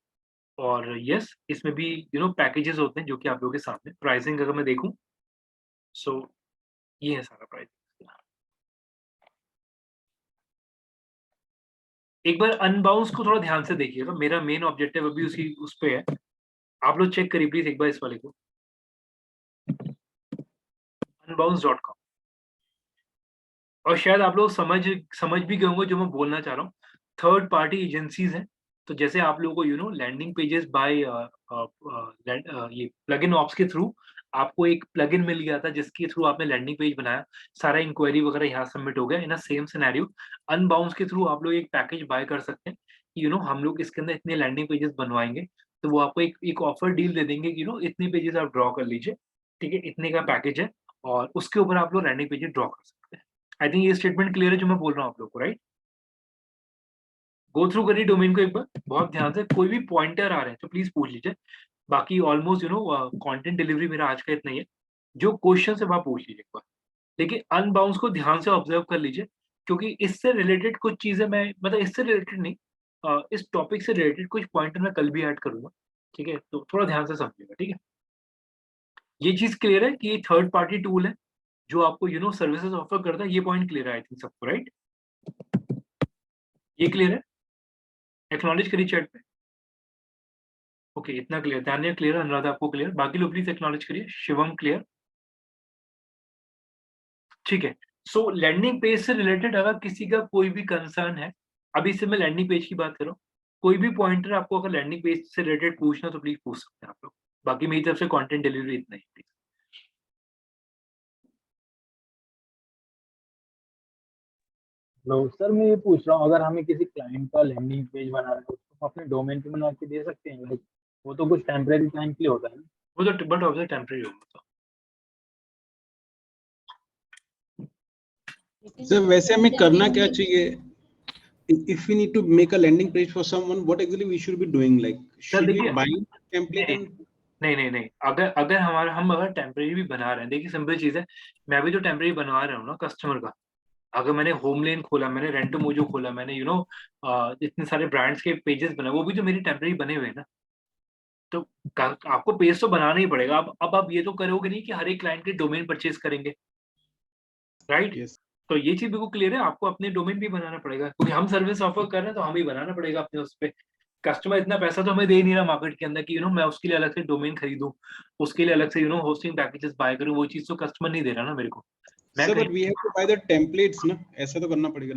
और यस इसमें भी पैकेजेस होते हैं जो कि आप लोगों के सामने। प्राइसिंग अगर मैं देखूं सो ये है सारा प्राइसिंग। एक बार अनबाउंस को थोड़ा ध्यान से देखिएगा, मेरा मेन ऑब्जेक्टिव अभी उस पे है। आप लोग चेक करिए प्लीज एक बार इस वाले को, unbounce.com। और शायद आप लोग समझ भी गए होंगे जो मैं बोलना चाह रहा हूँ। थर्ड पार्टी एजेंसीज हैं, तो जैसे आप लोगों को लैंडिंग पेजेस बाय ये प्लगइन ऑप्स के थ्रू आपको एक प्लगइन मिल गया था जिसके थ्रू आपने लैंडिंग पेज बनाया, सारा इंक्वायरी वगैरह यहाँ सबमिट हो गया। इन सेम सिनेरियो अनबाउंस के थ्रू आप लोग एक पैकेज बाय कर सकते हैं। हम लोग इसके अंदर इतने लैंडिंग पेजेस बनवाएंगे, तो वो आपको एक ऑफर डील दे देंगे कि इतने पेजेस आप ड्रॉ कर लीजिए, ठीक है, इतने का पैकेज है और उसके ऊपर आप लोग लैंडिंग पेजेस ड्रॉ कर सकते हैं। आई थिंक ये स्टेटमेंट क्लियर है जो मैं बोल रहा हूँ आप लोग को, राइट? गो थ्रू करिए डोमेन को एक बार बहुत ध्यान से। कोई भी पॉइंटर आ रहे हैं तो प्लीज पूछ लीजिए। बाकी ऑलमोस्ट कंटेंट डिलीवरी मेरा आज का इतना ही है। जो क्वेश्चन है वह पूछ लीजिए एक बार, लेकिन अनबाउंस को ध्यान से ऑब्जर्व कर लीजिए, क्योंकि इससे रिलेटेड कुछ चीजें मैं मतलब इससे रिलेटेड नहीं, इस टॉपिक से रिलेटेड कुछ पॉइंटर मैं कल भी ऐड करूंगा, ठीक है? तो थोड़ा ध्यान से समझिएगा, ठीक है? ये चीज क्लियर है कि ये थर्ड पार्टी टूल है जो आपको सर्विसेज ऑफर करता है। ये पॉइंट क्लियर है आई थिंक सबको, राइट? ये क्लियर है? एक्नॉलेज करिए चैट पे। ओके इतना क्लियर। तान्या क्लियर, अनुराधा आपको क्लियर, बाकी लोग प्लीज एक्नॉलेज करिए। शिवम क्लियर, ठीक है। सो लैंडिंग पेज से रिलेटेड अगर किसी का कोई भी कंसर्न है, अभी से मैं लैंडिंग पेज की बात कर रहा हूँ, कोई भी पॉइंटर आपको अगर लैंडिंग पेज से रिलेटेड पूछना तो प्लीज पूछ सकते हैं आप लोग। बाकी मेरी तरफ से कंटेंट डिलीवरी इतना ही प्लीज। लो सर, मैं ये पूछ रहा हूँ, अगर हमें किसी क्लाइंट का लैंडिंग पेज बनाना है तो हम अपने डोमेन पे बना के दे सकते हैं? लाइक वो तो कुछ टेम्परेरी टाइम के लिए होता है ना? वो तो बट ऑब्वियसली टेम्परेरी होगा। सर वैसे हमें करना क्या चाहिए? If we need to make a landing page for someone, what exactly we should be doing? Like, should we buy template and नहीं, अगर हम अगर टेम्परेरी भी बना रहे हैं, देखिए सिंपल चीज है, मैं भी तो टेम्परेरी बनवा रहा हूँ ना कस्टमर का। अगर मैंने होमलेन खोला, मैंने रेंटो मोजो खोला, मैंने इतने सारे ब्रांड्स के पेजेस बनाए, वो भी तो मेरी टेम्परेरी बने हुए हैं ना। तो आपको पेज तो बनाना ही पड़ेगा। अब आप ये तो करोगे नहीं कि हर एक क्लाइंट के डोमेन परचेज करेंगे, राइट? yes. तो ये चीज बिल्कुल क्लियर है, आपको अपने डोमेन भी बनाना पड़ेगा, क्योंकि हम सर्विस ऑफर कर रहे हैं तो हमें बनाना पड़ेगा अपने उस पे। कस्टमर इतना पैसा तो हमें दे नहीं रहा मार्केट के अंदर कि मैं उसके लिए अलग से डोमेन खरीदूं, उसके लिए अलग से होस्टिंग पैकेजेस बाय करूं। वो चीज तो कस्टमर नहीं दे रहा ना मेरे को। Sir, but we have to buy the templates ना, ऐसा तो करना पड़ेगा।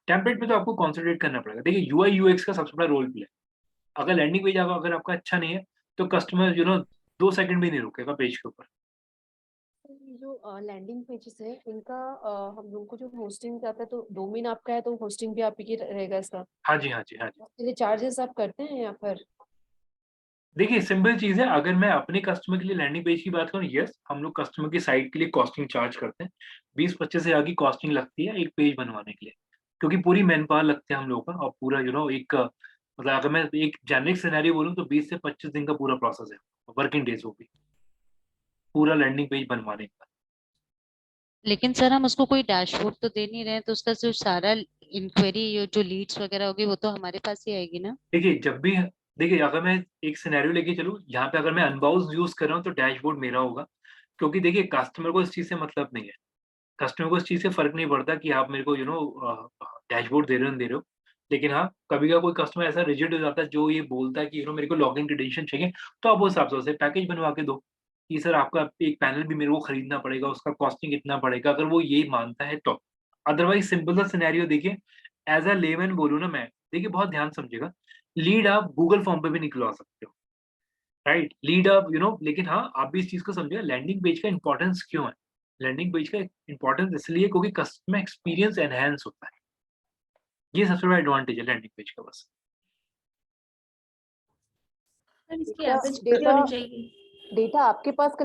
टेम्पलेट पे तो आपको कॉन्सेंट्रेट करना पड़ेगा। देखिए यूआई यूएक्स का सबसे बड़ा रोल प्ले है। अगर लैंडिंग पेज अगर आपका अच्छा नहीं है तो कस्टमर 2 सेकंड भी नहीं रुकेगा पेज के ऊपर। जो लैंडिंग पेजेस है इनका हम लोगों को जो होस्टिंग जाता है, तो डोमेन आपका है तो होस्टिंग भी आप ही की रहेगा इसका? हाँ जी। इसके लिए चार्जेस आप करते हैं या फिर? देखिए सिंपल चीज है, अगर मैं अपने कस्टमर के लिए लैंडिंग पेज की बात करूँ, यस हम लोग कस्टमर की साइट के लिए कॉस्टिंग चार्ज करते हैं। 20-25 हज़ार की कॉस्टिंग लगती है एक पेज बनवाने के लिए, क्योंकि पूरी मैन पावर लगते हैं हम लोगों का। और पूरा एक मतलब अगर मैं एक जेनरिक सिनेरियो बोलूँ तो 20 से 25 दिन का पूरा प्रोसेस है, वर्किंग डेज वो भी, पूरा लैंडिंग पेज बनवाने का। लेकिन सर हम उसको कोई डैशबोर्ड तो दे नहीं रहे हैं, तो उसका जो सारा इंक्वायरी जो लीड्स वगैरह होगी वो तो हमारे पास ही आएगी ना? देखिए अगर मैं एक सिनेरियो लेके चलूँ, यहाँ पे अगर मैं अनबाउंस यूज कर रहा हूँ तो डैशबोर्ड मेरा होगा, क्योंकि देखिए कस्टमर को इस चीज से मतलब नहीं है। कस्टमर को इस चीज से फर्क नहीं पड़ता कि आप मेरे को डैशबोर्ड दे रहे हो। लेकिन हाँ, कभी का कोई कस्टमर ऐसा रिजिड हो जाता है जो ये बोलता है कि मेरे को लॉगिन क्रेडेंशियल चाहिए, तो आप उस हिसाब से उसे पैकेज बनवा के दो कि सर आपका एक पैनल भी मेरे को खरीदना पड़ेगा, उसका कॉस्टिंग इतना पड़ेगा, अगर वो ये मानता है तो। अदरवाइज सिंपल सा सिनेरियो देखिए, एज अ लेमैन बोलूँ ना मैं, देखिए बहुत ध्यान समझिएगा, लीड आप गूगल फॉर्म पे भी निकलवा सकते हो, राइट? लीड आप लेकिन हाँ आप भी इस चीज को समझिएगा, लैंडिंग पेज का इंपॉर्टेंस क्यों है। लैंडिंग पेज का इंपॉर्टेंस इसलिए क्योंकि कस्टमर एक्सपीरियंस एनहेंस होता है। ये सबसे बड़ा एडवांटेज है लैंडिंग पेज का बस। इसकी एवरेज कितनी होनी चाहिए? डेटा आपके पास